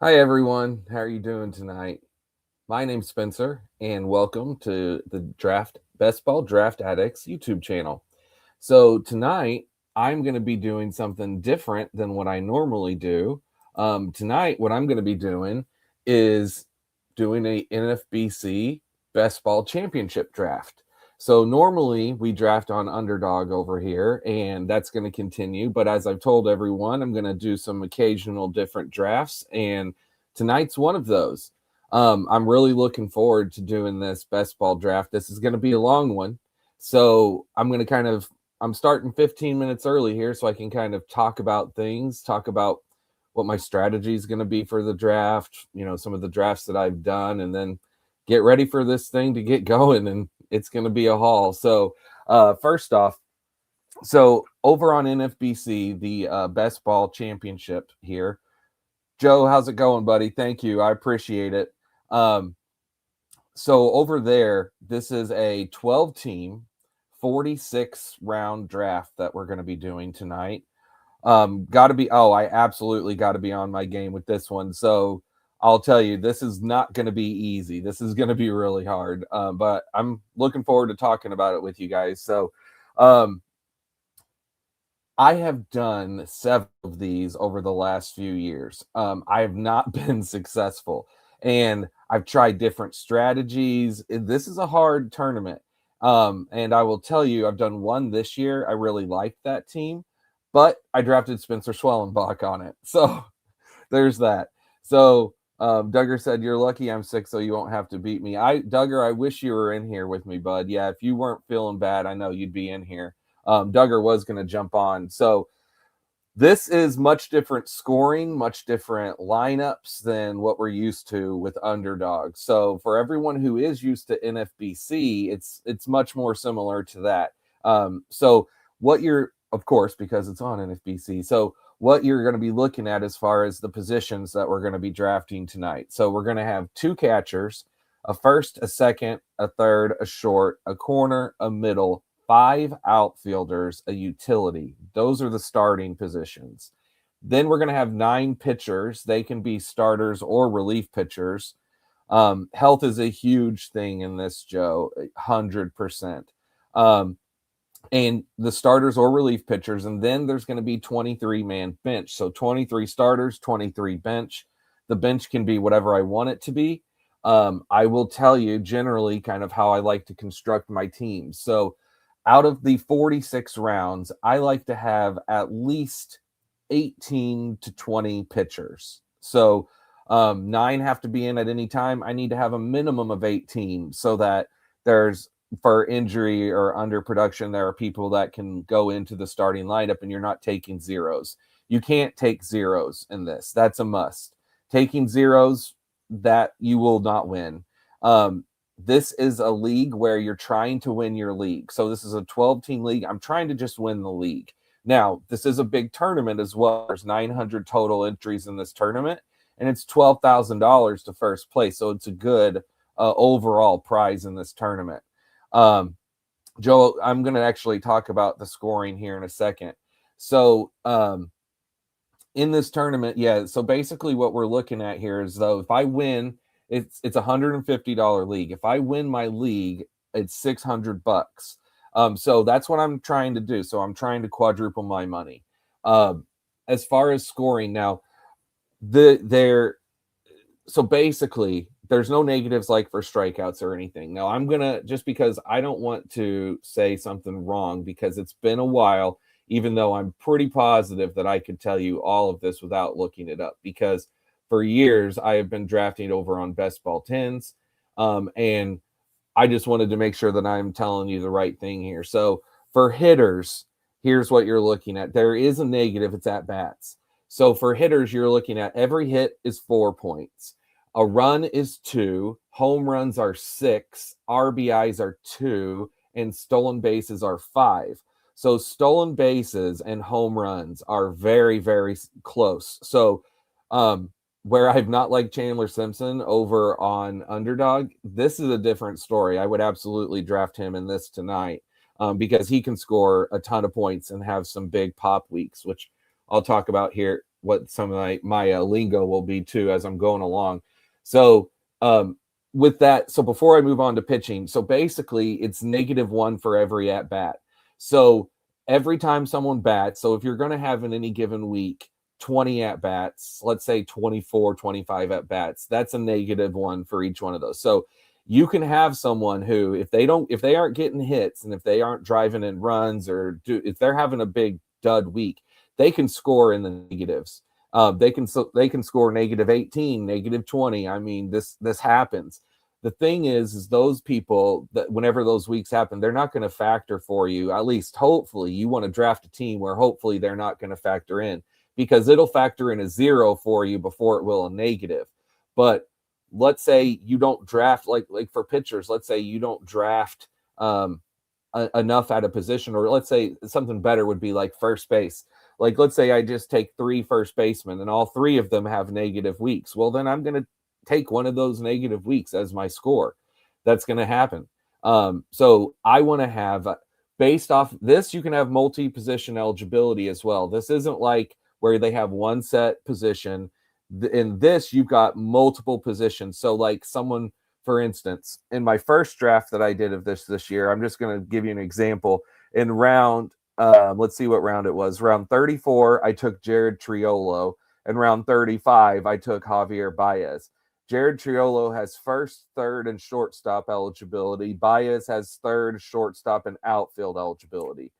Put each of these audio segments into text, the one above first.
Hi, everyone. How are you doing tonight? My name's Spencer, and welcome to the Best Ball Draft Addicts YouTube channel. So, tonight I'm going to be doing something different than what I normally do. Tonight, what I'm going to be doing is doing a NFBC Best Ball Championship draft. So, normally we draft on Underdog over here, and that's going to continue. But as I've told everyone, I'm going to do some occasional different drafts, and tonight's one of those. I'm really looking forward to doing this best ball draft. This is going to be a long one. So I'm starting 15 minutes early here so I can kind of talk about things, talk about what my strategy is going to be for the draft, some of the drafts that I've done, and then get ready for this thing to get going. And it's going to be a haul. So, first off, so over on NFBC, the Best Ball Championship here, Joe, how's it going, buddy? Thank you. I appreciate it. Um, so over there, this is a 12 team, 46 round draft that we're going to be doing tonight. I absolutely got to be on my game with this one. So I'll tell you, this is not going to be easy. This is going to be really hard. But I'm looking forward to talking about it with you guys. So, I have done several of these over the last few years. I have not been successful, and I've tried different strategies. This is a hard tournament. And I will tell you, I've done one this year. I really liked that team, but I drafted Spencer Schwellenbach on it. So there's that. So Duggar said, "You're lucky I'm sick, so you won't have to beat me." Duggar, I wish you were in here with me, bud. Yeah, if you weren't feeling bad, I know you'd be in here. Duggar was going to jump on. So this is much different scoring, much different lineups than what we're used to with Underdog. So for everyone who is used to NFBC, it's much more similar to that. So what you're, of course, because it's on NFBC. So what you're going to be looking at as far as the positions that we're going to be drafting tonight. So we're going to have two catchers, a first, a second, a third, a short, a corner, a middle, five outfielders, a utility. Those are the starting positions. Then we're going to have 9 pitchers. They can be starters or relief pitchers. Health is a huge thing in this, Joe, 100%. And the starters or relief pitchers. And then there's going to be 23-man bench. So 23 starters, 23 bench. The bench can be whatever I want it to be. I will tell you generally kind of how I like to construct my team. So out of the 46 rounds, I like to have at least 18 to 20 pitchers. So 9 have to be in at any time. I need to have a minimum of 18 so that there's, for injury or underproduction, there are people that can go into the starting lineup and you're not taking zeros. You can't take zeros in this. That's a must. Taking zeros, that you will not win. This is a league where you're trying to win your league. So this is a 12-team league. I'm trying to just win the league. Now, this is a big tournament as well. There's 900 total entries in this tournament, and it's $12,000 to first place. So it's a good overall prize in this tournament. Joe, I'm going to actually talk about the scoring here in a second. So in this tournament, so basically what we're looking at here is, though, if I win, it's $150 league. If I win my league, it's $600. So that's what I'm trying to do. So I'm trying to quadruple my money. As far as scoring now, so basically there's no negatives like for strikeouts or anything. Now I'm gonna, just because I don't want to say something wrong, because it's been a while, even though I'm pretty positive that I could tell you all of this without looking it up, because for years I have been drafting over on Best Ball 10s. And I just wanted to make sure that I'm telling you the right thing here. So for hitters, here's what you're looking at. There is a negative, it's at bats. So for hitters, you're looking at every hit is 4 points. A run is 2, home runs are 6, RBIs are 2, and stolen bases are 5. So stolen bases and home runs are very, very close. So where I've not liked Chandler Simpson over on Underdog, this is a different story. I would absolutely draft him in this tonight because he can score a ton of points and have some big pop weeks, which I'll talk about here what some of my lingo will be too as I'm going along. So with that, so before I move on to pitching, so basically it's -1 for every at bat. So every time someone bats, so if you're going to have in any given week 20 at bats, let's say 24, 25 at bats, that's a -1 for each one of those. So you can have someone who, if they aren't getting hits and if they aren't driving in runs if they're having a big dud week, they can score in the negatives. They can score -18, -20. I mean, this happens. The thing is those people that whenever those weeks happen, they're not going to factor for you. At least, hopefully, you want to draft a team where hopefully they're not going to factor in, because it'll factor in a 0 for you before it will a negative. But let's say you don't draft like for pitchers. Let's say you don't draft enough at a position, or let's say something better would be like first base. Like, let's say I just take 3 first basemen and all 3 of them have negative weeks. Well, then I'm going to take one of those negative weeks as my score. That's going to happen. So I want to have, based off this, you can have multi-position eligibility as well. This isn't like where they have one set position. In this, you've got multiple positions. So like someone, for instance, in my first draft that I did of this year, I'm just going to give you an example. In round, let's see what round it was. Round 34, I took Jared Triolo. And round 35, I took Javier Baez. Jared Triolo has first, third, and shortstop eligibility. Baez has third, shortstop, and outfield eligibility.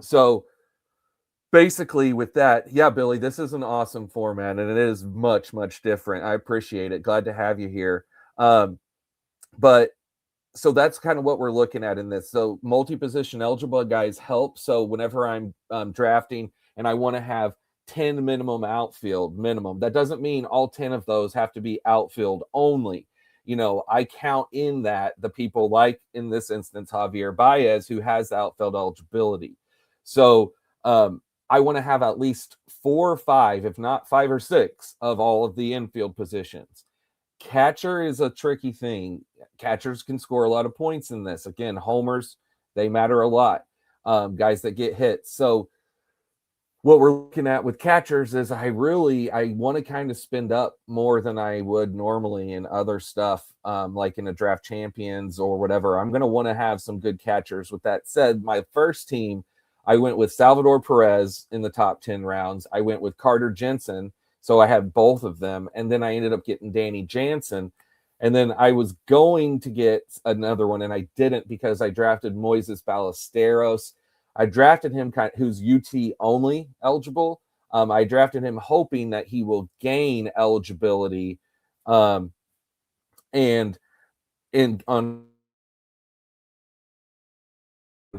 So basically with that, yeah, Billy, this is an awesome format, and it is much, much different. I appreciate it. Glad to have you here. But so that's kind of what we're looking at in this. So multi-position eligible guys help. So whenever I'm drafting and I want to have 10 minimum outfield minimum, that doesn't mean all 10 of those have to be outfield only. You know, I count in that the people like, in this instance, Javier Baez, who has outfield eligibility. So I want to have at least 4 or 5, if not 5 or 6 of all of the infield positions. Catcher is a tricky thing. Catchers can score a lot of points in this. Again, homers, they matter a lot. Guys that get hits. So what we're looking at with catchers is I want to kind of spend up more than I would normally in other stuff, like in a draft champions or whatever. I'm going to want to have some good catchers. With that said, my first team, I went with Salvador Perez in the top 10 rounds. I went with Carter Jensen. So I had both of them. And then I ended up getting Danny Jansen. And then I was going to get another one, and I didn't because I drafted Moises Ballesteros. I drafted him who's UT only eligible. I drafted him hoping that he will gain eligibility. And on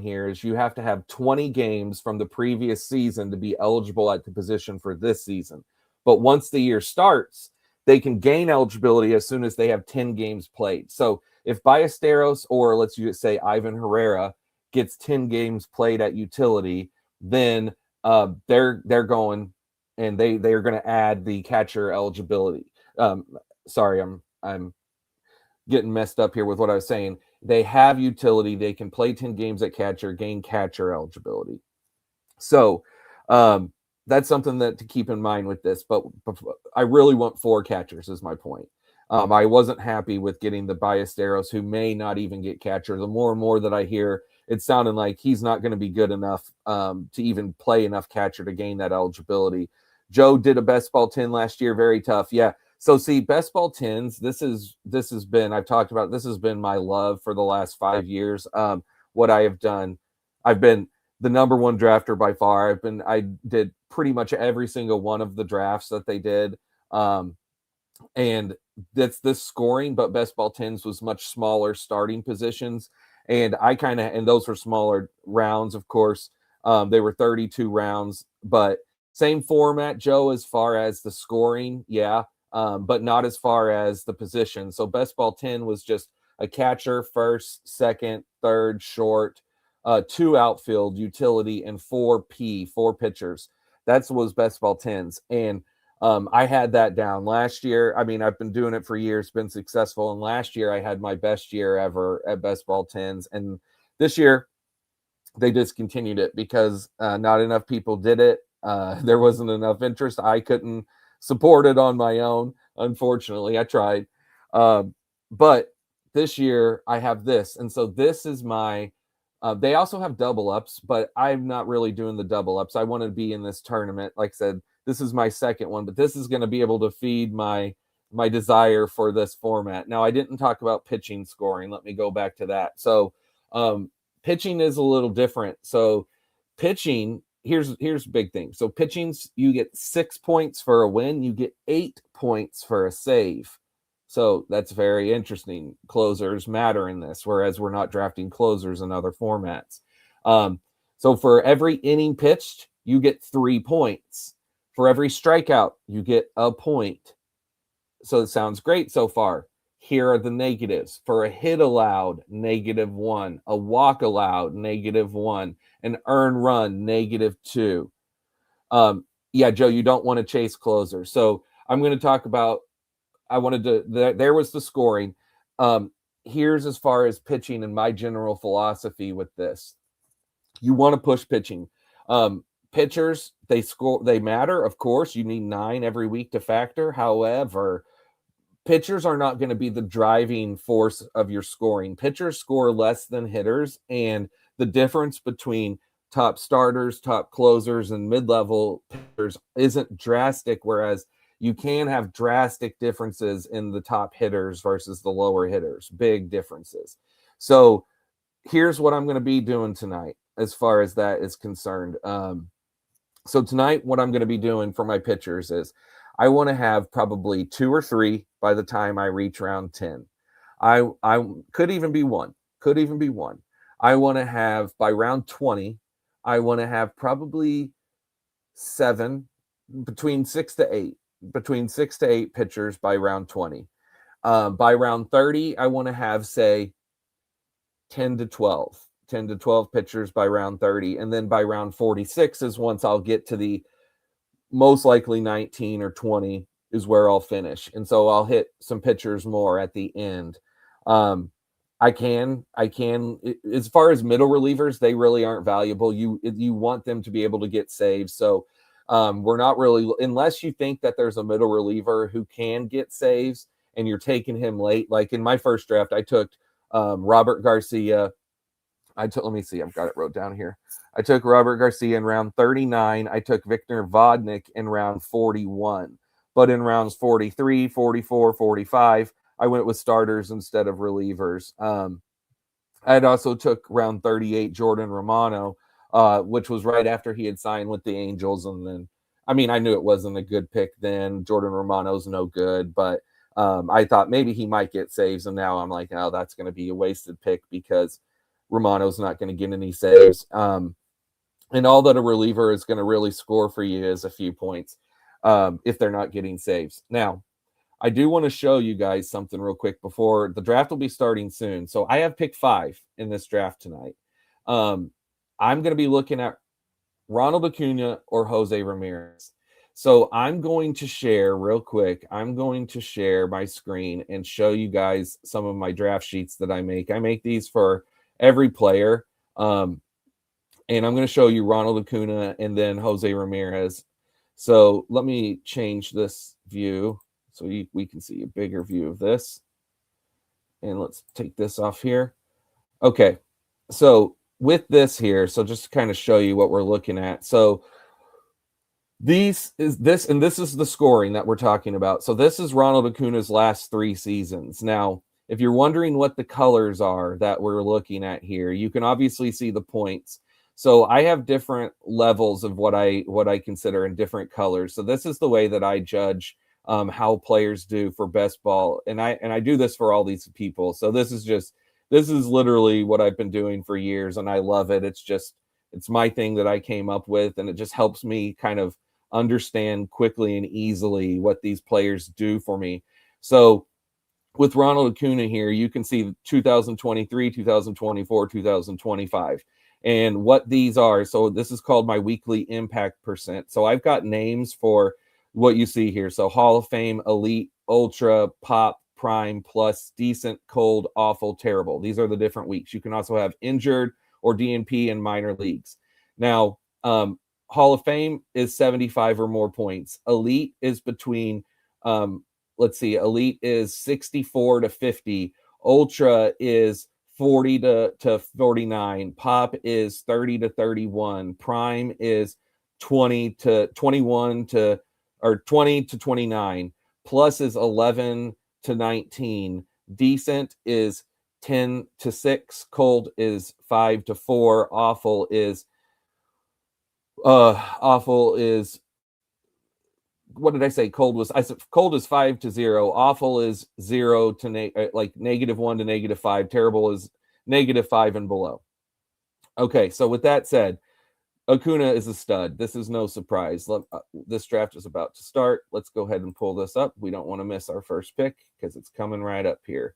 here is you have to have 20 games from the previous season to be eligible at the position for this season. But once the year starts, they can gain eligibility as soon as they have 10 games played. So if Ballesteros, or let's just say Ivan Herrera, gets 10 games played at utility, then they're going, and they are going to add the catcher eligibility. Sorry, I'm getting messed up here with what I was saying. They have utility. They can play 10 games at catcher, gain catcher eligibility. So that's something that to keep in mind with this. But I really want 4 catchers is my point. I wasn't happy with getting the Ballesteros, who may not even get catcher. The more and more that I hear, it's sounding like he's not going to be good enough to even play enough catcher to gain that eligibility. Joe did a best ball 10 last year. Very tough. Yeah. So see, best ball 10s, this has been, I've talked about, this has been my love for the last 5 years. What I have done, I've been the number 1 drafter by far. I did pretty much every single one of the drafts that they did. And that's this scoring, but best ball 10s was much smaller starting positions. And and those were smaller rounds, of course. They were 32 rounds, but same format, Joe, as far as the scoring. Yeah. But not as far as the position. So best ball 10 was just a catcher, first, second, third, short, 2 outfield, utility, and 4 pitchers. That was best ball 10s. And I had that down last year. I mean, I've been doing it for years, been successful. And last year I had my best year ever at best ball 10s. And this year they discontinued it because not enough people did it. There wasn't enough interest. I couldn't support it on my own. Unfortunately, I tried. But this year I have this. And so this is my, they also have double ups, but I'm not really doing the double ups. I want to be in this tournament. Like I said, this is my second one, but this is going to be able to feed my desire for this format. Now, I didn't talk about pitching scoring. Let me go back to that. So, pitching is a little different. So, pitching, here's a big thing. So, pitching's, you get 6 points for a win, you get 8 points for a save. So that's very interesting. Closers matter in this, whereas we're not drafting closers in other formats. So for every inning pitched, you get 3 points. For every strikeout, you get a point. So it sounds great so far. Here are the negatives. For a hit allowed, -1. A walk allowed, -1. An earned run, -2. Yeah, Joe, you don't want to chase closers. So I'm going to talk about, there was the scoring. Here's as far as pitching and my general philosophy with this. You want to push pitching. Pitchers, they matter, of course. You need 9 every week to factor. However, pitchers are not going to be the driving force of your scoring. Pitchers score less than hitters, and the difference between top starters, top closers, and mid-level pitchers isn't drastic, whereas you can have drastic differences in the top hitters versus the lower hitters, big differences. So here's what I'm going to be doing tonight as far as that is concerned. So tonight, what I'm going to be doing for my pitchers is I want to have probably 2 or 3 by the time I reach round 10. I could even be one. I want to have by round 20, I want to have probably 7, between 6 to 8 pitchers by round 20. By round 30, I want to have, say, 10 to 12 pitchers by round 30. And then by round 46 is once I'll get to the most likely 19 or 20 is where I'll finish. And so I'll hit some pitchers more at the end. I can, as far as middle relievers, they really aren't valuable. You want them to be able to get saves. So we're not really, unless you think that there's a middle reliever who can get saves and you're taking him late. Like in my first draft, I took Robert Garcia. Let me see, I've got it wrote down here. I took Robert Garcia in round 39. I took Victor Vodnik in round 41. But in rounds 43, 44, 45, I went with starters instead of relievers. I had also took round 38 Jordan Romano, which was right after he had signed with the Angels. And then, I mean, I knew it wasn't a good pick then. Jordan Romano's no good, but I thought maybe he might get saves. And now I'm like, oh, that's going to be a wasted pick because Romano's not going to get any saves. And all that a reliever is going to really score for you is a few points if they're not getting saves. Now, I do want to show you guys something real quick before the draft will be starting soon. So I have pick 5 in this draft tonight. I'm going to be looking at Ronald Acuna or Jose Ramirez. So I'm going to share real quick. I'm going to share my screen and show you guys some of my draft sheets that I make. I make these for every player. And I'm going to show you Ronald Acuna and then Jose Ramirez. So let me change this view so we can see a bigger view of this. And let's take this off here. Okay. So with this here, so just to kind of show you what we're looking at. So this is the scoring that we're talking about. So this is Ronald Acuna's last 3 seasons. Now, if you're wondering what the colors are that we're looking at here, you can obviously see the points. So I have different levels of what I consider in different colors. So this is the way that I judge how players do for best ball. And I do this for all these people. So this is literally what I've been doing for years and I love it. It's my thing that I came up with and it just helps me kind of understand quickly and easily what these players do for me. So with Ronald Acuna here, you can see 2023, 2024, 2025. And what these are, so this is called my weekly impact percent. So I've got names for what you see here. So Hall of Fame, Elite, Ultra, Pop, Prime, Plus, Decent, Cold, Awful, Terrible. These are the different weeks. You can also have injured or DNP in minor leagues. Now, Hall of Fame is 75 or more points. Elite is between, let's see, Elite is 64 to 50. Ultra is 40 to 49. Pop is 30 to 31. Prime is 20 to 21 to, or 20 to 29. Plus is 11 to 19. Decent is 10 to 6. Cold is 5 to 4. Awful is, what did I say? I said cold is 5 to 0. Awful is 0 to like -1 to -5. Terrible is -5 and below. Okay, so with that said, Acuna is a stud. This is no surprise. This draft is about to start. Let's go ahead and pull this up. We don't want to miss our first pick because it's coming right up here.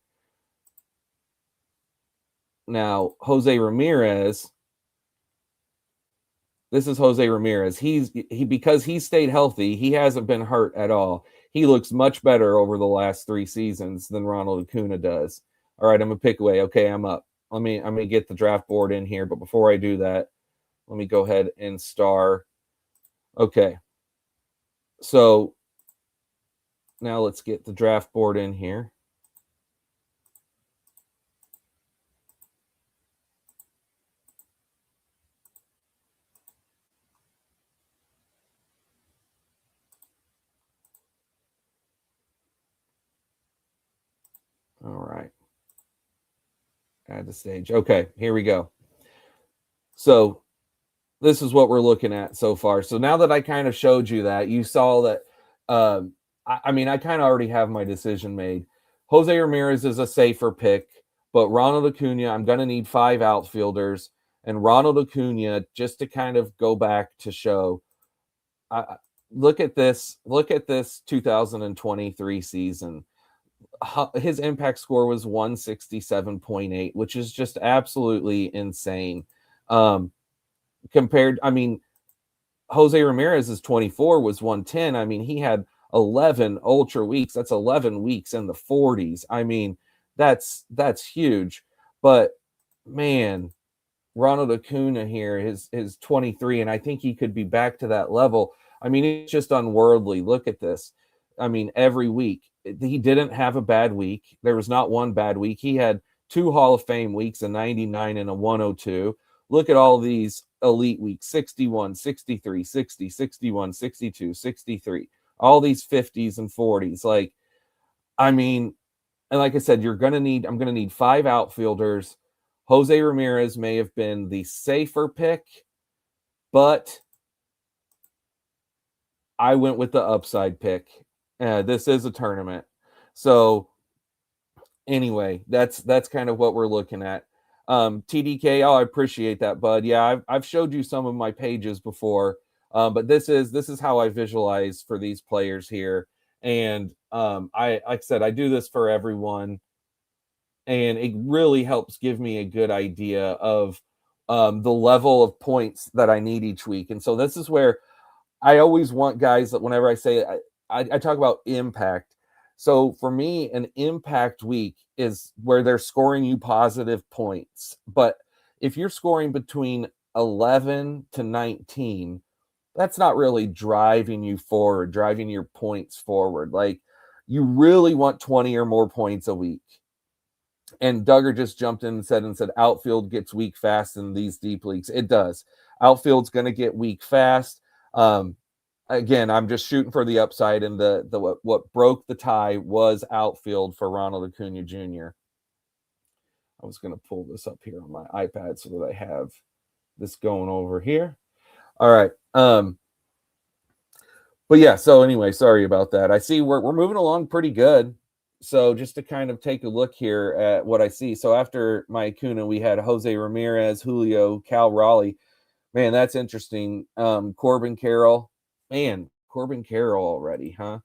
Now, Jose Ramirez. This is Jose Ramirez. Because he stayed healthy, he hasn't been hurt at all. He looks much better over the last 3 seasons than Ronald Acuna does. All right, I'm gonna pick away. Okay, I'm up. I'm gonna get the draft board in here, but before I do that, let me go ahead and star. Okay. So now let's get the draft board in here. All right. Add the stage. Okay, here we go. So this is what we're looking at so far. So now that I kind of showed you that, you saw that, I mean, I kind of already have my decision made. Jose Ramirez is a safer pick, but Ronald Acuna, I'm going to need 5 outfielders. And Ronald Acuna, just to kind of go back to show, look at this 2023 season. His impact score was 167.8, which is just absolutely insane. Compared, I mean, Jose Ramirez's 24 was 110. I mean, he had 11 ultra weeks. That's 11 weeks in the 40s. I mean, that's huge. But man, Ronald Acuna here is 23, and I think he could be back to that level. I mean, it's just unworldly. Look at this. I mean, every week he didn't have a bad week. There was not one bad week. He had 2 Hall of Fame weeks, a 99 and a 102. Look at all these elite weeks: 61, 63, 60, 61, 62, 63. All these 50s and 40s. Like, I mean, and like I said, I'm going to need 5 outfielders. Jose Ramirez may have been the safer pick, but I went with the upside pick. This is a tournament. So anyway, that's kind of what we're looking at. TDK, I appreciate that, bud. Yeah, I've showed you some of my pages before, but this is how I visualize for these players here. And like I said, I do this for everyone, and it really helps give me a good idea of the level of points that I need each week. And so this is where I always want guys that whenever I say I talk about impact. So for me, an impact week is where they're scoring you positive points. But if you're scoring between 11 to 19, that's not really driving you forward, driving your points forward. Like, you really want 20 or more points a week. And Duggar just jumped in and said outfield gets weak fast in these deep leagues. It does. Outfield's going to get weak fast. Again, I'm just shooting for the upside, and what broke the tie was outfield for Ronald Acuna Jr. I was going to pull this up here on my iPad so that I have this going over here. All right. But yeah, so anyway, sorry about that. I see we're moving along pretty good. So just to kind of take a look here at what I see. So after my Acuna, we had Jose Ramirez, Julio, Cal Raleigh. Man, that's interesting. Corbin Carroll. Man, Corbin Carroll already, huh?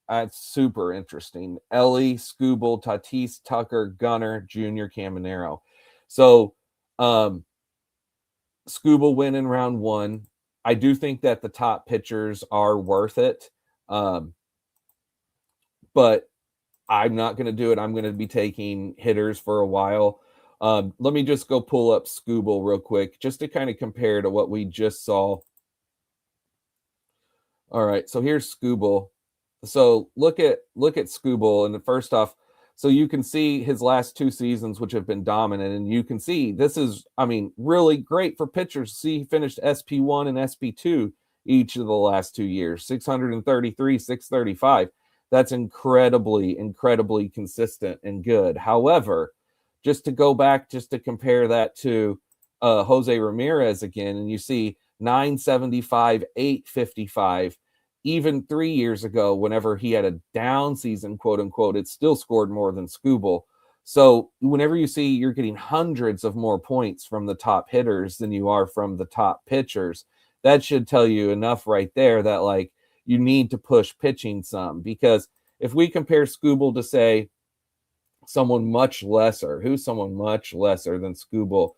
That's super interesting. Ellie, Skubal, Tatis, Tucker, Gunnar, Jr., Caminero. So Skubal win in round 1. I do think that the top pitchers are worth it. But I'm not going to do it. I'm going to be taking hitters for a while. Let me just go pull up Skubal real quick just to kind of compare to what we just saw All right, so here's Scooble. So look at Scooble, and first off, so you can see his last two seasons, which have been dominant, and you can see this is, I mean, really great for pitchers. See, he finished SP1 and SP2 each of the last 2 years, 633, 635. That's incredibly, incredibly consistent and good. However, just to go back, just to compare that to Jose Ramirez again, and you see 975, 855. Even 3 years ago, whenever he had a down season, quote unquote, it still scored more than Scooble. So whenever you see you're getting hundreds of more points from the top hitters than you are from the top pitchers, that should tell you enough right there that like you need to push pitching some. Because if we compare Scooble to say someone much lesser, who's someone much lesser than Scooble?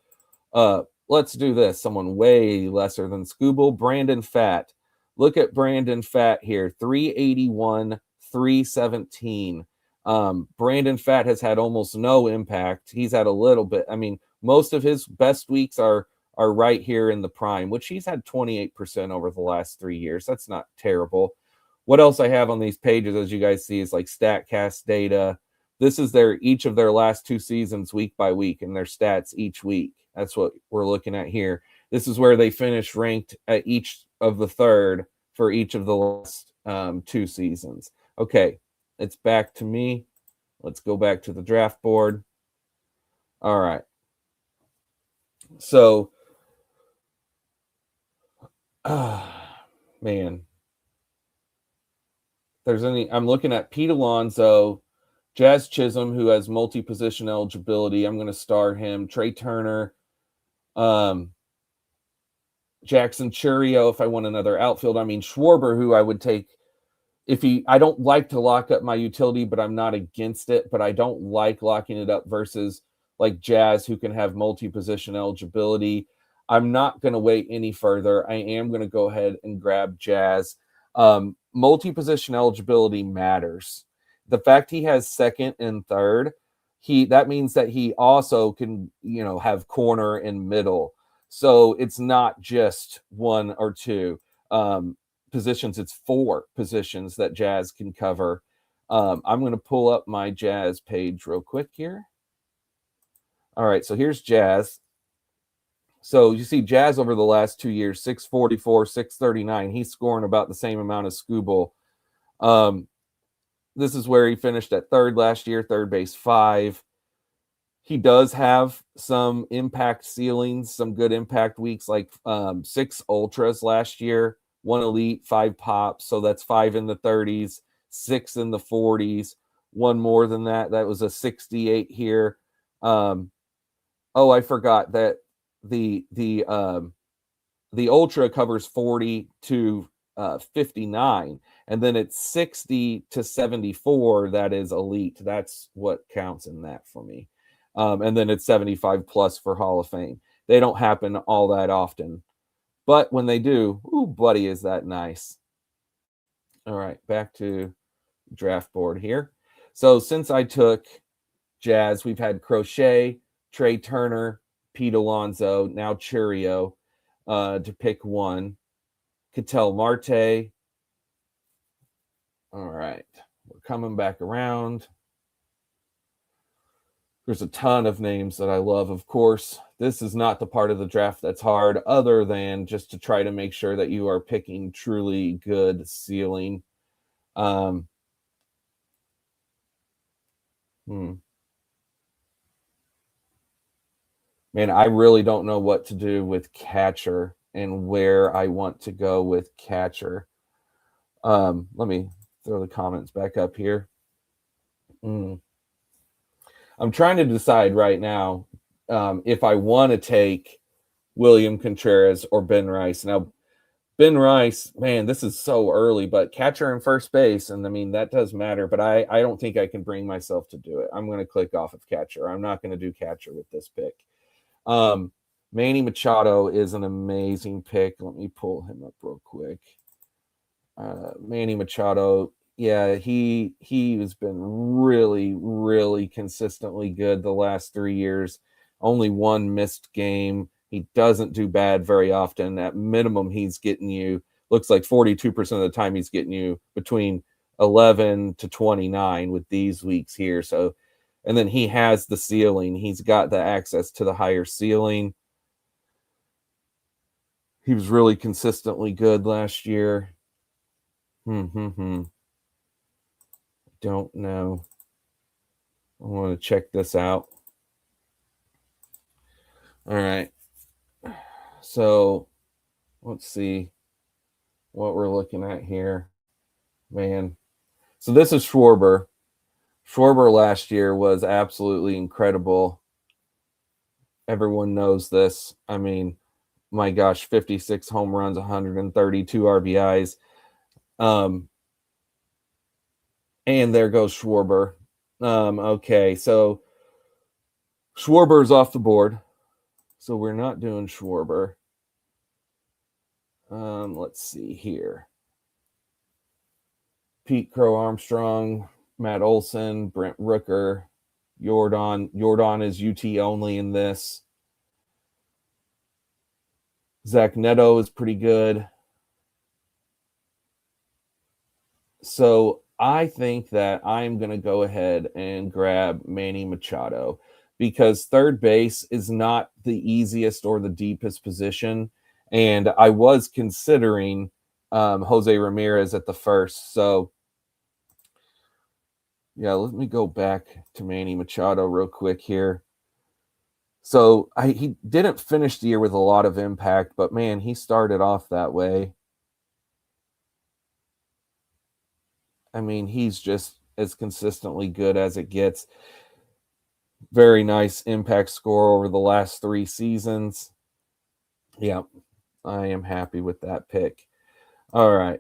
Let's do this. Someone way lesser than Scooble, Brandon Pfaadt. Look at Brandon Pfaadt here, 381, 317. Brandon Pfaadt has had almost no impact. He's had a little bit. I mean, most of his best weeks are right here in the prime, which he's had 28% over the last 3 years. That's not terrible. What else I have on these pages, as you guys see, is like StatCast data. This is each of their last two seasons week by week and their stats each week. That's what we're looking at here. This is where they finished ranked at each of the third for each of the last two seasons. Okay, it's back to me. Let's go back to the draft board. All right. So, man, I'm looking at Pete Alonso, Jazz Chisholm, who has multi-position eligibility. I'm going to start him. Trey Turner, Jackson Churio, if I want another outfield. I mean, Schwarber, who I would take I don't like to lock up my utility, but I'm not against it. But I don't like locking it up versus like Jazz, who can have multi-position eligibility. I'm not going to wait any further. I am going to go ahead and grab Jazz. Multi-position eligibility matters. The fact he has second and third, that means that he also can, have corner and middle. So it's not just one or two positions. It's 4 positions that Jazz can cover. I'm going to pull up my Jazz page real quick here. All right, so here's Jazz. So you see Jazz over the last 2 years, 644, 639. He's scoring about the same amount as Scooble. This is where he finished at third last year, third base 5. He does have some impact ceilings, some good impact weeks, like 6 ultras last year, 1 elite, 5 pops. So that's 5 in the 30s, 6 in the 40s, 1 more than that. That was a 68 here. I forgot that the ultra covers 40 to 59, and then it's 60 to 74 that is elite. That's what counts in that for me. And then it's 75 plus for Hall of Fame. They don't happen all that often, but when they do, ooh, buddy, is that nice. All right, back to draft board here. So since I took Jazz, we've had Crochet, Trey Turner, Pete Alonso, now Churio to pick one. Ketel Marte. All right, we're coming back around. There's a ton of names that I love, of course. This is not the part of the draft that's hard, other than just to try to make sure that you are picking truly good ceiling. Man, I really don't know what to do with catcher and where I want to go with catcher. Let me throw the comments back up here. I'm trying to decide right now if I want to take William Contreras or Ben Rice. Now, Ben Rice, man, this is so early, but catcher and first base, and I mean, that does matter, but I don't think I can bring myself to do it. I'm going to click off of catcher. I'm not going to do catcher with this pick. Manny Machado is an amazing pick. Let me pull him up real quick. Manny Machado, yeah, he has been really, really consistently good the last 3 years. Only 1 missed game. He doesn't do bad very often. At minimum, he's getting you looks like 42% of the time he's getting you between 11 to 29 with these weeks here. So, and then he has the ceiling. He's got the access to the higher ceiling. He was really consistently good last year. Don't know. I want to check this out. All right. So let's see what we're looking at here. Man. So this is Schwarber. Schwarber last year was absolutely incredible. Everyone knows this. I mean, my gosh, 56 home runs, 132 RBIs. And there goes Schwarber. Okay, so Schwarber's off the board. So we're not doing Schwarber. Let's see here. Pete Crow Armstrong, Matt Olson, Brent Rooker, Jordan. Jordan is UT only in this. Zach Neto is pretty good. So I think that I'm going to go ahead and grab Manny Machado because third base is not the easiest or the deepest position. And I was considering Jose Ramirez at the first. So, yeah, let me go back to Manny Machado real quick here. So he didn't finish the year with a lot of impact, but man, he started off that way. I mean, he's just as consistently good as it gets. Very nice impact score over the last 3 seasons. Yeah, I am happy with that pick. All right.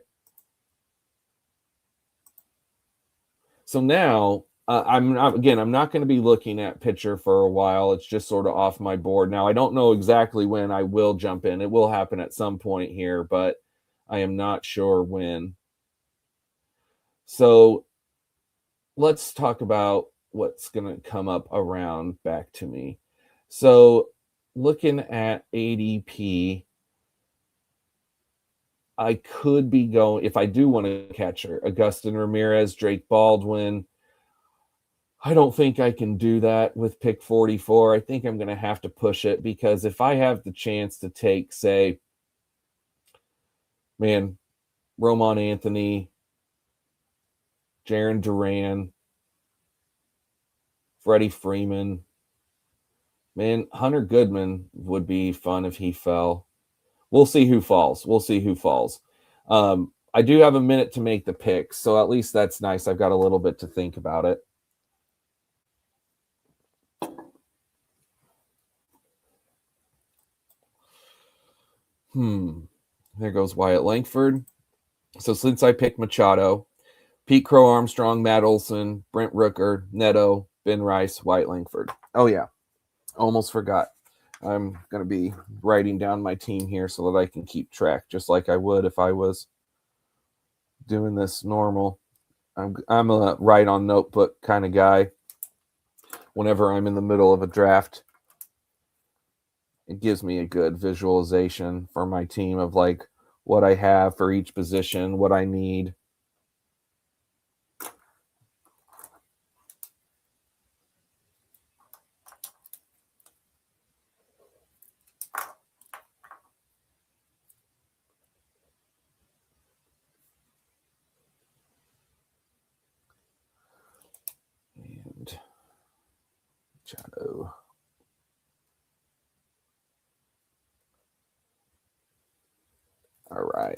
So now I'm not going to be looking at pitcher for a while. It's just sort of off my board. Now, I don't know exactly when I will jump in. It will happen at some point here, but I am not sure when. So let's talk about what's going to come up around back to me. So looking at ADP, I could be going, if I do want a catcher, Augustin Ramirez, Drake Baldwin. I don't think I can do that with pick 44. I think I'm going to have to push it because if I have the chance to take, say, Roman Anthony, Jarren Duran, Freddie Freeman, Hunter Goodman would be fun if he fell. We'll see who falls. I do have a minute to make the picks, so at least that's nice. I've got a little bit to think about it. There goes Wyatt Langford. So since I picked Machado, Pete Crow Armstrong, Matt Olson, Brent Rooker, Neto, Ben Rice, Wyatt Langford. Oh, yeah. Almost forgot. I'm going to be writing down my team here so that I can keep track, just like I would if I was doing this normal. I'm a write on notebook kind of guy. Whenever I'm in the middle of a draft, it gives me a good visualization for my team of like what I have for each position, what I need. And Machado. All right.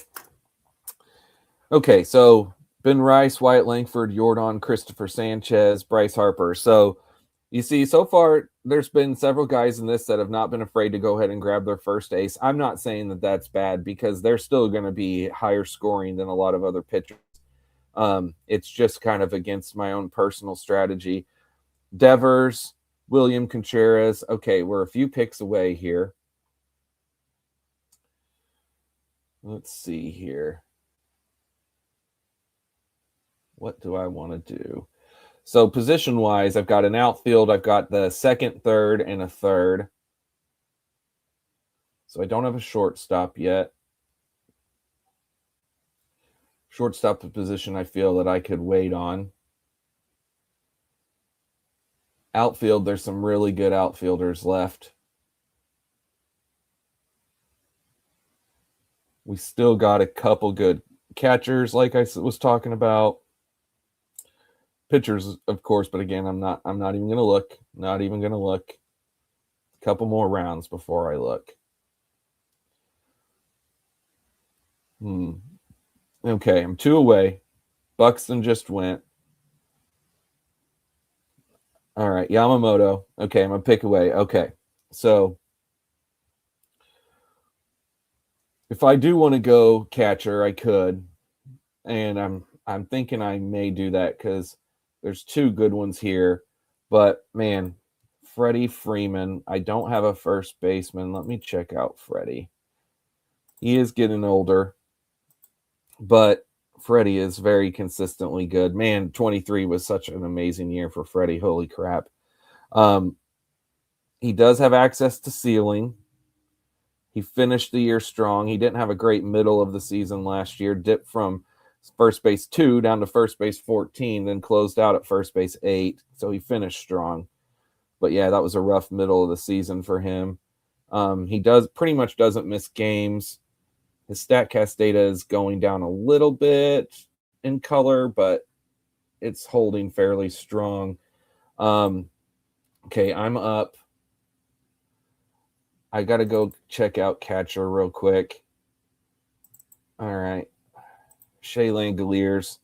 Okay, so Ben Rice, Wyatt Langford, Jordan, Christopher Sanchez, Bryce Harper. So you see, so far, there's been several guys in this that have not been afraid to go ahead and grab their first ace. I'm not saying that that's bad because they're still going to be higher scoring than a lot of other pitchers. It's just kind of against my own personal strategy. Devers, William Contreras. Okay, we're a few picks away here. Let's see here. What do I want to do? So position-wise, I've got an outfield. I've got the second, third, and a third. So I don't have a shortstop yet. Shortstop position, I feel that I could wait on. Outfield, there's some really good outfielders left. We still got a couple good catchers, like I was talking about. Pitchers, of course, but again, I'm not even going to look. Not even going to look. A couple more rounds before I look. Okay, I'm 2 away. Buxton just went. All right, Yamamoto. Okay, I'm gonna pick away. Okay, so if I do want to go catcher, I could, and I'm thinking I may do that because there's 2 good ones here. But man, Freddie Freeman. I don't have a first baseman. Let me check out Freddie. He is getting older, but Freddie is very consistently good. Man, 23 was such an amazing year for Freddie. Holy crap. He does have access to ceiling. He finished the year strong. He didn't have a great middle of the season last year. Dipped from first base 2 down to first base 14, then closed out at first base 8. So he finished strong. But yeah, that was a rough middle of the season for him. He pretty much doesn't miss games. His StatCast data is going down a little bit in color, but it's holding fairly strong. Okay, I'm up. I got to go check out catcher real quick. All right. Shea Langoliers.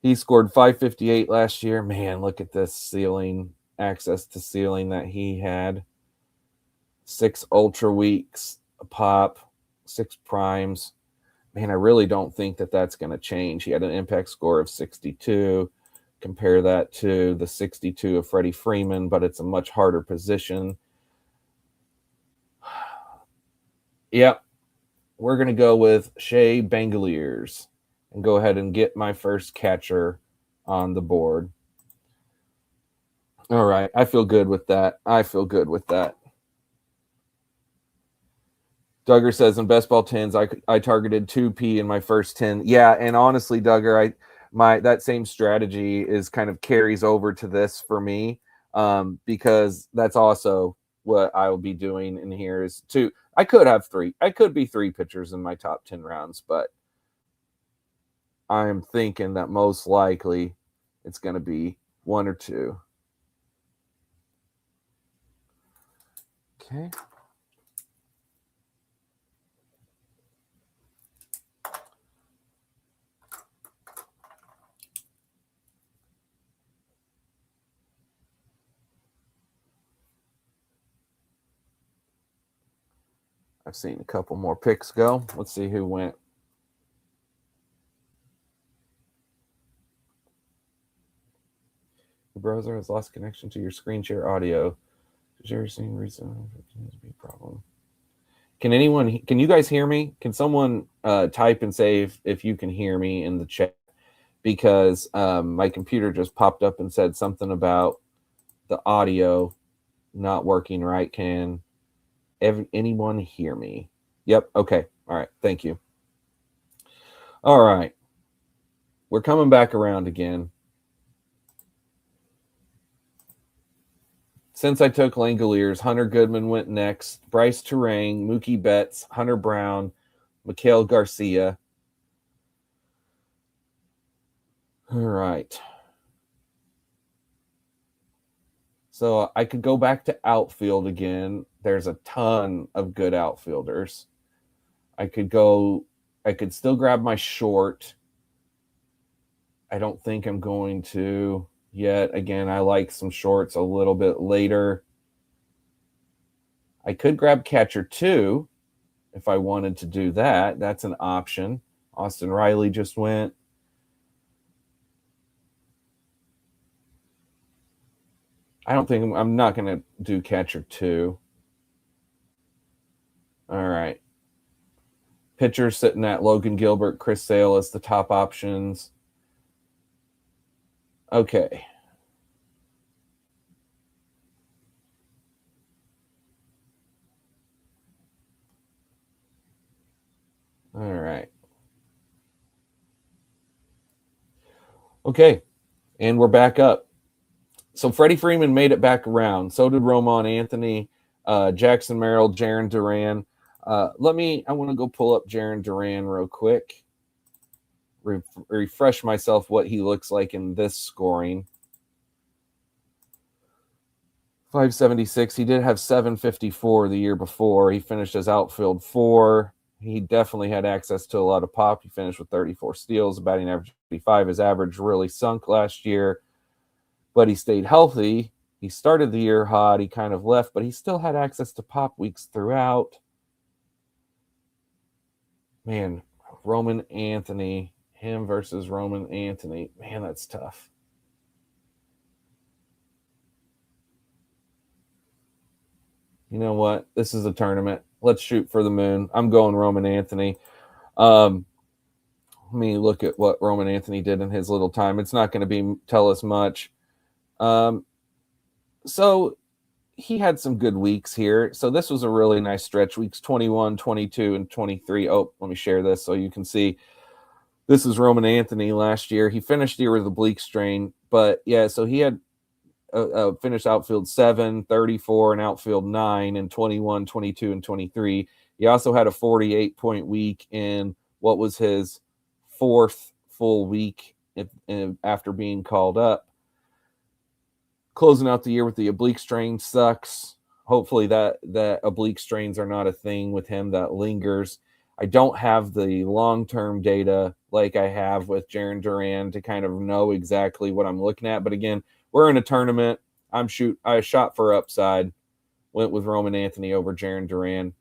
He scored 558 last year. Man, look at this ceiling, access to ceiling that he had. 6 ultra weeks a pop, 6 primes. Man, I really don't think that that's going to change. He had an impact score of 62. Compare that to the 62 of Freddie Freeman, but it's a much harder position. Yep. We're going to go with Shea Langoliers and go ahead and get my first catcher on the board. All right. I feel good with that. Duggar says in best ball 10s, I targeted 2P in my first 10. Yeah, and honestly, Duggar, that same strategy is kind of carries over to this for me, because that's also what I will be doing in here is 2. I could have 3. I could be 3 pitchers in my top 10 rounds, but I'm thinking that most likely it's going to be 1 or 2. Okay. I've seen a couple more picks go. Let's see who went. The browser has lost connection to your screen share audio. Seen reason to be a problem. Can you guys hear me? Can someone type and say if you can hear me in the chat? Because my computer just popped up and said something about the audio not working right. Can anyone hear me? Yep. Okay. All right. Thank you. All right. We're coming back around again. Since I took Langoliers, Hunter Goodman went next. Bryce Terang, Mookie Betts, Hunter Brown, Mikael Garcia. All right. So I could go back to outfield again. There's a ton of good outfielders. I could still grab my short. I don't think I'm going to yet. Again, I like some shorts a little bit later. I could grab catcher 2 if I wanted to do that. That's an option. Austin Riley just went. I'm not going to do catcher 2. All right. Pitchers sitting at Logan Gilbert, Chris Sale as the top options. Okay. All right. Okay, and we're back up. So Freddie Freeman made it back around. So did Roman Anthony, Jackson Merrill, Jaron Duran. I want to go pull up Jaron Duran real quick. Refresh myself what he looks like in this scoring. 576. He did have 754 the year before. He finished as outfield 4. He definitely had access to a lot of pop. He finished with 34 steals, batting average 55. His average really sunk last year, but he stayed healthy. He started the year hot. He kind of left, but he still had access to pop weeks throughout. Man, Roman Anthony, him versus Roman Anthony. Man, that's tough. You know what? This is a tournament. Let's shoot for the moon. I'm going Roman Anthony. Let me look at what Roman Anthony did in his little time. It's not going to tell us much. So he had some good weeks here. So this was a really nice stretch. Weeks 21, 22, and 23. Oh, let me share this so you can see. This is Roman Anthony last year. He finished the year with a bleak strain, but yeah, so he had finished outfield 7, 34, and outfield 9 in 21, 22, and 23. He also had a 48-point week in what was his 4th full week after being called up. Closing out the year with the oblique strain sucks. Hopefully that oblique strains are not a thing with him that lingers. I don't have the long-term data like I have with Jaron Duran to kind of know exactly what I'm looking at. But again, we're in a tournament. I shot for upside. Went with Roman Anthony over Jaron Duran.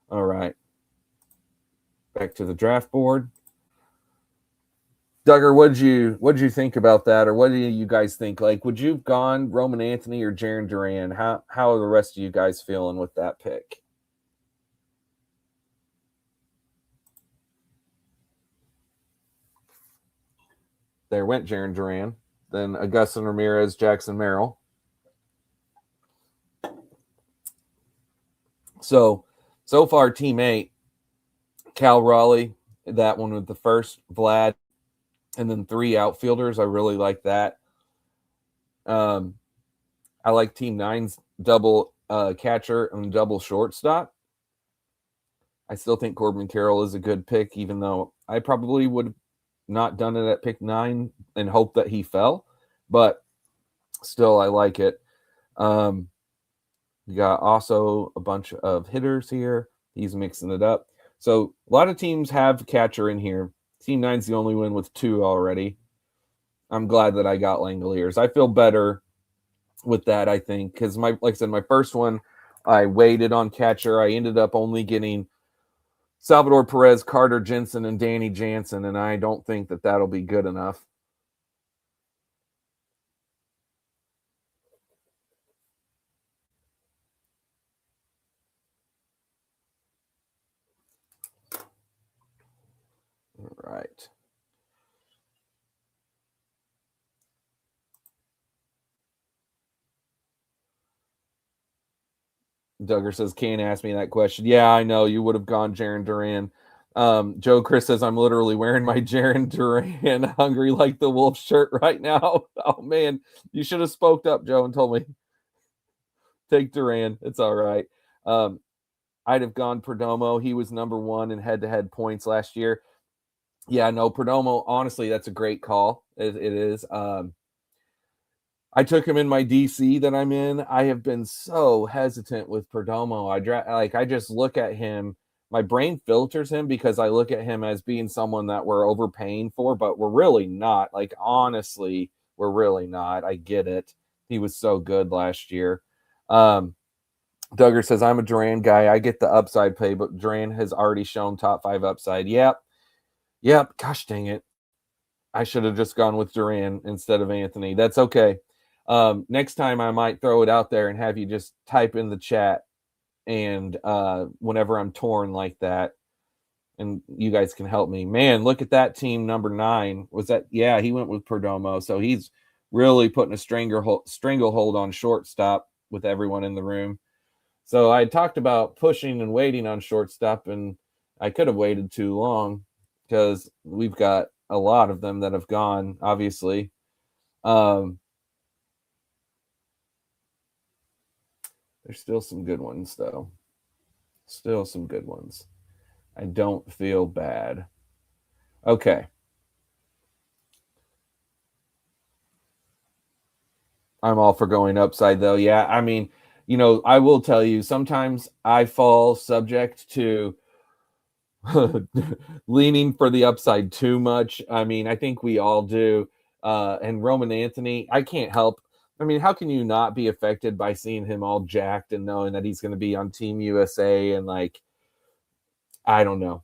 All right. Back to the draft board. Duggar, what'd you think about that, or what do you guys think? Like, would you have gone Roman Anthony or Jaron Duran? How are the rest of you guys feeling with that pick? There went Jaron Duran. Then Augustin Ramirez, Jackson Merrill. So far, Team 8, Cal Raleigh, that one with the first, Vlad, and then 3 outfielders. I really like that. I like Team 9's double catcher and double shortstop. I still think Corbin Carroll is a good pick, even though I probably would have not done it at pick 9 and hope that he fell. But still, I like it. We got also a bunch of hitters here. He's mixing it up. So a lot of teams have catcher in here. Team 9's the only one with 2 already. I'm glad that I got Langoliers. I feel better with that, I think, because like I said, my first one, I waited on catcher. I ended up only getting Salvador Perez, Carter Jensen, and Danny Jansen, and I don't think that that'll be good enough. All right. Duggar says, can't ask me that question. Yeah, I know. You would have gone Jaron Duran. Joe Chris says, I'm literally wearing my Jaron Duran hungry like the wolf shirt right now. Oh, man. You should have spoke up, Joe, and told me. Take Duran. It's all right. I'd have gone Perdomo. He was number 1 in head-to-head points last year. Yeah, no, Perdomo, honestly, that's a great call. It is. I took him in my DC that I'm in. I have been so hesitant with Perdomo. I just look at him. My brain filters him because I look at him as being someone that we're overpaying for, but we're really not. Like, honestly, we're really not. I get it. He was so good last year. Duggar says, I'm a Duran guy. I get the upside play, but Duran has already shown top 5 upside. Yep. Gosh dang it. I should have just gone with Duran instead of Anthony. That's okay. Next time I might throw it out there and have you just type in the chat, and whenever I'm torn like that, and you guys can help me. Man, look at that team number 9. Was that? Yeah, he went with Perdomo. So he's really putting a stranglehold on shortstop with everyone in the room. So I talked about pushing and waiting on shortstop, and I could have waited too long because we've got a lot of them that have gone, obviously. Um, there's still some good ones, though. Still some good ones. I don't feel bad. Okay. I'm all for going upside, though. Yeah. I mean, I will tell you, sometimes I fall subject to leaning for the upside too much. I mean, I think we all do. And Roman Anthony, I can't help. I mean, how can you not be affected by seeing him all jacked and knowing that he's going to be on Team USA and like, I don't know.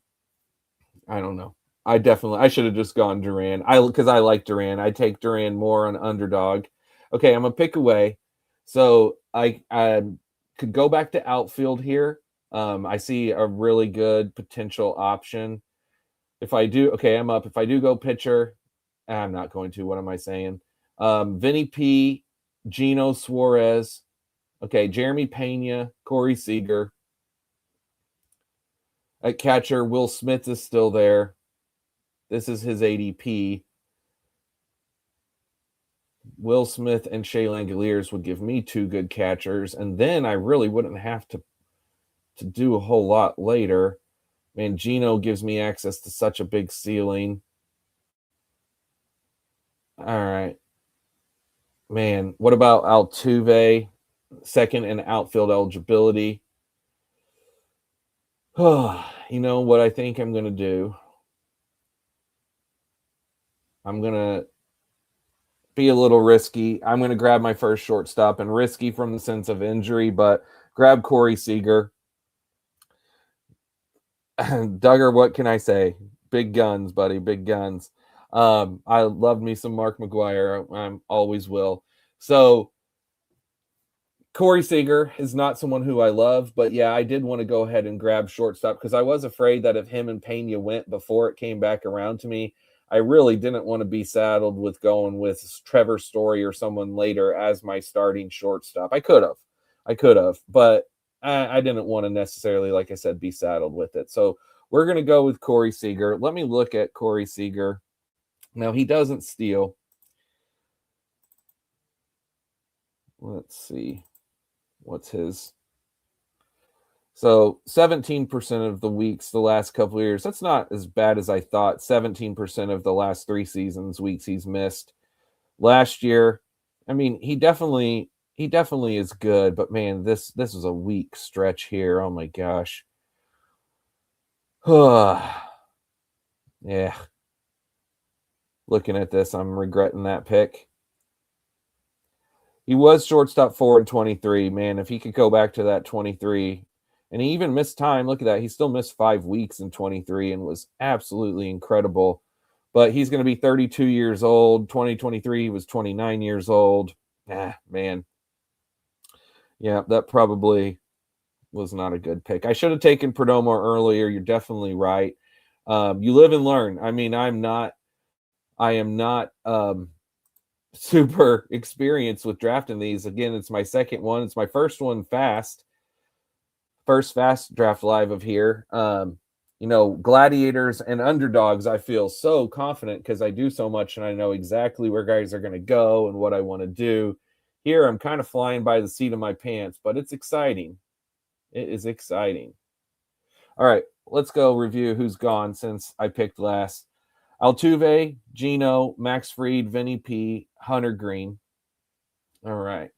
I don't know. I should have just gone Duran. Because I like Duran. I take Duran more on underdog. Okay, I'm a pick away. So I could go back to outfield here. I see a really good potential option. If I do, okay, I'm up. If I do go pitcher, I'm not going to. What am I saying? Vinny P, Gino Suarez. Okay, Jeremy Pena, Corey Seager. At catcher, Will Smith is still there. This is his ADP. Will Smith and Shea Langoliers would give me two good catchers, and then I really wouldn't have to do a whole lot later. Man, Gino gives me access to such a big ceiling. All right. Man, what about Altuve? Second in outfield eligibility. You know what I think I'm going to do? I'm going to be a little risky. I'm going to grab my first shortstop, and risky from the sense of injury, but grab Corey Seager. Duggar, what can I say? Big guns, buddy, big guns. I love me some Mark McGwire. I always will. So Corey Seager is not someone who I love, but yeah, I did want to go ahead and grab shortstop because I was afraid that if him and Pena went before it came back around to me, I really didn't want to be saddled with going with Trevor Story or someone later as my starting shortstop. I could have, but I didn't want to necessarily, like I said, be saddled with it. So we're going to go with Corey Seager. Let me look at Corey Seager. Now, he doesn't steal. Let's see. What's his? So 17% of the weeks the last couple of years. That's not as bad as I thought. 17% of the last 3 seasons weeks he's missed. Last year, I mean, he definitely is good, but man, this is a weak stretch here. Oh my gosh. Yeah. Looking at this, I'm regretting that pick. He was shortstop 4 in 23. Man, if he could go back to that 23, and he even missed time. Look at that. He still missed 5 weeks in 23 and was absolutely incredible. But he's going to be 32 years old. 2023, he was 29 years old. Man. Yeah, that probably was not a good pick. I should have taken Perdomo earlier. You're definitely right. You live and learn. I mean, I am not super experienced with drafting these. Again, it's my second one. It's my first one fast draft live of here. Gladiators and underdogs, I feel so confident because I do so much and I know exactly where guys are going to go and what I want to do. Here, I'm kind of flying by the seat of my pants, but it's exciting. It is exciting. All right, let's go review who's gone since I picked last. Altuve, Gino, Max Fried, Vinny P, Hunter Green. All right.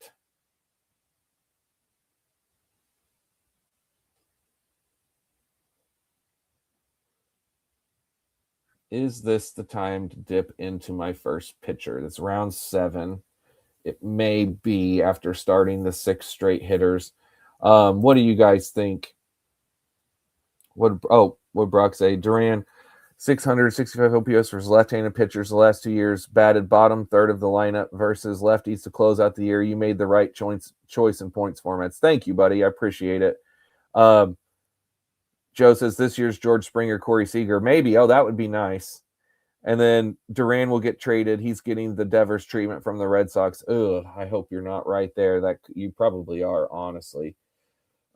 Is this the time to dip into my first pitcher? That's round 7. It may be after starting the 6 straight hitters. What do you guys think? What Brock say? Duran, 665 OPS versus left-handed pitchers the last 2 years, batted bottom third of the lineup versus lefties to close out the year. You made the right choice in points formats. Thank you, buddy. I appreciate it. Joe says this year's George Springer, Corey Seager. Maybe. Oh, that would be nice. And then Duran will get traded. He's getting the Devers treatment from the Red Sox. Ugh, I hope you're not right there. That you probably are, honestly.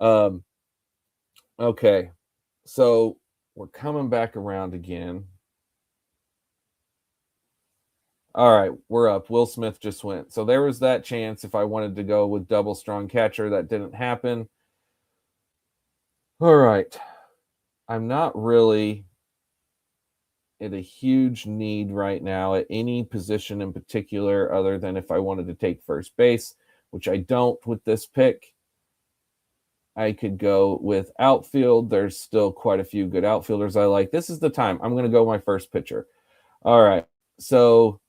Okay. So we're coming back around again. All right, we're up. Will Smith just went. So there was that chance if I wanted to go with double strong catcher. That didn't happen. All right. I'm not really in a huge need right now at any position in particular, other than if I wanted to take first base, which I don't with this pick. I could go with outfield. There's still quite a few good outfielders I like. This is the time. I'm going to go my first pitcher. All right. So,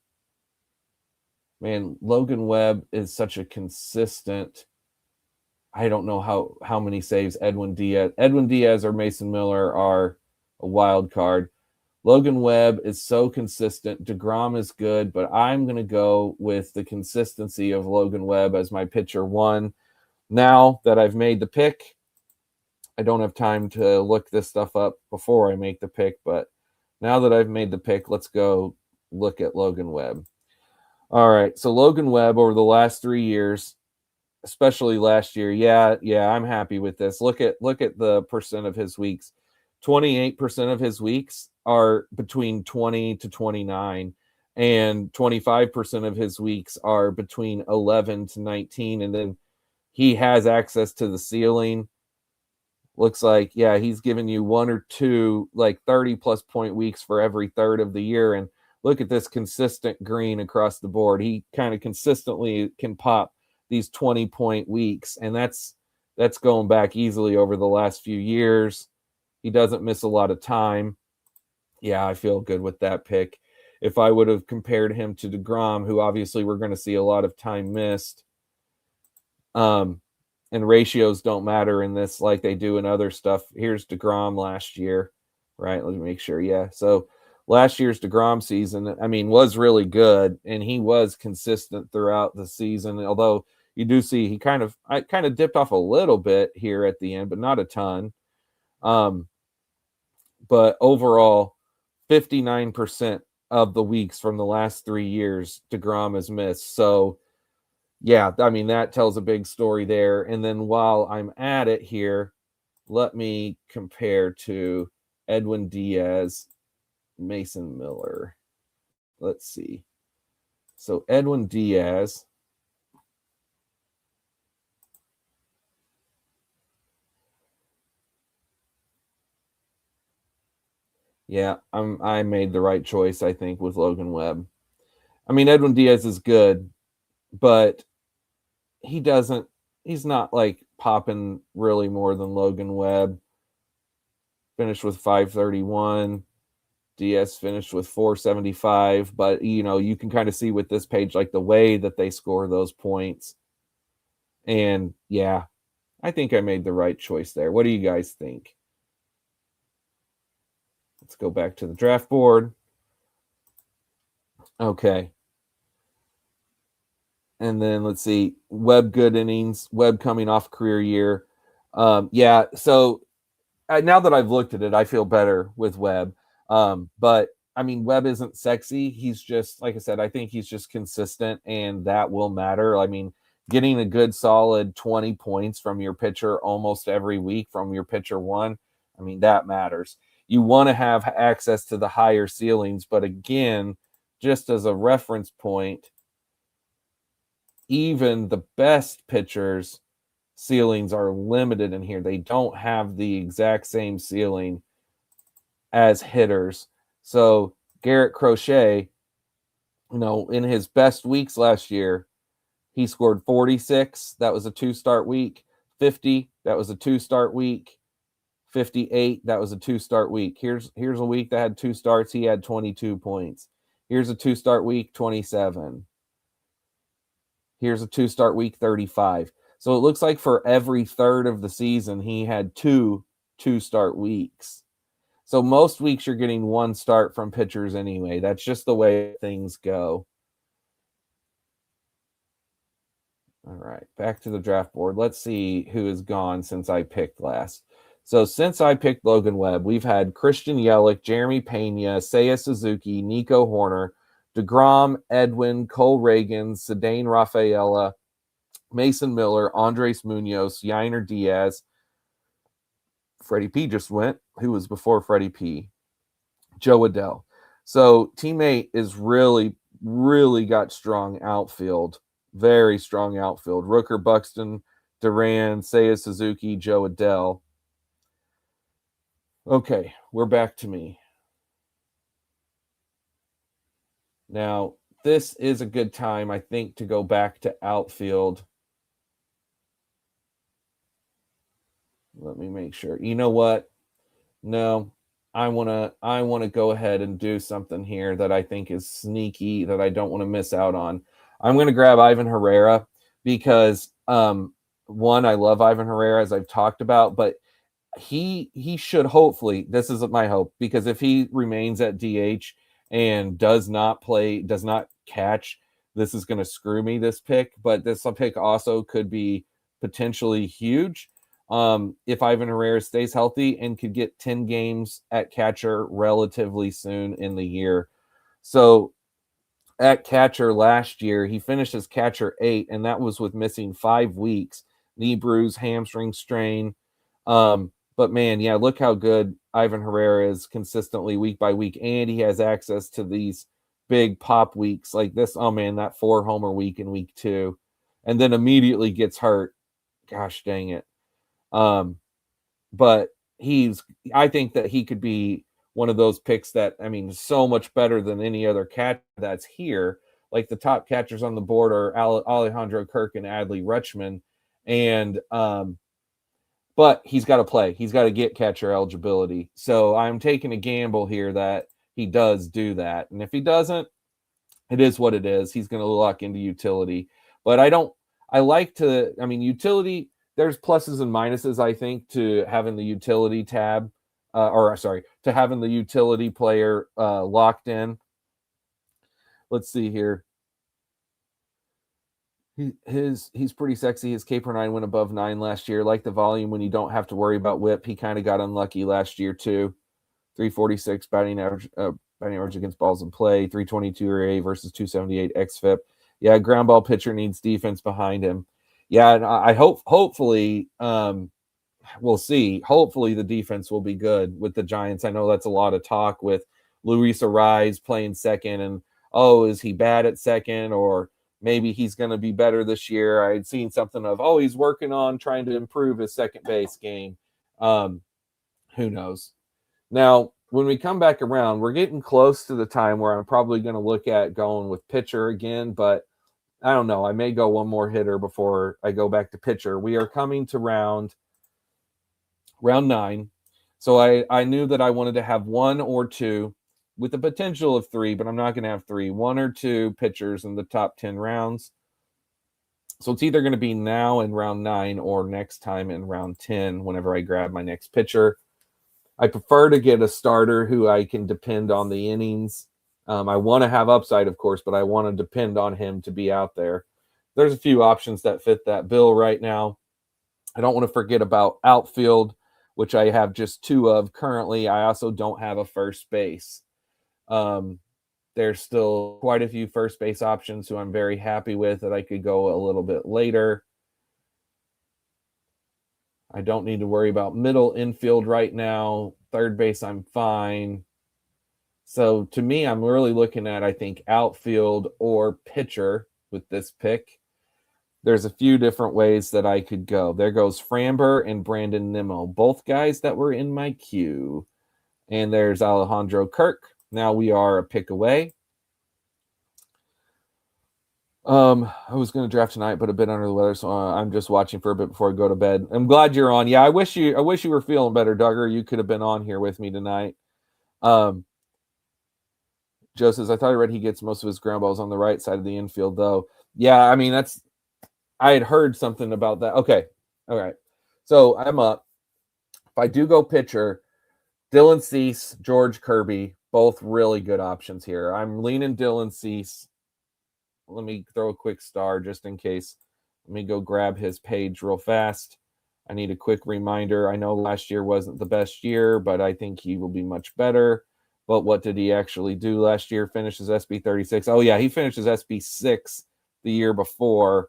man, Logan Webb is such a consistent. I don't know how many saves Edwin Diaz or Mason Miller are a wild card. Logan Webb is so consistent. DeGrom is good, but I'm going to go with the consistency of Logan Webb as my pitcher one. Now that I've made the pick, I don't have time to look this stuff up before I make the pick, but now that I've made the pick, let's go look at Logan Webb. All right, so Logan Webb over the last 3 years, especially last year, I'm happy with this. Look at the percent of his weeks. 28% of his weeks are between 20 to 29, and 25% of his weeks are between 11 to 19, and then he has access to the ceiling. Looks like, he's giving you one or two like 30-plus point weeks for every third of the year, and look at this consistent green across the board. He kind of consistently can pop these 20-point weeks, and that's going back easily over the last few years. He doesn't miss a lot of time. Yeah, I feel good with that pick. If I would have compared him to DeGrom, who obviously we're going to see a lot of time missed, and ratios don't matter in this like they do in other stuff. Here's DeGrom last year, right? Let me make sure. Yeah, so last year's DeGrom season, was really good, and he was consistent throughout the season, although you do see he kind of dipped off a little bit here at the end, but not a ton. But overall, 59% of the weeks from the last 3 years, DeGrom has missed. So, that tells a big story there. And then while I'm at it here, let me compare to Edwin Diaz, Mason Miller. Let's see. So Edwin Diaz. Yeah, I made the right choice, I think, with Logan Webb. Edwin Diaz is good, but he's not like popping really more than Logan Webb. Finished with 531. Diaz finished with 475, but you can kind of see with this page like the way that they score those points. And I think I made the right choice there. What do you guys think? Let's go back to the draft board. Okay. And then let's see, Webb good innings, Webb coming off career year. So now that I've looked at it, I feel better with Webb. But Webb isn't sexy. He's just, like I said, I think he's just consistent, and that will matter. Getting a good solid 20 points from your pitcher almost every week from your pitcher one, that matters. You want to have access to the higher ceilings, but again, just as a reference point, even the best pitchers' ceilings are limited in here. They don't have the exact same ceiling as hitters. So Garrett Crochet, in his best weeks last year, he scored 46. That was a 2-start week. 50. That was a 2-start week. 58. That was a 2-start week. Here's a week that had 2 starts. He had 22 points. Here's a 2-start week, 27. Here's a 2-start week, 35. So it looks like for every third of the season, he had 2-start weeks. So most weeks you're getting 1 start from pitchers anyway. That's just the way things go. All right, back to the draft board. Let's see who is gone since I picked last. So since I picked Logan Webb, we've had Christian Yelich, Jeremy Pena, Seiya Suzuki, Nico Horner, DeGrom, Edwin, Cole Reagan, Cedane Rafaela, Mason Miller, Andres Munoz, Yainer Diaz. Freddie P just went. Who was before Freddie P? Joe Adell. So teammate is really really got strong outfield. Very strong outfield. Rooker, Buxton, Duran, Seiya Suzuki, Joe Adele. Okay, we're back to me. Now, this is a good time, I think, to go back to outfield. Let me make sure. You know what? No, I want to go ahead and do something here that I think is sneaky that I don't want to miss out on. I'm going to grab Ivan Herrera because one, I love Ivan Herrera, as I've talked about, but he should, hopefully, this is my hope, because if he remains at DH and does not catch, this is going to screw me, this pick. But this pick also could be potentially huge if Ivan Herrera stays healthy and could get 10 games at catcher relatively soon in the year. So at catcher last year, he finished as catcher 8, and that was with missing 5 weeks, knee bruise, hamstring strain. But man, yeah, look how good Ivan Herrera is consistently week by week, and he has access to these big pop weeks like this. Oh man, that 4-homer week in week 2, and then immediately gets hurt. Gosh dang it. But I think that he could be one of those picks that, I mean, so much better than any other catcher that's here. Like the top catchers on the board are Alejandro Kirk and Adley Rutschman. And, but he's got to play. He's got to get catcher eligibility. So I'm taking a gamble here that he does do that. And if he doesn't, it is what it is. He's going to lock into utility. But utility, there's pluses and minuses, I think, to having the utility tab, to having the utility player locked in. Let's see here. He's pretty sexy. His K per 9 went above 9 last year. Like the volume when you don't have to worry about whip. He kind of got unlucky last year too. 346 batting average against balls in play. 322 ERA versus 278 xFIP. Yeah, ground ball pitcher needs defense behind him. Yeah, and I hopefully, we'll see. Hopefully the defense will be good with the Giants. I know that's a lot of talk with Luis Ariz playing second, and is he bad at second, or maybe he's going to be better this year. I had seen something of, he's working on trying to improve his second base game. Who knows? Now, when we come back around, we're getting close to the time where I'm probably going to look at going with pitcher again, but I don't know. I may go one more hitter before I go back to pitcher. We are coming to round 9. So I knew that I wanted to have 1 or 2 with the potential of 3, but I'm not going to have 3. 1 or 2 pitchers in the top 10 rounds. So it's either going to be now in round 9 or next time in round 10 whenever I grab my next pitcher. I prefer to get a starter who I can depend on the innings. I want to have upside, of course, but I want to depend on him to be out there. There's a few options that fit that bill right now. I don't want to forget about outfield, which I have just 2 of currently. I also don't have a first base. There's still quite a few first base options who I'm very happy with that I could go a little bit later. I don't need to worry about middle infield right now. Third base, I'm fine. So to me, I'm really looking at, I think, outfield or pitcher with this pick. There's a few different ways that I could go. There goes Framber and Brandon Nimmo, both guys that were in my queue. And there's Alejandro Kirk. Now we are a pick away. I was going to draft tonight, but a bit under the weather, so I'm just watching for a bit before I go to bed. I'm glad you're on. Yeah, I wish you were feeling better, Duggar. You could have been on here with me tonight. Joe says, I thought I read he gets most of his ground balls on the right side of the infield, though. Yeah, I mean, I had heard something about that. Okay. All right. So I'm up. If I do go pitcher, Dylan Cease, George Kirby, both really good options here. I'm leaning Dylan Cease. Let me throw a quick star just in case. Let me go grab his page real fast. I need a quick reminder. I know last year wasn't the best year, but I think he will be much better. But what did he actually do last year? Finishes SB 36. Oh, yeah, he finishes SB 6 the year before.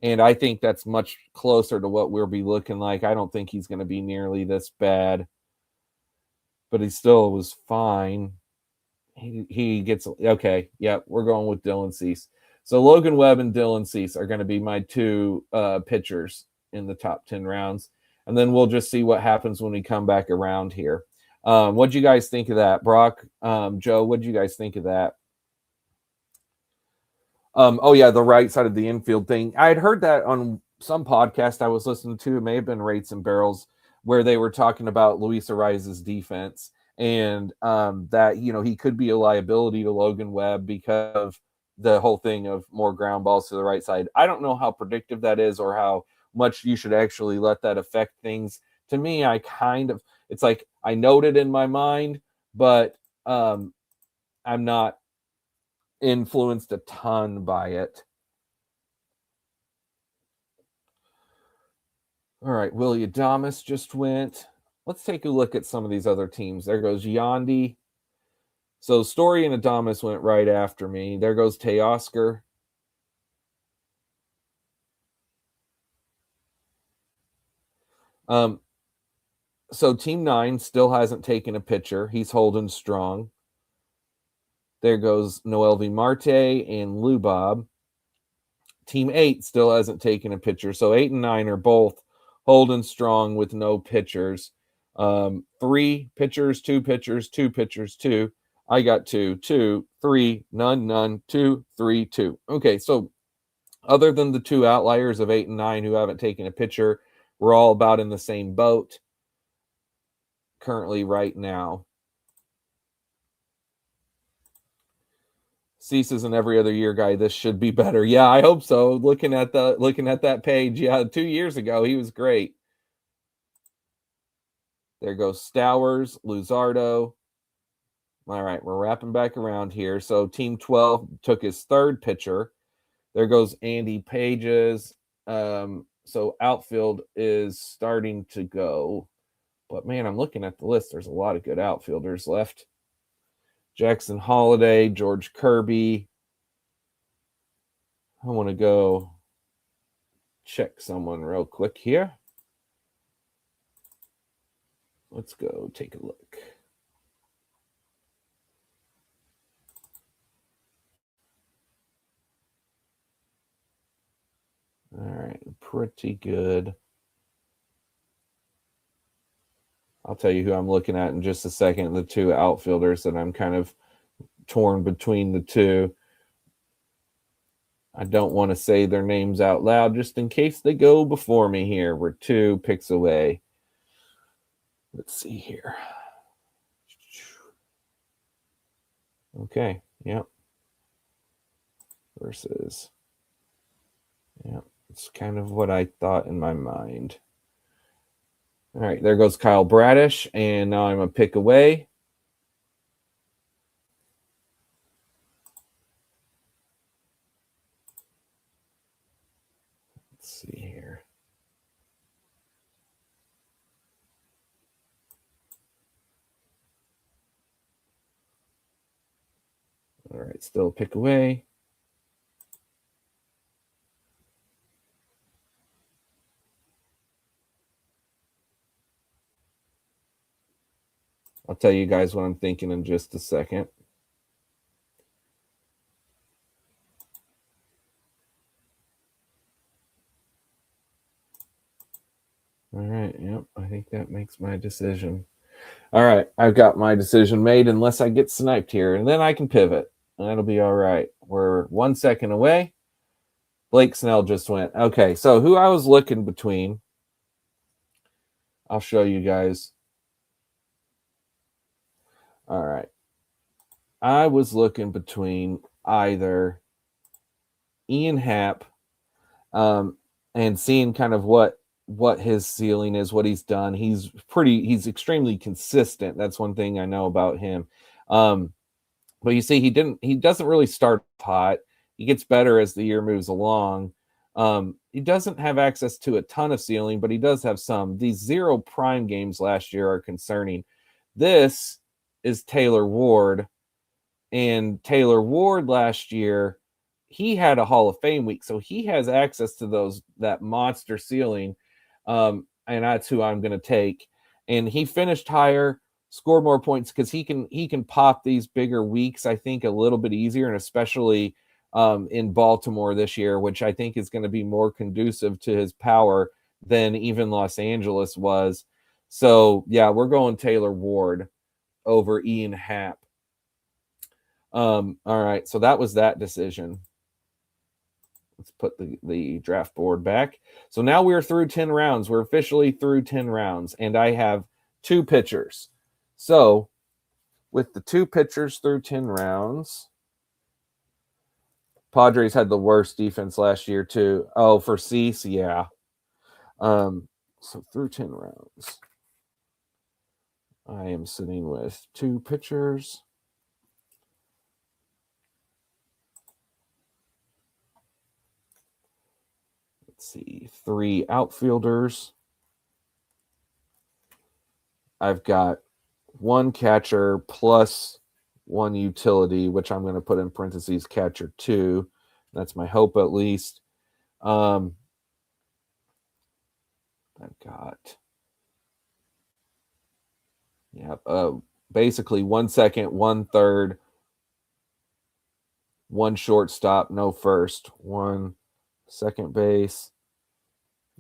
And I think that's much closer to what we'll be looking like. I don't think he's going to be nearly this bad. But he still was fine. he gets okay. Yeah, we're going with Dylan Cease. So Logan Webb and Dylan Cease are going to be my two pitchers in the top 10 rounds, and then we'll just see what happens when we come back around here. What do you guys think of that, Brock? Joe, what do you guys think of that? Oh yeah, the right side of the infield thing. I had heard that on some podcast I was listening to. It may have been Rates and Barrels, where they were talking about Luis Ariza's defense and that he could be a liability to Logan Webb because of the whole thing of more ground balls to the right side. I don't know how predictive that is or how much you should actually let that affect things. To me, it's like I noted in my mind, but I'm not influenced a ton by it. All right, Willie Adames just went. Let's take a look at some of these other teams. There goes Yandy. So Story and Adames went right after me. There goes Teoscar. So Team 9 still hasn't taken a pitcher. He's holding strong. There goes Noelvi Marte and Lubob. Team 8 still hasn't taken a pitcher. So 8 and 9 are both holding strong with no pitchers. 3 pitchers, 2 pitchers, 2 pitchers, 2. I got 2, 2, 3, none, 2, 3, 2. Okay, so other than the 2 outliers of 8 and 9 who haven't taken a pitcher, we're all about in the same boat currently right now. Cease is an every other year guy. This should be better. Yeah, I hope so. Looking at that page, yeah, 2 years ago he was great. There goes Stowers, Luzardo. All right, we're wrapping back around here. So Team 12 took his 3rd pitcher. There goes Andy Pages. So outfield is starting to go. But man, I'm looking at the list. There's a lot of good outfielders left. Jackson Holiday, George Kirby. I want to go check someone real quick here. Let's go take a look. All right, pretty good. I'll tell you who I'm looking at in just a second. The 2 outfielders that I'm kind of torn between the 2. I don't want to say their names out loud just in case they go before me here. We're 2 picks away. Let's see here. Okay, yep. Versus. Yep, it's kind of what I thought in my mind. All right, there goes Kyle Bradish, and now I'm a pick away. Let's see here. All right, still a pick away. I'll tell you guys what I'm thinking in just a second. All right, yep, I think that makes my decision. All right, I've got my decision made unless I get sniped here, and then I can pivot. That'll be all right. We're 1 second away. Blake Snell just went. Okay, so who I was looking between, I'll show you guys. All right. I was looking between either Ian Happ and seeing kind of what his ceiling is, what he's done. He's extremely consistent. That's one thing I know about him. But you see, he doesn't really start hot. He gets better as the year moves along. He doesn't have access to a ton of ceiling, but he does have some. These 0 prime games last year are concerning. This is Taylor Ward. And Taylor Ward last year, he had a Hall of Fame week, so he has access to that monster ceiling, and that's who I'm going to take. And he finished higher, score more points because he can pop these bigger weeks, I think, a little bit easier, and especially in Baltimore this year, which I think is going to be more conducive to his power than even Los Angeles was. So yeah, we're going Taylor Ward over Ian Happ. All right, so that was that decision. Let's put the draft board back. So now we're through 10 rounds. We're officially through 10 rounds, and I have 2 pitchers. So with the 2 pitchers through 10 rounds, Padres had the worst defense last year too. Oh, for Cease, yeah. So through 10 rounds, I am sitting with 2 pitchers. Let's see, 3 outfielders. I've got 1 catcher plus 1 utility, which I'm going to put in parentheses catcher 2. That's my hope, at least. I've got basically 1 second, 1 third, 1 shortstop, no first, 1 second base,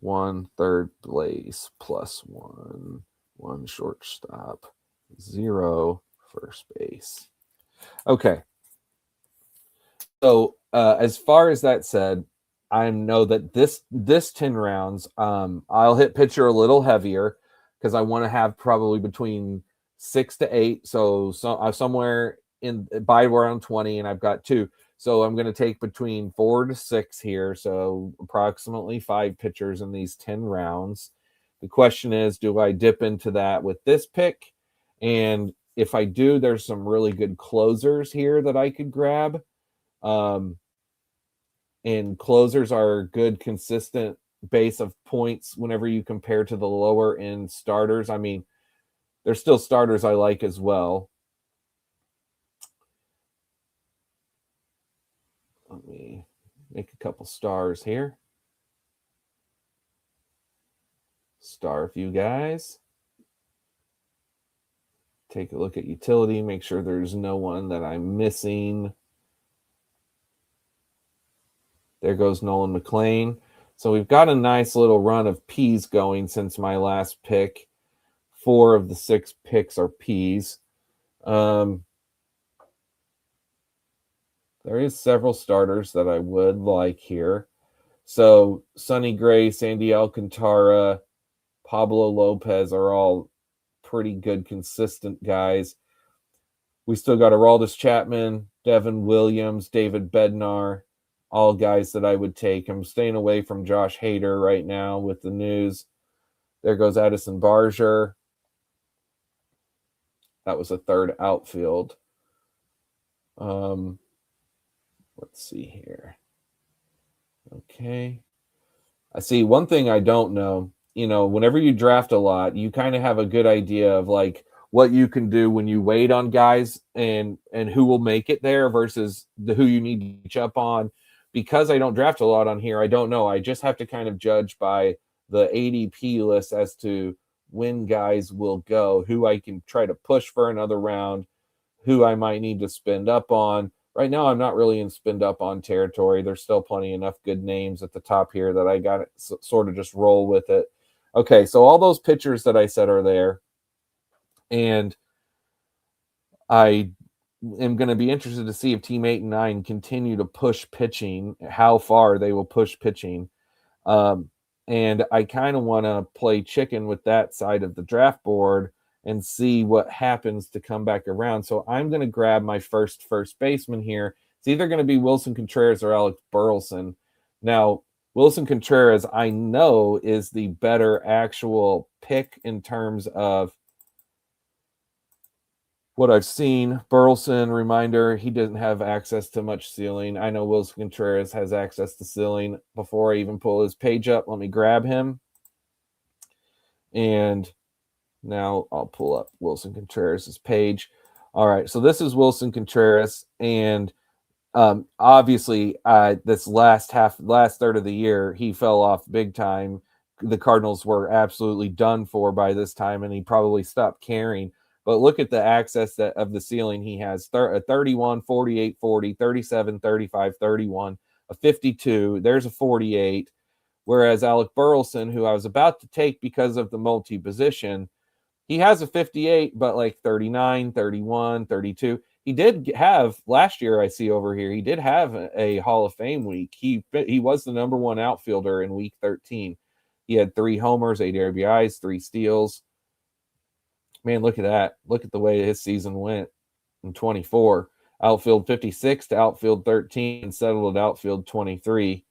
1 third base, plus 1 shortstop, 0 first base. Okay. So as far as that said, I know that this 10 rounds, I'll hit pitcher a little heavier because I want to have probably between 6 to 8. So somewhere by around 20, and I've got 2. So I'm going to take between 4 to 6 here. So approximately 5 pitchers in these 10 rounds. The question is, do I dip into that with this pick? And if I do, there's some really good closers here that I could grab. And closers are a good, consistent base of points whenever you compare to the lower end starters. I mean, there's still starters I like as well. Let me make a couple stars here. Star a few guys. Take a look at utility, make sure there's no one that I'm missing. There goes Nolan McLean. So we've got a nice little run of P's going since my last pick. 4 of the 6 picks are P's. There is several starters that I would like here. So Sonny Gray, Sandy Alcantara, Pablo Lopez are all pretty good, consistent guys. We still got Aroldis Chapman, Devin Williams, David Bednar, all guys that I would take. I'm staying away from Josh Hader right now with the news. There goes Addison Barger. That was a 3rd outfield. Let's see here. Okay. I see one thing I don't know. Whenever you draft a lot, you kind of have a good idea of like what you can do when you wait on guys and who will make it there versus who you need to catch up on. Because I don't draft a lot on here, I don't know. I just have to kind of judge by the ADP list as to when guys will go, who I can try to push for another round, who I might need to spend up on. Right now, I'm not really in spend up on territory. There's still plenty enough good names at the top here that I got to sort of just roll with it. Okay, so all those pitchers that I said are there. And I am going to be interested to see if Team 8 and 9 continue to push pitching, how far they will push pitching. And I kind of want to play chicken with that side of the draft board and see what happens to come back around. So I'm going to grab my first baseman here. It's either going to be Wilson Contreras or Alex Burleson. Now, Wilson Contreras, I know, is the better actual pick in terms of what I've seen. Burleson, reminder, he doesn't have access to much ceiling. I know Wilson Contreras has access to ceiling. Before I even pull his page up, let me grab him. And now I'll pull up Wilson Contreras' page. All right, so this is Wilson Contreras. And obviously, this last third of the year, he fell off big time. The Cardinals were absolutely done for by this time, and he probably stopped caring. But look at the access of the ceiling he has: a 31, 48, 40, 37, 35, 31, a 52. There's a 48. Whereas Alec Burleson, who I was about to take because of the multi-position, he has a 58, but like 39, 31, 32. He did have last year, I see over here, he did have a Hall of Fame week. He was the number one outfielder in week 13. He had 3 homers, 8 RBIs, 3 steals. Man, look at that. Look at the way his season went in 24. Outfield 56 to outfield 13 and settled at outfield 23.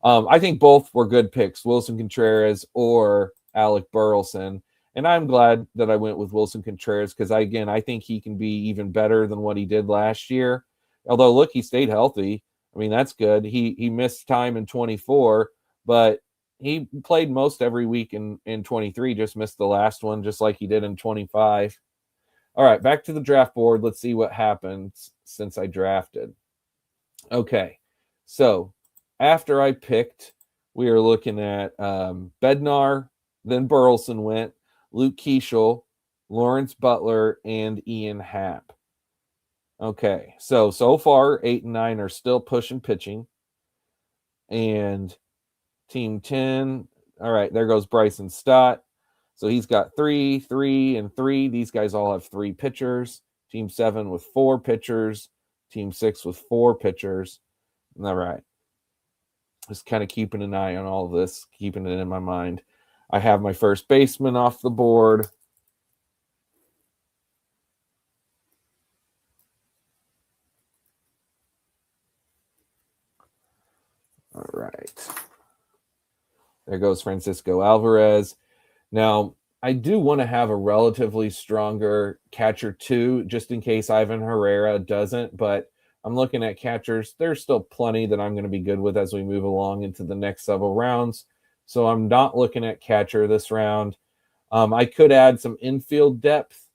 I think both were good picks, Wilson Contreras or Alec Burleson. And I'm glad that I went with Wilson Contreras because, I think he can be even better than what he did last year. Although, look, he stayed healthy. I mean, that's good. He missed time in 24, but he played most every week in 23, just missed the last one, just like he did in 25. All right, back to the draft board. Let's see what happens since I drafted. Okay, so after I picked, we are looking at Bednar, then Burleson went, Luke Keeschel, Lawrence Butler, and Ian Happ. Okay, so far, 8 and 9 are still pushing pitching. And Team 10, all right, there goes Bryson Stott. So he's got 3, 3, and 3. These guys all have 3 pitchers. Team 7 with 4 pitchers. Team 6 with 4 pitchers. All right. Just kind of keeping an eye on all of this, keeping it in my mind. I have my first baseman off the board. All right. There goes Francisco Alvarez. Now, I do want to have a relatively stronger catcher too, just in case Ivan Herrera doesn't, but I'm looking at catchers. There's still plenty that I'm going to be good with as we move along into the next several rounds. So I'm not looking at catcher this round. I could add some infield depth.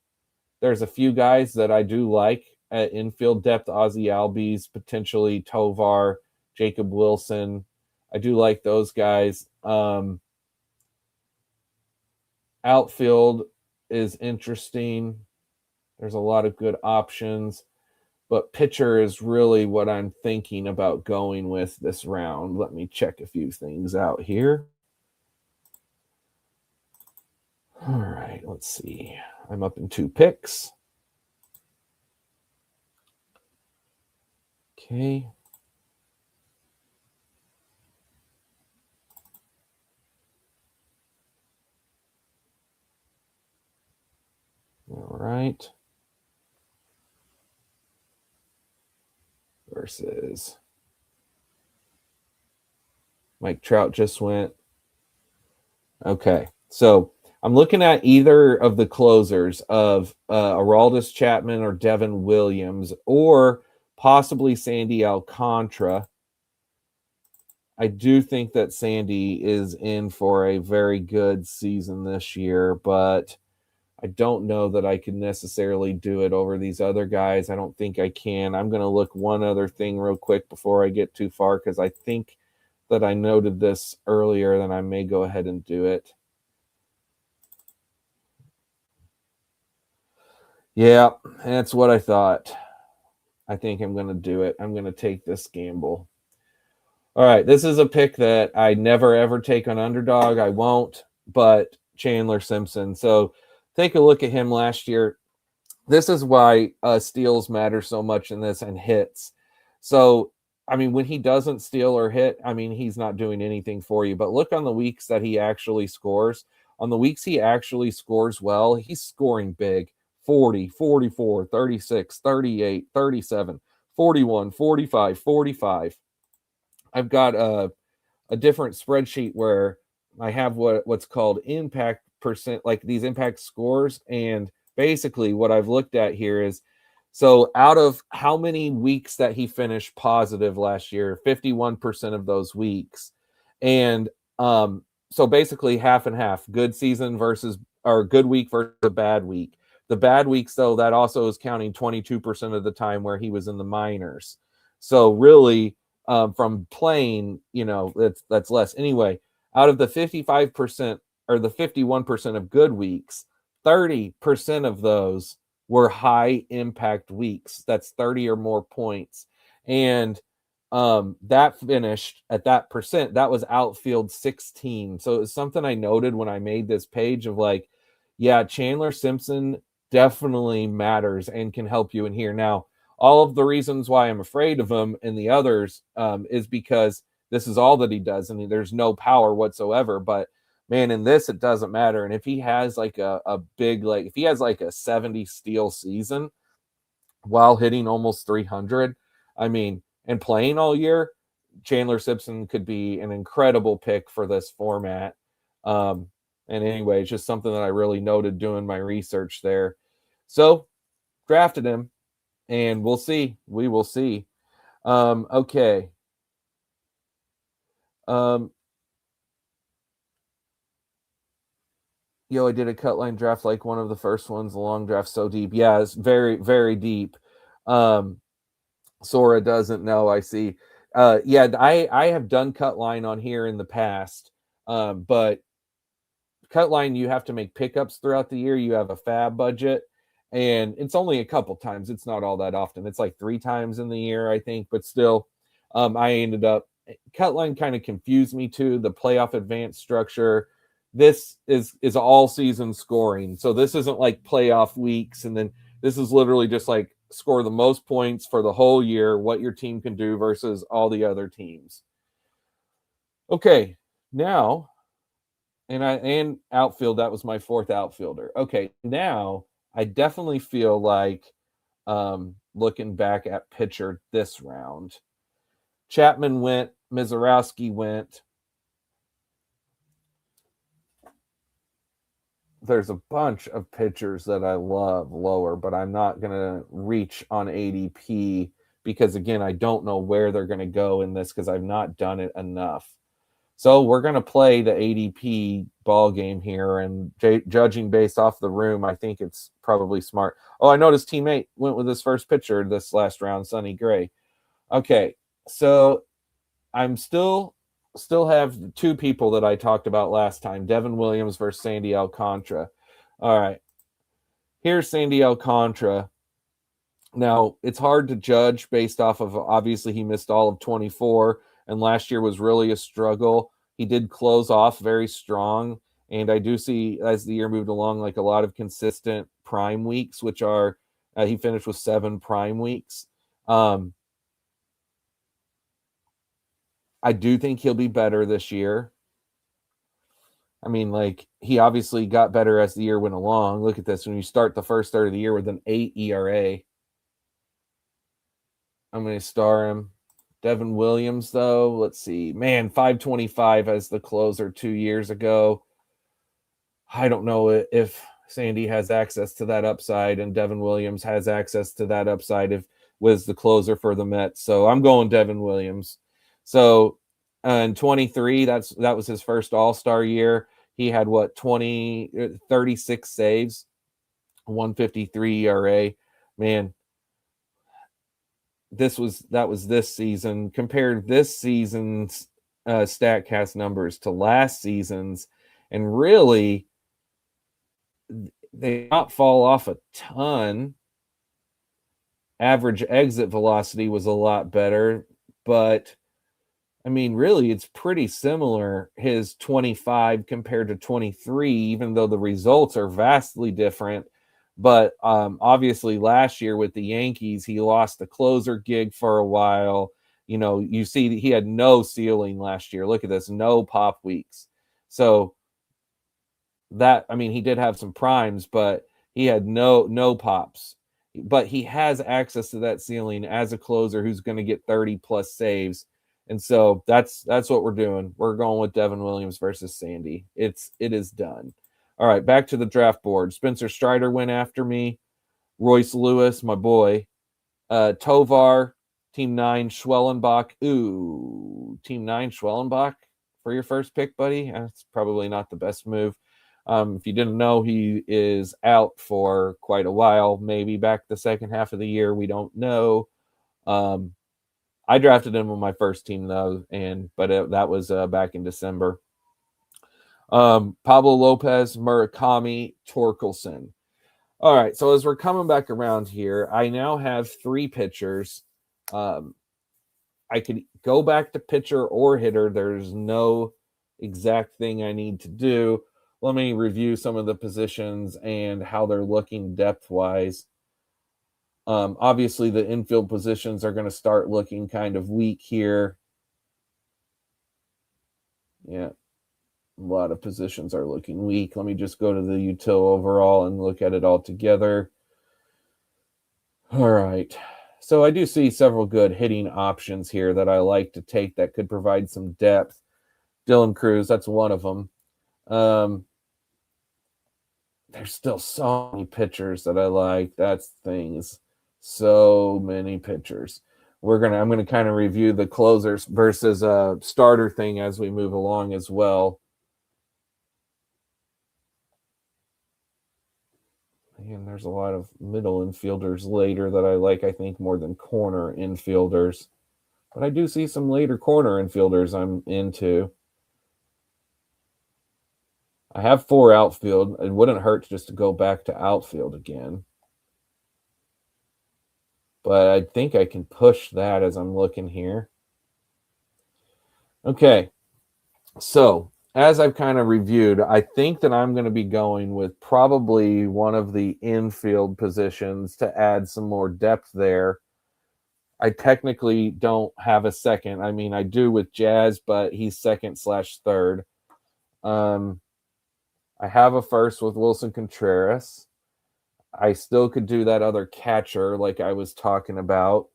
There's a few guys that I do like at infield depth: Ozzie Albies, potentially Tovar, Jacob Wilson. I do like those guys. Outfield is interesting. There's a lot of good options, but pitcher is really what I'm thinking about going with this round. Let me check a few things out here. All right, let's see. I'm up in 2 picks. Okay. All right. Versus Mike Trout just went. Okay. So I'm looking at either of the closers of Aroldis Chapman or Devin Williams, or possibly Sandy Alcantara. I do think that Sandy is in for a very good season this year, but I don't know that I can necessarily do it over these other guys. I don't think I can. I'm going to look one other thing real quick before I get too far, because I think that I noted this earlier, then I may go ahead and do it. Yeah, that's what I thought. I think I'm going to do it. I'm going to take this gamble. All right, this is a pick that I never, ever take on underdog. I won't, but Chandler Simpson. So take a look at him last year. This is why steals matter so much in this, and hits. So, I mean, when he doesn't steal or hit, I mean, he's not doing anything for you. But look on the weeks that he actually scores. On the weeks he actually scores well, he's scoring big. 40, 44, 36, 38, 37, 41, 45, 45. I've got a different spreadsheet where I have what's called impact percent, like these impact scores. And basically what I've looked at here is, so out of how many weeks that he finished positive last year, 51% of those weeks. And so basically half and half, good season versus, or good week versus a bad week. The bad weeks, though, that also is counting 22% of the time where he was in the minors. So really, from playing, that's less. Anyway, out of the 55% or the 51% of good weeks, 30% of those were high impact weeks. That's 30 or more points. And that finished at that percent. That was outfield 16. So it was something I noted when I made this page of like, yeah, Chandler Simpson definitely matters and can help you in here. Now, all of the reasons why I'm afraid of him and the others is because this is all that he does, and there's no power whatsoever. But man, in this, it doesn't matter. And if he has like a big, like if he has like a 70 steal season while hitting almost 300, I mean, and playing all year, Chandler Simpson could be an incredible pick for this format. And anyway, it's just something that I really noted doing my research there. So drafted him, and we'll see. We will see. Okay. I did a cut line draft like one of the first ones. The long draft so deep. Yeah, it's very, very deep. Sora doesn't know. I see. I have done cut line on here in the past, but cut line you have to make pickups throughout the year. You have a fab budget, and it's only a couple times. It's not all that often. It's like 3 times in the year, I think. But still, I ended up cut line kind of confused me too. The playoff advance structure. This is all season scoring, so this isn't like playoff weeks, and then this is literally just like score the most points for the whole year, what your team can do versus all the other teams. Okay, now, and outfield, that was my 4th outfielder. Okay, now I definitely feel like looking back at pitcher this round. Chapman went, Mizorowski went. There's a bunch of pitchers that I love lower, but I'm not going to reach on ADP because, again, I don't know where they're going to go in this because I've not done it enough. So we're going to play the ADP ball game here, and judging based off the room, I think it's probably smart. Oh, I noticed teammate went with his first pitcher this last round, Sonny Gray. Okay, so I'm still have 2 people that I talked about last time, Devin Williams versus Sandy Alcantara. All right, here's Sandy Alcantara. Now, it's hard to judge based off of, obviously, he missed all of 24, and last year was really a struggle. He did close off very strong, and I do see, as the year moved along, like a lot of consistent prime weeks, which are, he finished with 7 prime weeks. I do think he'll be better this year. I mean, like, he obviously got better as the year went along. Look at this. When you start the first third of the year with an 8 ERA, I'm going to star him. Devin Williams, though, let's see. Man, 525 as the closer 2 years ago. I don't know if Sandy has access to that upside and Devin Williams has access to that upside if was the closer for the Mets. So I'm going Devin Williams. So in 23, that was his first All-Star year. He had 36 saves, 153 ERA. Man, that was this season. Compared this season's StatCast numbers to last season's, and really they did not fall off a ton. Average exit velocity was a lot better, but I mean, really, it's pretty similar, his 25 compared to 23, even though the results are vastly different. But obviously, last year with the Yankees, he lost the closer gig for a while. You see that he had no ceiling last year. Look at this, no pop weeks. So that, I mean, he did have some primes, but he had no pops. But he has access to that ceiling as a closer who's going to get 30 plus saves. And so that's what we're doing. We're going with Devin Williams versus Sandy. It is done. All right, back to the draft board. Spencer Strider went after me. Royce Lewis, my boy. Tovar, Team 9, Schwellenbach. Ooh, Team 9, Schwellenbach for your first pick, buddy? That's probably not the best move. If you didn't know, he is out for quite a while, maybe back the second half of the year. We don't know. I drafted him on my first team, though, but that was back in December. Pablo Lopez, Murakami, Torkelson. All right, so as we're coming back around here, I now have 3 pitchers. I could go back to pitcher or hitter. There's no exact thing I need to do. Let me review some of the positions and how they're looking depth-wise. Obviously, the infield positions are going to start looking kind of weak here. Yeah, a lot of positions are looking weak. Let me just go to the util overall and look at it all together. All right. So I do see several good hitting options here that I like to take that could provide some depth. Dylan Cruz, that's one of them. There's still so many pitchers that I like. That's things. So many pitchers. I'm gonna kind of review the closers versus a starter thing as we move along as well. And there's a lot of middle infielders later that I like, I think, more than corner infielders. But I do see some later corner infielders I'm into. I have 4 outfield. It wouldn't hurt just to go back to outfield again. But I think I can push that as I'm looking here. Okay. So as I've kind of reviewed, I think that I'm going to be going with probably one of the infield positions to add some more depth there. I technically don't have a second. I mean, I do with Jazz, but he's second/third. I have a first with Wilson Contreras. I still could do that other catcher like I was talking about.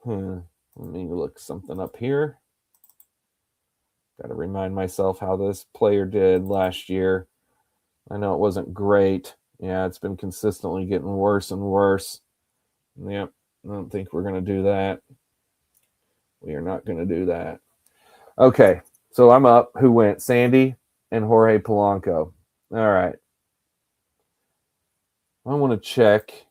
Let me look something up here. Got to remind myself how this player did last year. I know it wasn't great. Yeah, it's been consistently getting worse and worse. Yep, I don't think we're going to do that. We are not going to do that. Okay, so I'm up. Who went? Sandy and Jorge Polanco. All right. I want to check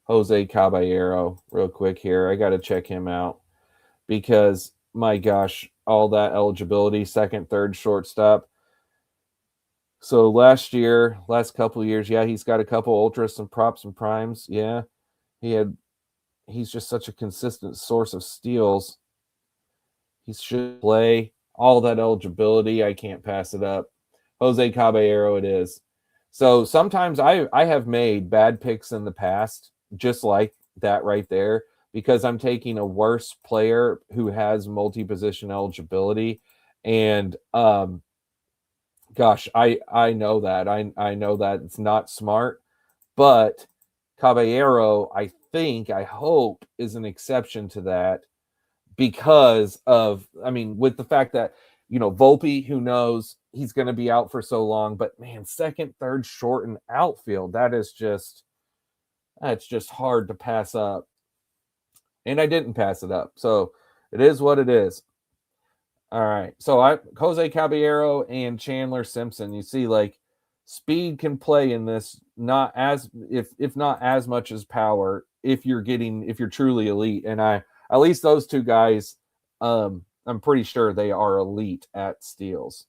Jose Caballero real quick here. I got to check him out because, my gosh, all that eligibility, second, third, shortstop. So last couple of years, yeah, he's got a couple ultras and props and primes. Yeah, he's just such a consistent source of steals. He should play all that eligibility. I can't pass it up. Jose Caballero it is. So sometimes I have made bad picks in the past, just like that right there, because I'm taking a worse player who has multi-position eligibility. And gosh, I know that. I know that it's not smart, but Caballero, I hope, is an exception to that because of, I mean, with the fact that, Volpe, who knows, he's going to be out for so long, but man, second, third, short, and outfield, that's just hard to pass up. And I didn't pass it up. So it is what it is. All right. So Jose Caballero and Chandler Simpson, you see, like, speed can play in this, not as if not as much as power if you're truly elite. And at least those 2 guys, I'm pretty sure they are elite at steals.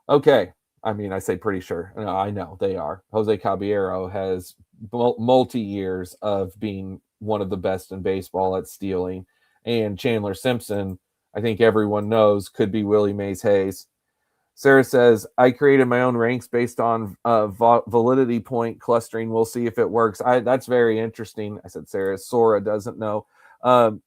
Okay. I mean, I say pretty sure. No, I know they are. Jose Caballero has multi years of being one of the best in baseball at stealing. And Chandler Simpson, I think everyone knows, could be Willie Mays Hayes. Sarah says, I created my own ranks based on validity point clustering. We'll see if it works. That's very interesting. I said, Sarah. Sora doesn't know.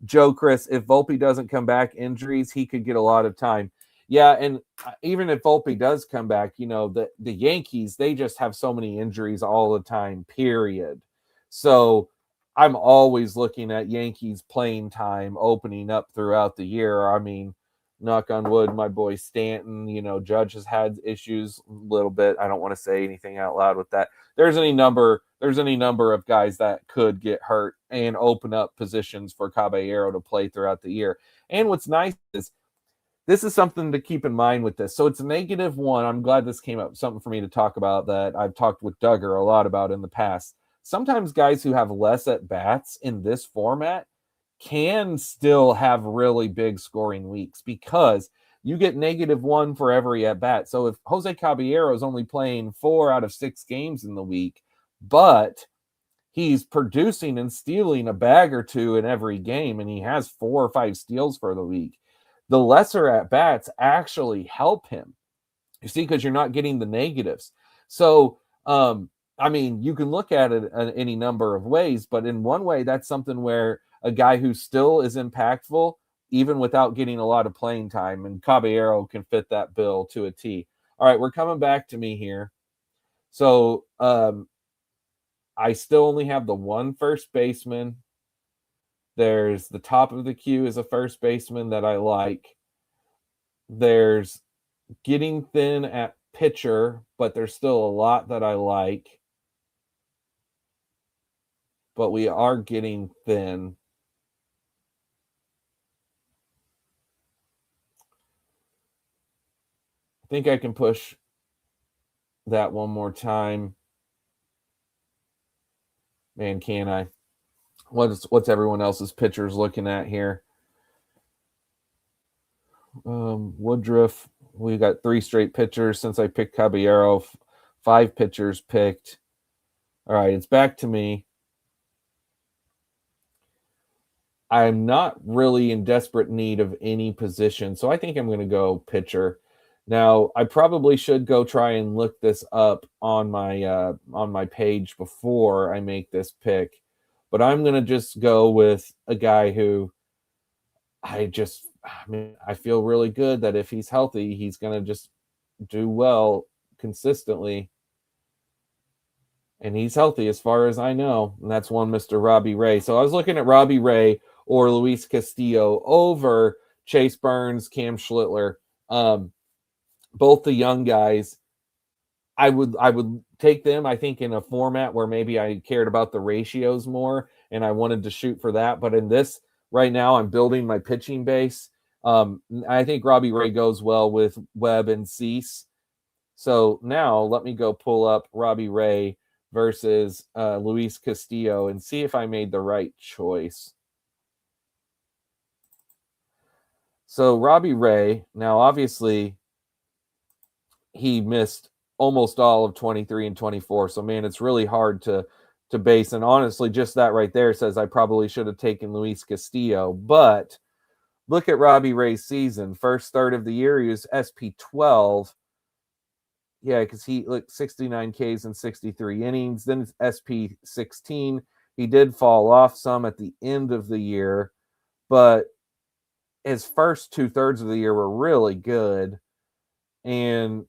Joe Chris, if Volpe doesn't come back, injuries, he could get a lot of time. Yeah, and even if Volpe does come back, the Yankees, they just have so many injuries all the time, period. So I'm always looking at Yankees playing time opening up throughout the year. I mean, knock on wood, my boy Stanton, Judge has had issues a little bit. I don't want to say anything out loud with that. There's any number of guys that could get hurt and open up positions for Caballero to play throughout the year. And what's nice is this is something to keep in mind with this. So it's -1. I'm glad this came up, something for me to talk about that I've talked with Duggar a lot about in the past. sometimes guys who have less at bats in this format can still have really big scoring weeks because you get -1 for every at bat. So if Jose Caballero is only playing 4 out of 6 games in the week, but he's producing and stealing a bag or two in every game, and he has 4 or 5 steals for the week, the lesser at bats actually help him. You see, because you're not getting the negatives. So, I mean, you can look at it any number of ways, but in one way, that's something where a guy who still is impactful, even without getting a lot of playing time, and Caballero can fit that bill to a T. All right, we're coming back to me here. So, I still only have the one first baseman. There's the top of the queue is a first baseman that I like. There's getting thin at pitcher, but there's still a lot that I like. But we are getting thin. I think I can push that one more time. Man, can I? What's everyone else's pitchers looking at here? Woodruff. We got 3 straight pitchers since I picked Caballero. 5 pitchers picked. All right, it's back to me. I'm not really in desperate need of any position, so I think I'm going to go pitcher. Now, I probably should go try and look this up on my page before I make this pick, but I'm going to just go with a guy who I feel really good that if he's healthy, he's going to just do well consistently. And he's healthy as far as I know, and that's one Mr. Robbie Ray. So I was looking at Robbie Ray or Luis Castillo over Chase Burns, Cam Schlittler. Both the young guys. I would take them, I think, in a format where maybe I cared about the ratios more and I wanted to shoot for that. But in this right now, I'm building my pitching base. I think Robbie Ray goes well with Webb and Cease. So now let me go pull up Robbie Ray versus Luis Castillo and see if I made the right choice. So Robbie Ray, now obviously he missed almost all of 23 and 24. So man, it's really hard to base. And honestly, just that right there says I probably should have taken Luis Castillo. But look at Robbie Ray's season. First third of the year, he was SP 12. Yeah, because he looked 69 Ks in 63 innings. Then it's SP 16. He did fall off some at the end of the year, but his first 2/3 of the year were really good. And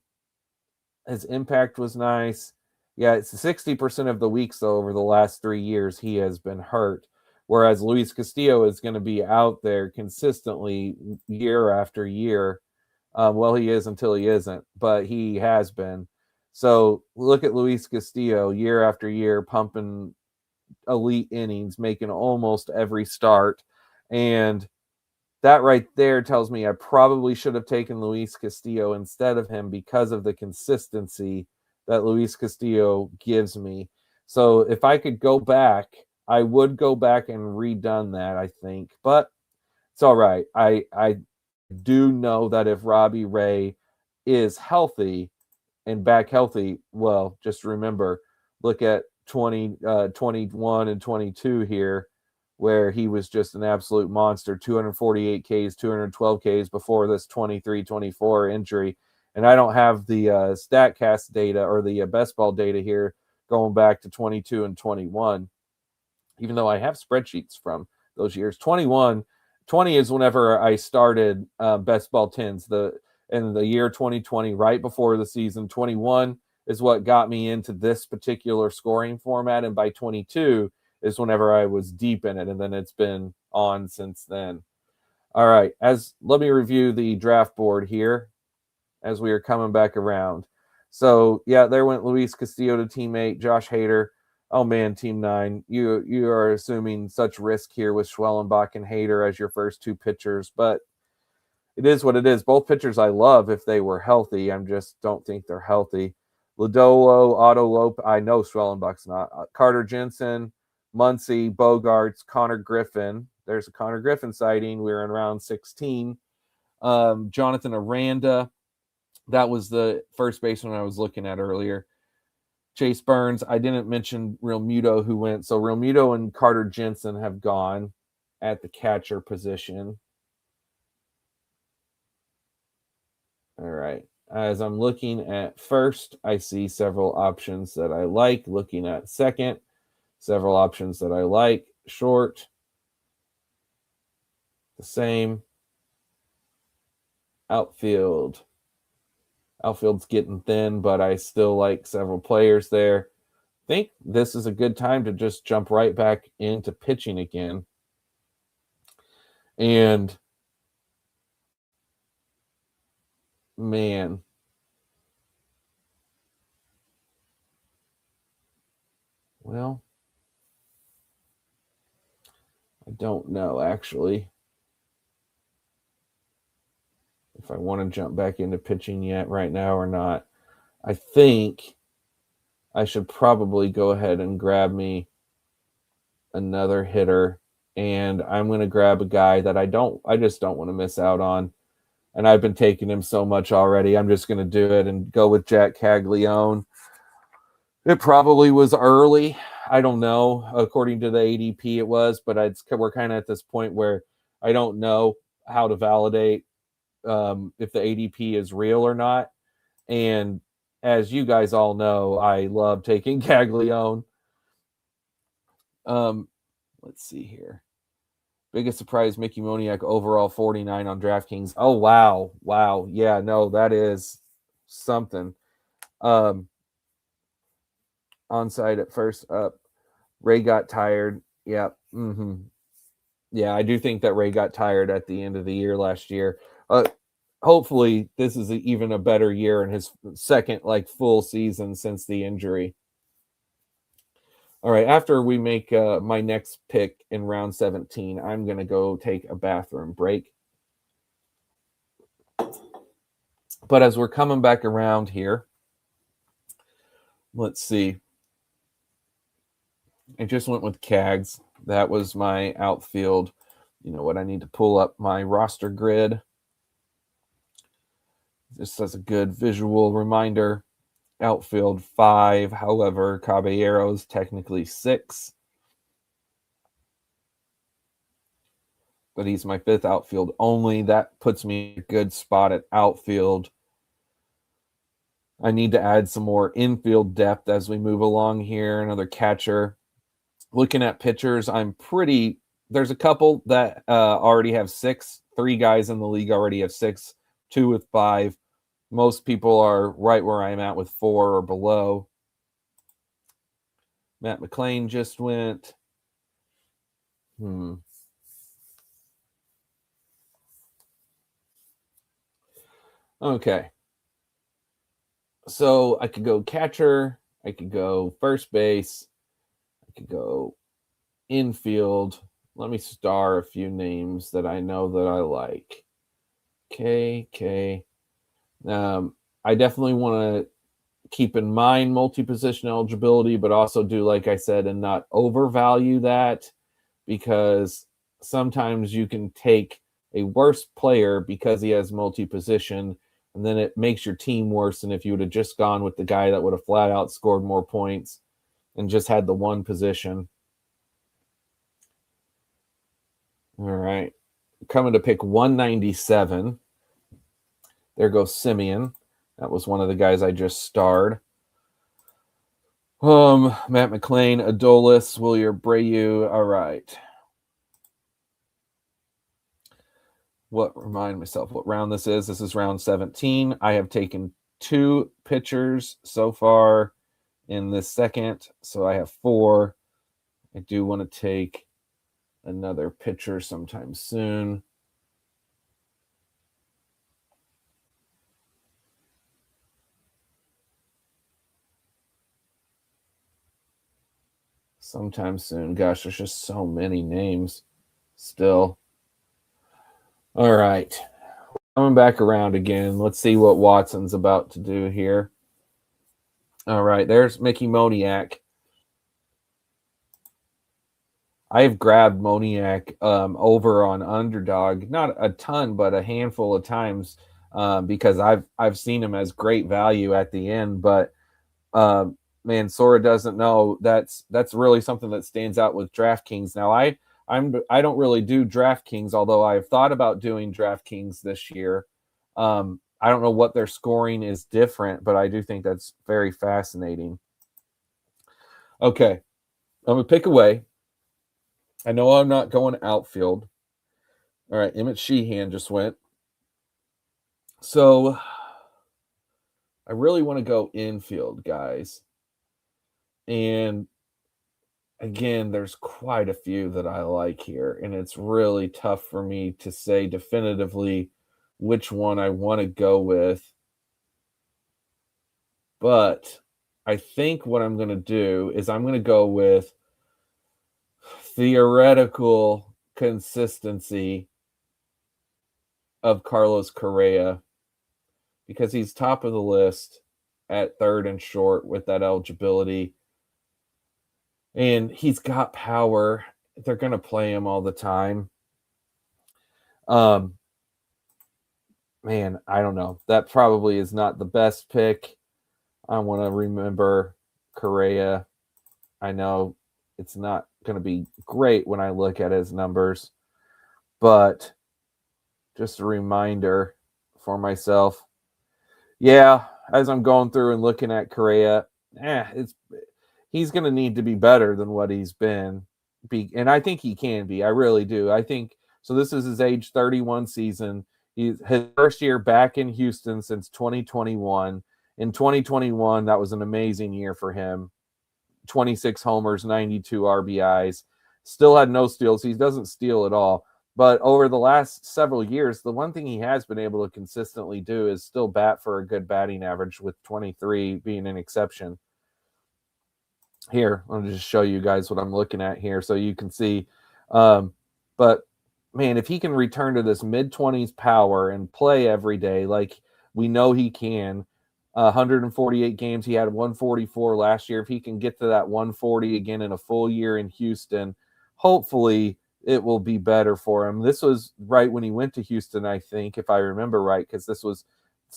his impact was nice. Yeah, it's 60% of the weeks, though, over the last 3 years, he has been hurt. Whereas Luis Castillo is going to be out there consistently year after year. Well, he is until he isn't, but he has been. So look at Luis Castillo year after year, pumping elite innings, making almost every start. And that right there tells me I probably should have taken Luis Castillo instead of him because of the consistency that Luis Castillo gives me. So if I could go back, I would go back and redone that, I think. But it's all right. I do know that if Robbie Ray is healthy and back healthy, well, just remember, look at 21 and 22 here, where he was just an absolute monster, 248 Ks, 212 Ks before this 23-24 injury. And I don't have the StatCast data or the best ball data here going back to 22 and 21, even though I have spreadsheets from those years. 20 is whenever I started Best Ball 10s in the year 2020, right before the season. 21 is what got me into this particular scoring format. And by 22 is whenever I was deep in it. And then it's been on since then. All right. Let me review the draft board here as we are coming back around. So yeah, there went Luis Castillo to teammate Josh Hader. Oh man, Team 9, you are assuming such risk here with Schwellenbach and Hader as your first 2 pitchers, but it is what it is. Both pitchers I love if they were healthy. I just don't think they're healthy. Lodolo, Otto Lope. I know Schwellenbach's not. Carter Jensen, Muncie, Bogarts, Connor Griffin. There's a Connor Griffin sighting. We were in round 16. Jonathan Aranda. That was the first baseman I was looking at earlier. Chase Burns. I didn't mention Real Muto who went. So Real Muto and Carter Jensen have gone at the catcher position. All right. As I'm looking at first, I see several options that I like. Looking at second, several options that I like. Short, the same. Outfield. Outfield's getting thin, but I still like several players there. I think this is a good time to just jump right back into pitching again. And man, well, I don't know actually if I want to jump back into pitching yet right now or not. I think I should probably go ahead and grab me another hitter, and I'm going to grab a guy that I just don't want to miss out on. And I've been taking him so much already. I'm just going to do it and go with Jack Caglione. It probably was early. I don't know. According to the ADP, it was, but we're kind of at this point where I don't know how to validate if the ADP is real or not. And as you guys all know, I love taking Caglione. Let's see here. Biggest surprise, Mickey Moniak, overall 49 on DraftKings. Oh, wow. Wow. Yeah, no, that is something. Onside at first up. Ray got tired. Yeah. Mm-hmm. Yeah, I do think that Ray got tired at the end of the year last year. Hopefully, this is even a better year in his second full season since the injury. All right, after we make my next pick in round 17, I'm going to go take a bathroom break. But as we're coming back around here, let's see. I just went with Cags. That was my outfield. You know what? I need to pull up my roster grid. This is a good visual reminder. Outfield 5. However, Caballero's technically 6. But he's my 5th outfield only. That puts me in a good spot at outfield. I need to add some more infield depth as we move along here. Another catcher. Looking at pitchers, there's a couple that already have 6. 3 guys in the league already have 6. 2 with 5. Most people are right where I'm at with 4 or below. Matt McClain just went. Okay. So I could go catcher. I could go first base. I could go infield. Let me star a few names that I know that I like. I definitely want to keep in mind multi-position eligibility, but also do, like I said, and not overvalue that, because sometimes you can take a worse player because he has multi-position, and then it makes your team worse than if you would have just gone with the guy that would have flat out scored more points and just had the one position. All right. Coming to pick 197. There goes Simeon. That was one of the guys I just starred. Matt McClain, Adolis, Wilyer Abreu. All right. Remind myself what round this is. This is round 17. I have taken 2 pitchers so far in this second, so I have 4. I do want to take another pitcher sometime soon. Sometime soon. Gosh, there's just so many names still. All right. Coming back around again. Let's see what Watson's about to do here. All right, there's Mickey Moniak. I've grabbed Moniak over on Underdog, not a ton, but a handful of times because I've seen him as great value at the end. But man, Sora doesn't know that's really something that stands out with DraftKings. Now I don't really do DraftKings, although I've thought about doing DraftKings this year. I don't know what their scoring is different, but I do think that's very fascinating. Okay, I'm gonna pick away. I know I'm not going outfield. All right, Emmett Sheehan just went. So I really want to go infield, guys. And again, there's quite a few that I like here, and it's really tough for me to say definitively which one I want to go with. But I think what I'm going to do is I'm going to go with theoretical consistency of Carlos Correa because he's top of the list at third and short with that eligibility. And he's got power. They're going to play him all the time. Man, I don't know. That probably is not the best pick. I want to remember Correa. I know it's not going to be great when I look at his numbers, but just a reminder for myself. Yeah, as I'm going through and looking at Correa, he's going to need to be better than what he's been. And I think he can be. I really do. I think so. This is his age 31 season. He's his first year back in Houston since 2021. In 2021, that was an amazing year for him. 26 homers, 92 RBIs. Still had no steals. He doesn't steal at all. But over the last several years, the one thing he has been able to consistently do is still bat for a good batting average, with 23 being an exception. Here, I'll just show you guys what I'm looking at here so you can see. But, man, if he can return to this mid-20s power and play every day like we know he can, 148 games, he had 144 last year. If he can get to that 140 again in a full year in Houston, hopefully it will be better for him. This was right when he went to Houston, I think, if I remember right, because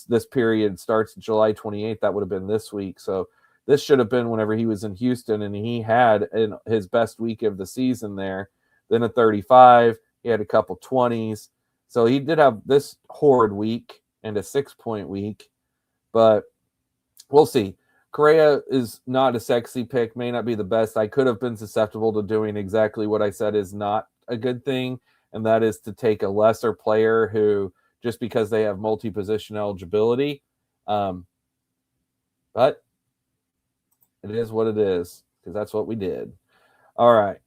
this period starts July 28th. That would have been this week. So this should have been whenever he was in Houston, and he had his best week of the season there. Then a 35. He had a couple 20s. So he did have this horrid week and a 6-point week, but we'll see. Correa is not a sexy pick, may not be the best. I could have been susceptible to doing exactly what I said is not a good thing, and that is to take a lesser player who, just because they have multi-position eligibility. But it is what it is, because that's what we did. All right.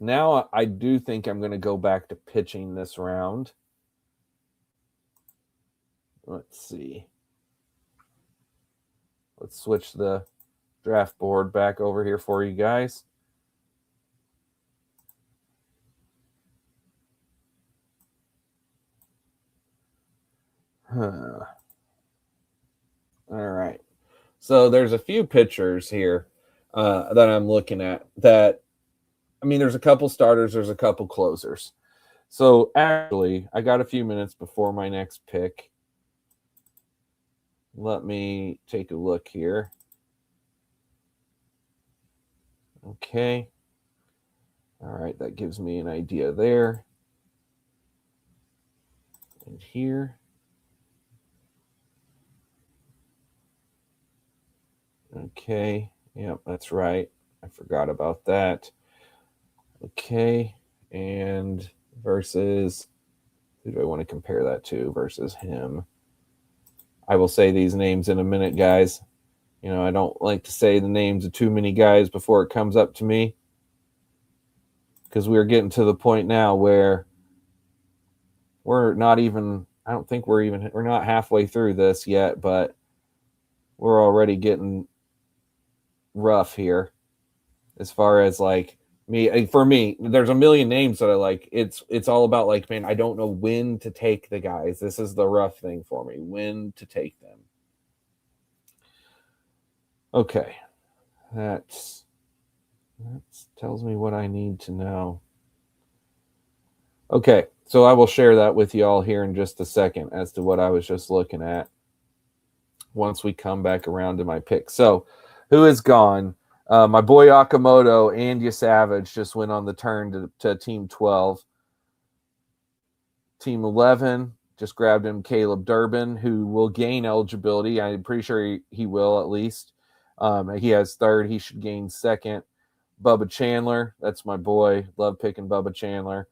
Now I do think I'm going to go back to pitching this round. Let's see. Let's switch the draft board back over here for you guys. All right. So there's a few pitchers here that I'm looking at that, I mean, there's a couple starters, there's a couple closers. So actually, I got a few minutes before my next pick. Let me take a look here. Okay. All right, that gives me an idea there. And here. Okay. Yep, that's right. I forgot about that. Okay. And versus, who do I want to compare that to versus him? I will say these names in a minute, guys. You know, I don't like to say the names of too many guys before it comes up to me, because we're getting to the point now where we're not even, I don't think we're not halfway through this yet, but we're already getting rough here as far as like for me, there's a million names that I like. It's all about like, man, I don't know when to take the guys. This is the rough thing for me, when to take them. Okay, that tells me what I need to know. Okay, so I will share that with you all here in just a second as to what I was just looking at once we come back around to my pick. So, who is gone? My boy Akamoto, Andy Savage just went on the turn to Team 12. Team 11 just grabbed him Caleb Durbin, who will gain eligibility. I'm pretty sure he will at least. He has third. He should gain second. Bubba Chandler, that's my boy. Love picking Bubba Chandler.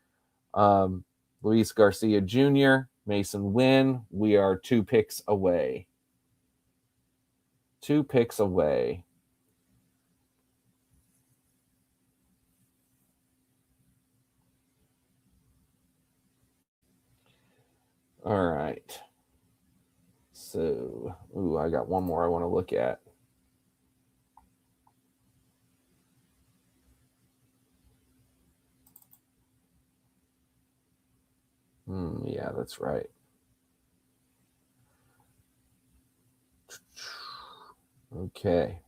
Luis Garcia Jr., Mason Wynn. We are 2 picks away. 2 picks away. All right. So, I got one more I want to look at. Yeah, that's right. Okay.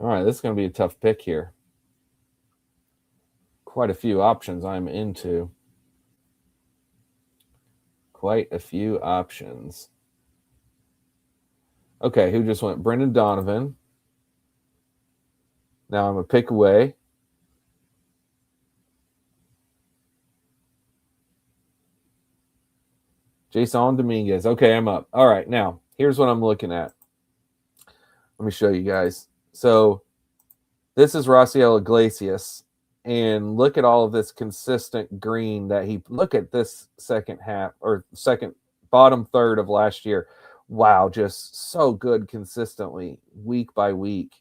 All right, this is going to be a tough pick here. Quite a few options I'm into. Quite a few options. Okay, who just went? Brendan Donovan. Now I'm a pick away. Jason Dominguez. Okay, I'm up. All right, now here's what I'm looking at. Let me show you guys. So this is Raciel Iglesias, and look at all of this consistent green that he. Look at this second half or second bottom third of last year. Wow, just so good consistently week by week.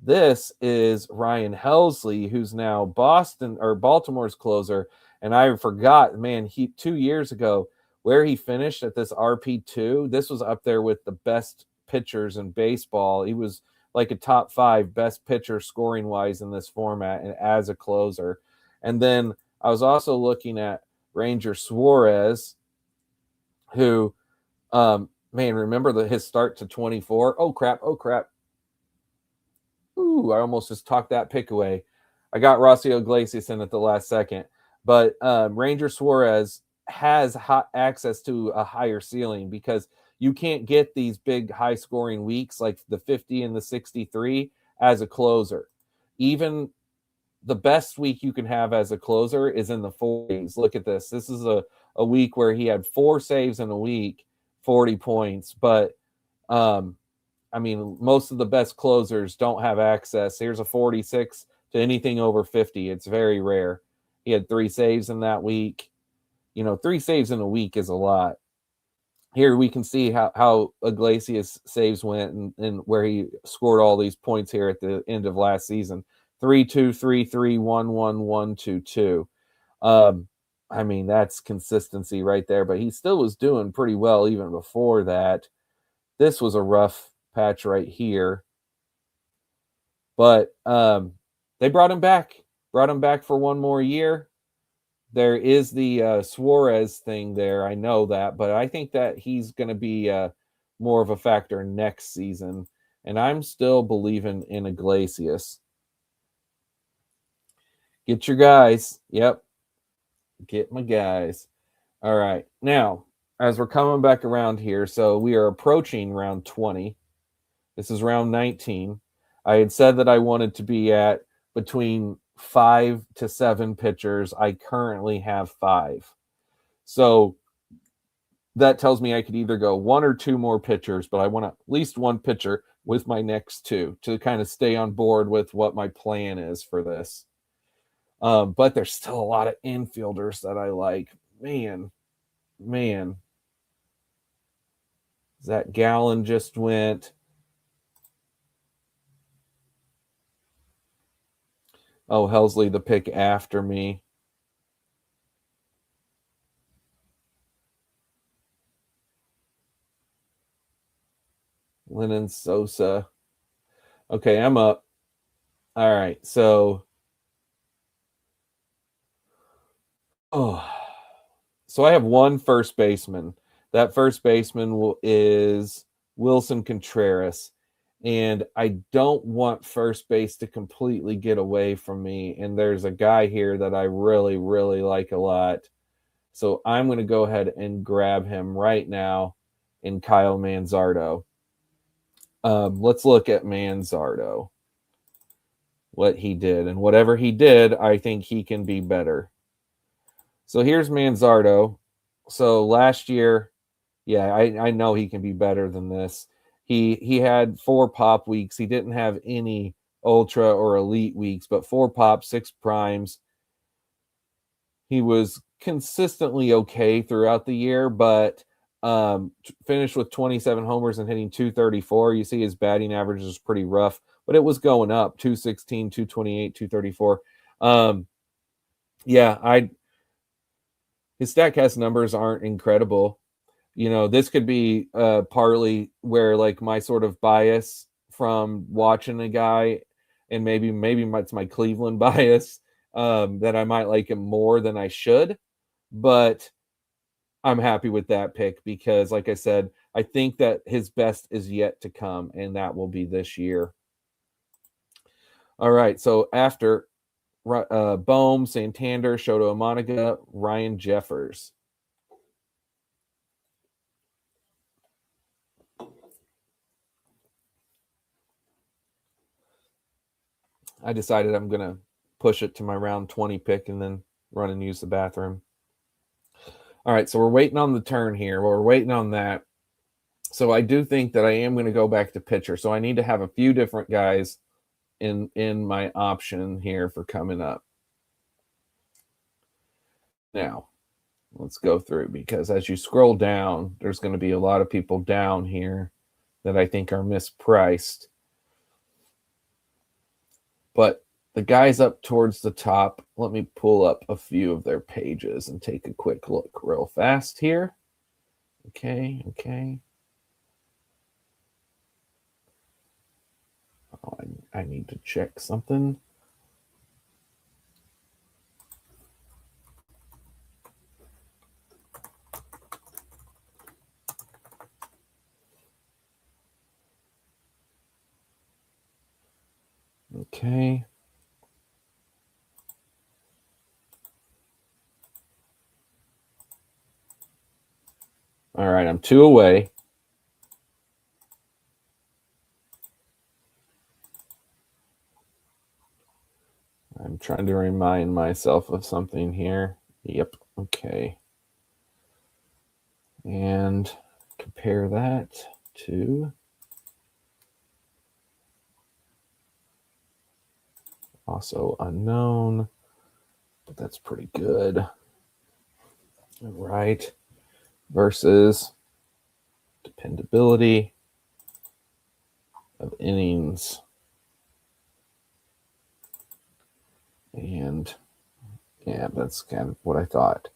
This is Ryan Helsley, who's now Baltimore's closer. And I forgot, man, 2 years ago where he finished at this RP2. This was up there with the best pitchers in baseball. He was like a top 5 best pitcher scoring wise in this format and as a closer. And then I was also looking at Ranger Suarez, who, man, remember his start to 24? Oh crap! Ooh, I almost just talked that pick away. I got Rocio Iglesias in at the last second, but Ranger Suarez has access to a higher ceiling because you can't get these big high scoring weeks like the 50 and the 63 as a closer. Even the best week you can have as a closer is in the 40s. Look at this. This is a week where he had 4 saves in a week, 40 points, but I mean, most of the best closers don't have access. Here's a 46 to anything over 50. It's very rare. He had 3 saves in that week. 3 saves in a week is a lot. Here we can see how Iglesias saves went and where he scored all these points here at the end of last season. 3-2, 3-3, 1-1, 1-2-2. I mean, that's consistency right there, but he still was doing pretty well even before that. This was a rough patch right here. But they brought him back for one more year. There is the Suarez thing there. I know that, but I think that he's going to be more of a factor next season. And I'm still believing in Iglesias. Get your guys. Yep. Get my guys. All right. Now, as we're coming back around here, so we are approaching round 20. This is round 19. I had said that I wanted to be at between 5 to 7 pitchers. I currently have 5. So that tells me I could either go 1 or 2 more pitchers, but I want at least 1 pitcher with my next 2 to kind of stay on board with what my plan is for this. But there's still a lot of infielders that I like. Man. Zach Gallen just went. Oh, Helsley, the pick after me. Lennon Sosa. Okay, I'm up. All right, so so I have 1 first baseman. That first baseman is Wilson Contreras. And I don't want first base to completely get away from me. And there's a guy here that I really, really like a lot. So I'm going to go ahead and grab him right now in Kyle Manzardo. Let's look at Manzardo, what he did. And whatever he did, I think he can be better. So here's Manzardo. So last year, yeah, I know he can be better than this. He had 4 pop weeks. He didn't have any ultra or elite weeks, but 4 pops, 6 primes. He was consistently okay throughout the year, but finished with 27 homers and hitting 234. You see his batting average is pretty rough, but it was going up 216, 228, 234. Yeah, his StatCast numbers aren't incredible. You know, this could be partly where like my sort of bias from watching a guy, and maybe it's my Cleveland bias, that I might like him more than I should, but I'm happy with that pick because, like I said, I think that his best is yet to come, and that will be this year. All right, so after Bohm, Santander, Shoto Monaga, Ryan Jeffers. I decided I'm going to push it to my round 20 pick and then run and use the bathroom. All right, so we're waiting on the turn here. We're waiting on that. So I do think that I am going to go back to pitcher. So I need to have a few different guys in my option here for coming up. Now, let's go through, because as you scroll down, there's going to be a lot of people down here that I think are mispriced. But the guys up towards the top, let me pull up a few of their pages and take a quick look real fast here. Okay. Oh, I need to check something. Okay. All right, I'm 2 away. I'm trying to remind myself of something here. Yep, okay. And compare that to also unknown, but that's pretty good. All right. Versus dependability of innings. And yeah, that's kind of what I thought.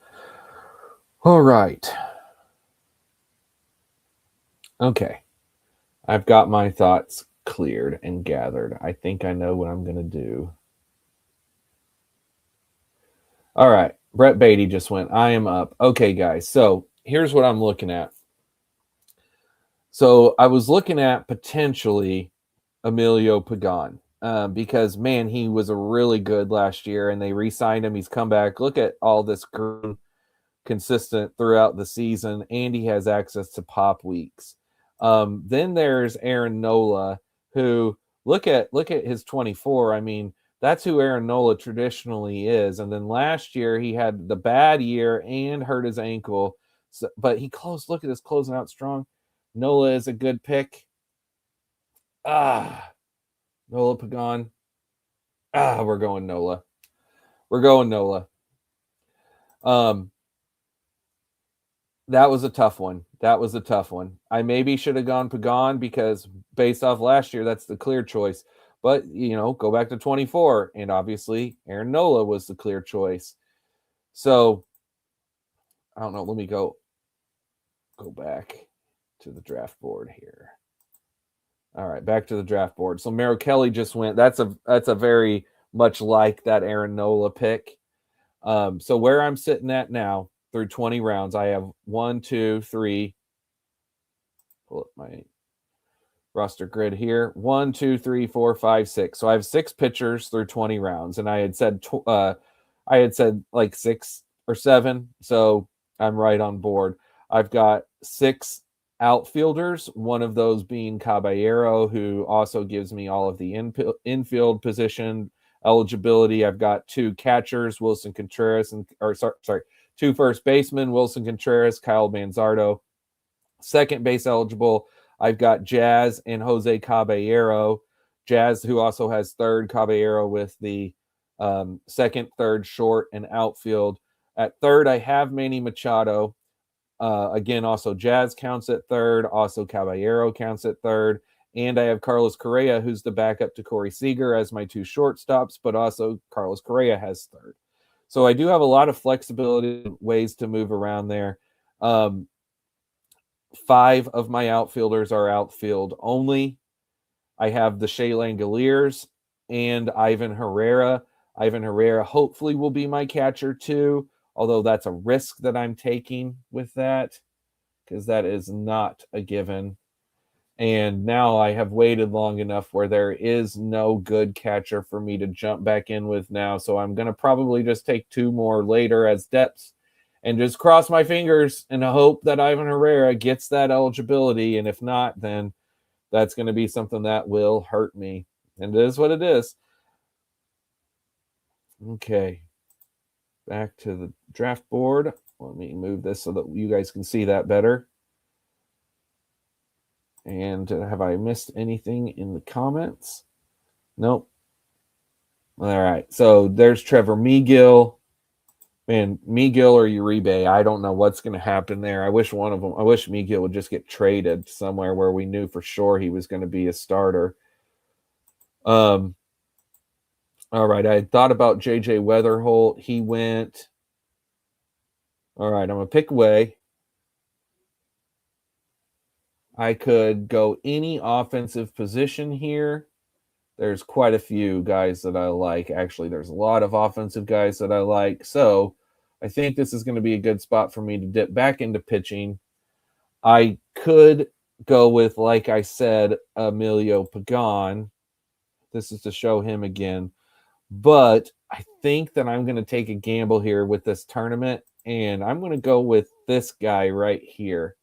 All right. Okay. I've got my thoughts cleared and gathered. I think I know what I'm going to do. All right. Brett Beatty just went. I am up. Okay, guys. So here's what I'm looking at. So I was looking at potentially Emilio Pagan, because, man, he was a really good last year, and they re-signed him. He's come back. Look at all this consistent throughout the season, and he has access to pop weeks. Then there's Aaron Nola, who look at his 24. I mean, that's who Aaron Nola traditionally is. And then last year he had the bad year and hurt his ankle. So, but he closed. Look at this, closing out strong. Nola is a good pick. Nola Pagan. We're going Nola. That was a tough one. I maybe should have gone Pagan because based off last year, that's the clear choice. But, go back to 24, and obviously Aaron Nola was the clear choice. So, I don't know. Let me go back to the draft board here. All right, back to the draft board. So Merrill Kelly just went. That's a very much like that Aaron Nola pick. So where I'm sitting at now through 20 rounds, I have 1, 2, 3. Pull up my roster grid here. 1, 2, 3, 4, 5, 6. So I have 6 pitchers through 20 rounds, and I had said like 6 or 7. So I'm right on board. I've got 6 outfielders, one of those being Caballero, who also gives me all of the infield position eligibility. I've got 2 catchers, Wilson Contreras, 2 first basemen, Wilson Contreras, Kyle Manzardo. Second base eligible, I've got Jazz and Jose Caballero. Jazz, who also has third, Caballero with the second, third, short, and outfield. At third, I have Manny Machado. Again, also Jazz counts at third. Also Caballero counts at third. And I have Carlos Correa, who's the backup to Corey Seager, as my 2 shortstops, but also Carlos Correa has third. So I do have a lot of flexibility, ways to move around there. 5 of my outfielders are outfield only. I have the Shea Langoliers and Ivan Herrera. Ivan Herrera hopefully will be my catcher too, although that's a risk that I'm taking with that because that is not a given. And now I have waited long enough where there is no good catcher for me to jump back in with now. So I'm going to probably just take 2 more later as depths and just cross my fingers and hope that Ivan Herrera gets that eligibility. And if not, then that's going to be something that will hurt me. And it is what it is. Okay. Back to the draft board. Let me move this so that you guys can see that better. And have I missed anything in the comments? Nope. All right. So there's Trevor Megill. Man, Megill or Uribe, I don't know what's going to happen there. I wish Megill would just get traded somewhere where we knew for sure he was going to be a starter. All right. I had thought about J.J. Weatherholt. He went. All right. I'm going to pick away. I could go any offensive position here. There's quite a few guys that I like. Actually, there's a lot of offensive guys that I like. So I think this is going to be a good spot for me to dip back into pitching. I could go with, like I said, Emilio Pagan. This is to show him again. But I think that I'm going to take a gamble here with this tournament, and I'm going to go with this guy right here,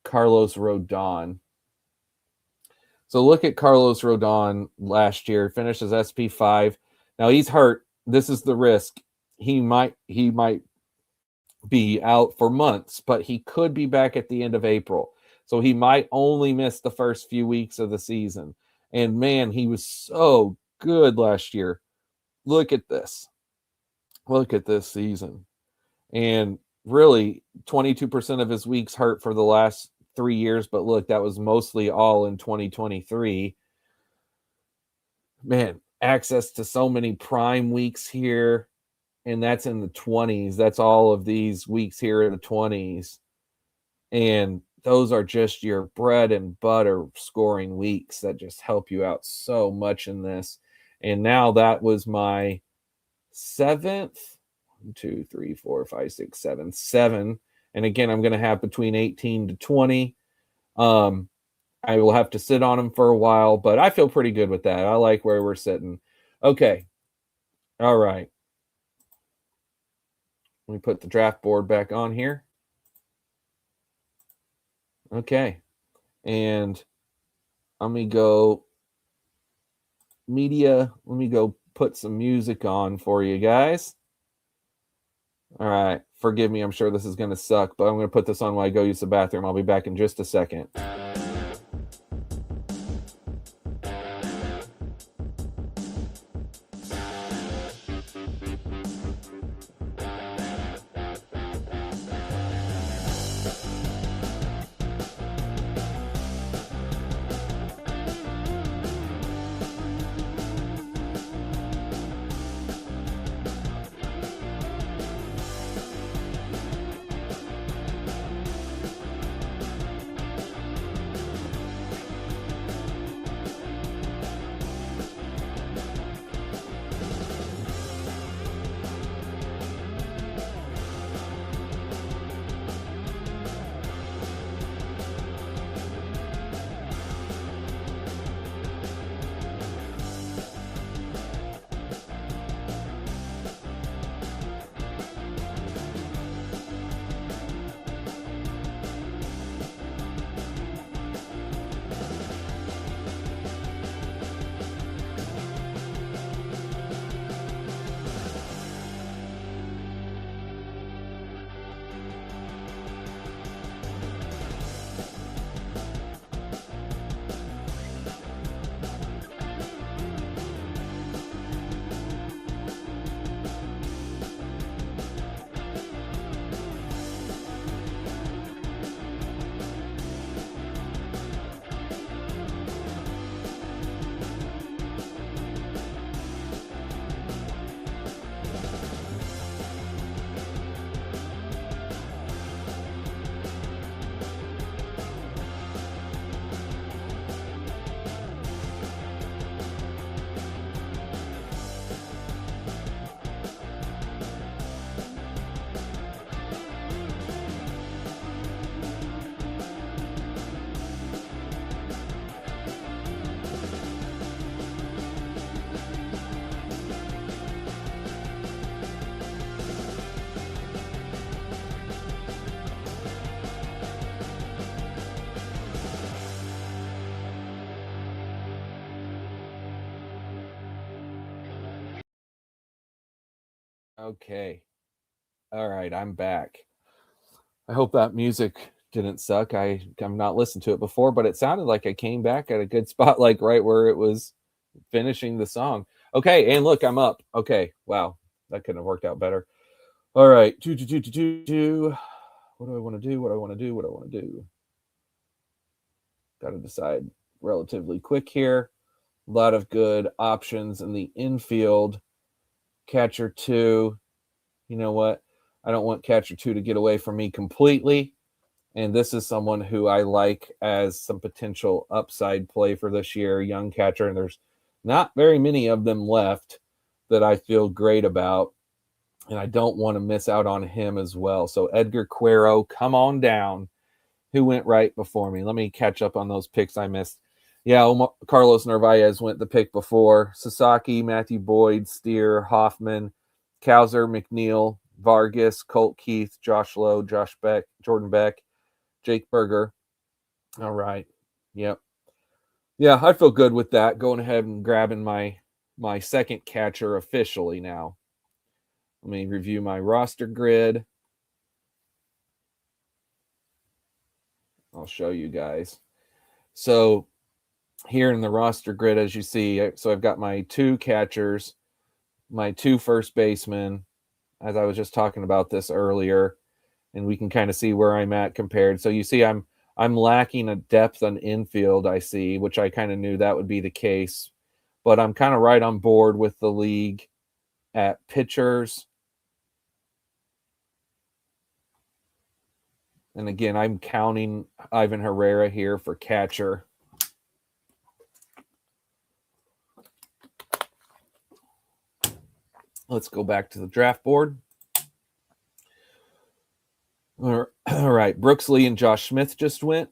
Carlos Rodon. So look at Carlos Rodon last year, finished as SP5. Now he's hurt. This is the risk. He might be out for months, but he could be back at the end of April. So he might only miss the first few weeks of the season. And man, he was so good last year. Look at this. Look at this season. And really 22% of his weeks hurt for the last 3 years, but look, that was mostly all in 2023. Man, access to so many prime weeks here, and that's in the 20s. That's all of these weeks here in the 20s. And those are just your bread and butter scoring weeks that just help you out so much in this. And now that was my 7th. 1, 2, 3, 4, 5, 6, 7. 7. And again, I'm going to have between 18 to 20. I will have to sit on them for a while, but I feel pretty good with that. I like where we're sitting. Okay. All right. Let me put the draft board back on here. Okay. And let me go media. Let me go put some music on for you guys. All right. Forgive me. I'm sure this is going to suck, but I'm going to put this on while I go use the bathroom. I'll be back in just a second. Okay. All right, I'm back. I hope that music didn't suck. I'm not listened to it before, but it sounded like I came back at a good spot, like right where it was finishing the song. Okay, and look, I'm up. Okay, wow, that couldn't have worked out better. All right, do. What do I want to do? What do I want to do? What do I want to do? Got to decide relatively quick here. A lot of good options in the infield. Catcher two. You know what? I don't want catcher two to get away from me completely. And this is someone who I like as some potential upside play for this year, young catcher. And there's not very many of them left that I feel great about. And I don't want to miss out on him as well. So Edgar Cuero, come on down. Who went right before me? Let me catch up on those picks I missed. Yeah, Carlos Narvaez went the pick before. Sasaki, Matthew Boyd, Steer, Hoffman, Cowser, McNeil, Vargas, Colt Keith, Josh Lowe, Josh Beck, Jordan Beck, Jake Berger. All right. Yep. Yeah, I feel good with that. Going ahead and grabbing my second catcher officially now. Let me review my roster grid. I'll show you guys. So here in the roster grid, as you see, so I've got my two catchers, my two first basemen, as I was just talking about this earlier, and we can kind of see where I'm at compared. So you see I'm lacking a depth on infield, I see, which I kind of knew that would be the case. But I'm kind of right on board with the league at pitchers. And again, I'm counting Ivan Herrera here for catcher. Let's go back to the draft board. All right, Brooks Lee and Josh Smith just went.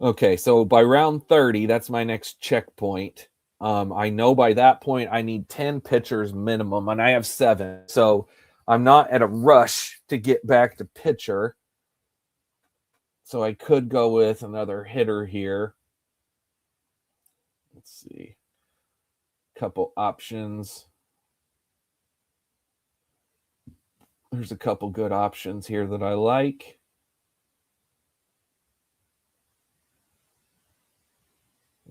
Okay, so by round 30, that's my next checkpoint. I know by that point I need 10 pitchers minimum, and I have 7. So I'm not at a rush to get back to pitcher. So I could go with another hitter here. Let's see. Couple options. There's a couple good options here that I like.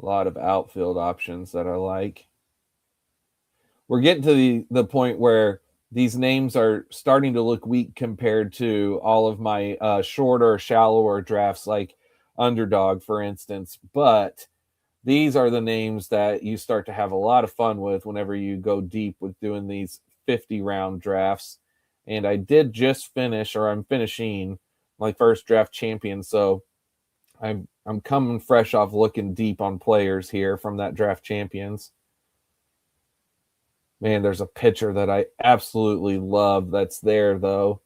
A lot of outfield options that I like. We're getting to the point where these names are starting to look weak compared to all of my shorter, shallower drafts, like Underdog, for instance. But these are the names that you start to have a lot of fun with whenever you go deep with doing these 50-round drafts. And I did just finish, or I'm finishing, my first draft champion. So I'm coming fresh off looking deep on players here from that draft champions. Man, there's a pitcher that I absolutely love that's there, though.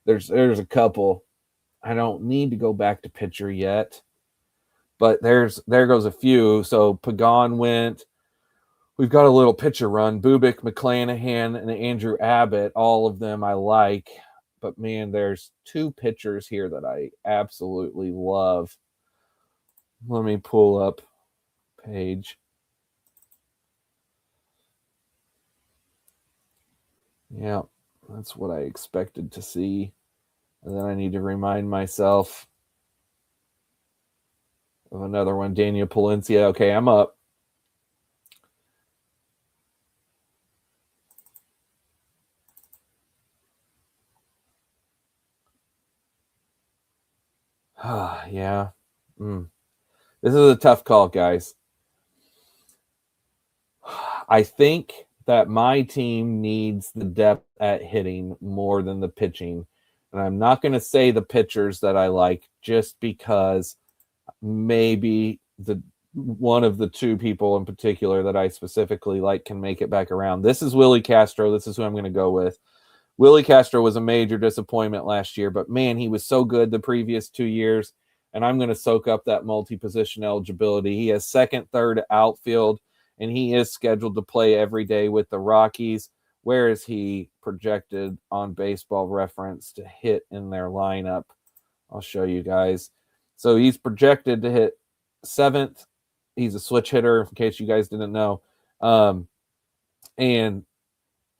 There's a couple. I don't need to go back to pitcher yet, but there goes a few. So Pagan went. We've got a little pitcher run. Bubic, McClanahan, and Andrew Abbott. All of them I like. But, man, there's 2 pitchers here that I absolutely love. Let me pull up page. Yeah, that's what I expected to see. And then I need to remind myself of another one, Daniel Palencia. Okay, I'm up. Yeah. This is a tough call, guys. I think that my team needs the depth at hitting more than the pitching. And I'm not going to say the pitchers that I like just because maybe the one of the 2 people in particular that I specifically like can make it back around. This is Willie Castro. This is who I'm going to go with. Willie Castro was a major disappointment last year, but man, he was so good the previous 2 years. And I'm going to soak up that multi-position eligibility. He has second, third outfield, and he is scheduled to play every day with the Rockies. Where is he projected on Baseball Reference to hit in their lineup? I'll show you guys. So he's projected to hit 7th. He's a switch hitter, in case you guys didn't know. And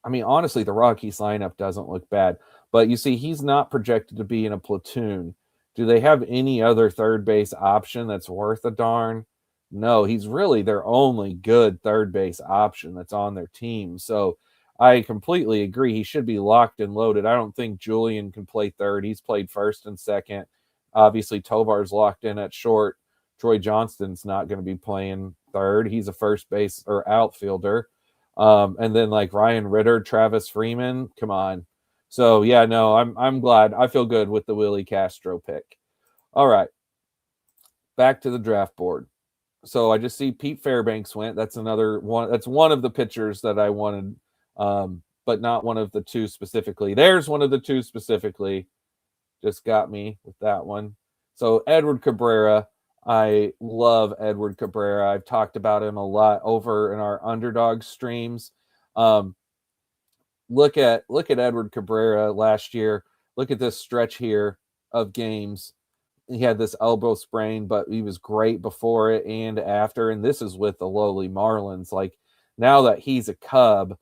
I mean, honestly, the Rockies lineup doesn't look bad. But you see, he's not projected to be in a platoon. Do they have any other third base option that's worth a darn? No, he's really their only good third base option that's on their team. So I completely agree. He should be locked and loaded. I don't think Julian can play third. He's played first and second. Obviously, Tovar's locked in at short. Troy Johnston's not going to be playing third. He's a first base or outfielder. And then like Ryan Ritter, Travis Freeman, come on. So yeah, no, I'm glad. I feel good with the Willie Castro pick. All right, back to the draft board. So I just see Pete Fairbanks went. That's another one. That's one of the pitchers that I wanted, but not one of the two specifically. There's one of the two specifically. Just got me with that one. So Edward Cabrera. I love Edward Cabrera. I've talked about him a lot over in our underdog streams. Look at Edward Cabrera last year. Look at this stretch here of games. He had this elbow sprain, but he was great before it and after. And this is with the lowly Marlins. Like now that he's a Cub,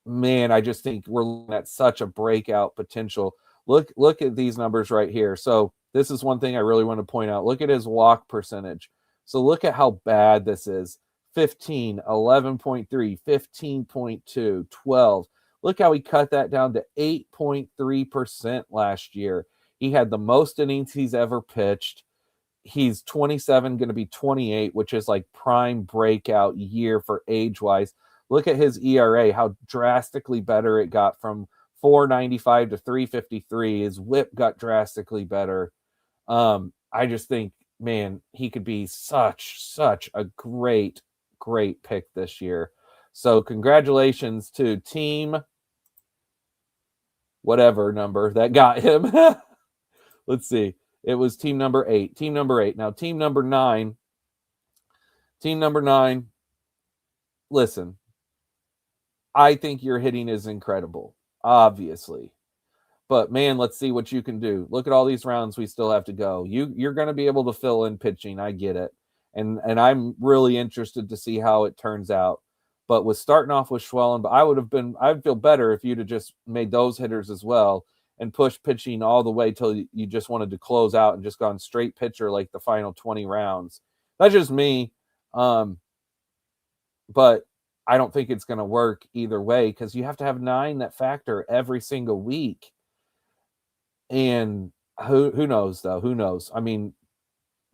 man, I just think we're looking at such a breakout potential. Look at these numbers right here. So this is one thing I really want to point out. Look at his walk percentage. So look at how bad this is. 15, 11.3, 15.2, 12. Look how he cut that down to 8.3% last year. He had the most innings he's ever pitched. He's 27, going to be 28, which is like prime breakout year for age-wise. Look at his ERA, how drastically better it got from 4.95 to 3.53. His whip got drastically better. I just think, man, he could be such a great pick this year. So congratulations to team whatever number that got him. Let's see. It was team number 8. Team number 8. Now, team number 9. Listen, I think your hitting is incredible, obviously. But, man, let's see what you can do. Look at all these rounds we still have to go. You're going to be able to fill in pitching. I get it. And I'm really interested to see how it turns out. But with starting off with Schwellen, I'd feel better if you'd have just made those hitters as well and pushed pitching all the way till you just wanted to close out and just gone straight pitcher like the final 20 rounds. That's just me. But I don't think it's going to work either way because you have to have 9 that factor every single week. And who knows, though? Who knows? I mean,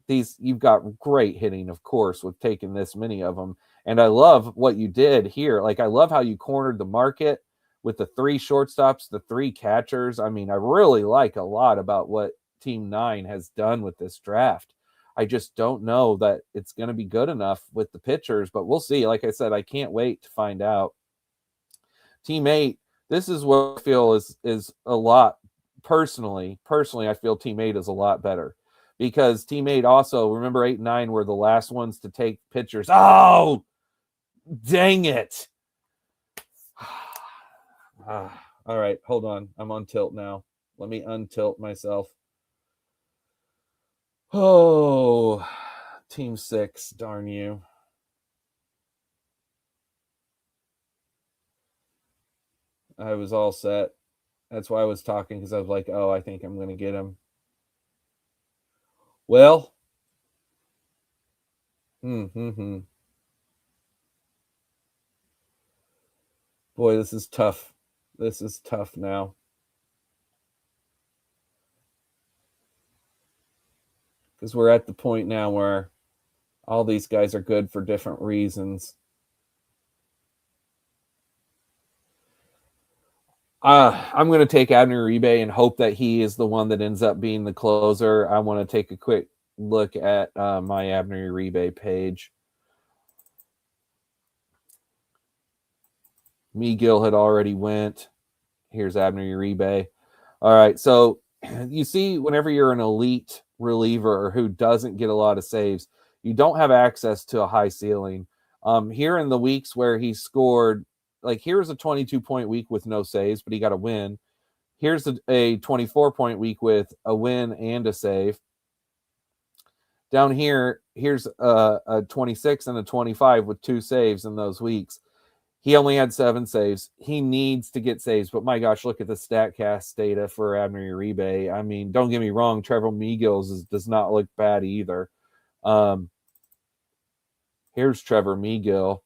you've got great hitting, of course, with taking this many of them. And I love what you did here. Like, I love how you cornered the market with the 3 shortstops, the 3 catchers. I mean, I really like a lot about what Team 9 has done with this draft. I just don't know that it's going to be good enough with the pitchers, but we'll see. Like I said, I can't wait to find out. Team 8, this is what I feel is a lot. Personally, I feel Team 8 is a lot better because Team 8 also, remember 8 and 9 were the last ones to take pitchers. Oh, dang it. All right, hold on. I'm on tilt now. Let me untilt myself. Oh, Team 6, darn you. I was all set. That's why I was talking, because I was like, oh, I think I'm going to get him. Well, boy, this is tough. This is tough now. Because we're at the point now where all these guys are good for different reasons. I'm going to take Abner Uribe and hope that he is the one that ends up being the closer. I want to take a quick look at my Abner Uribe page. Megill had already went. Here's Abner Uribe. All right, so you see, whenever you're an elite reliever who doesn't get a lot of saves, you don't have access to a high ceiling. Here in the weeks where he scored, like here's a 22-point week with no saves, but he got a win. Here's a 24-point week with a win and a save. Down here, here's a 26 and a 25 with 2 saves in those weeks. He only had 7 saves. He needs to get saves, but my gosh, look at the StatCast data for Abner Uribe. I mean, don't get me wrong, Trevor Miguel does not look bad either. Here's Trevor Miguel.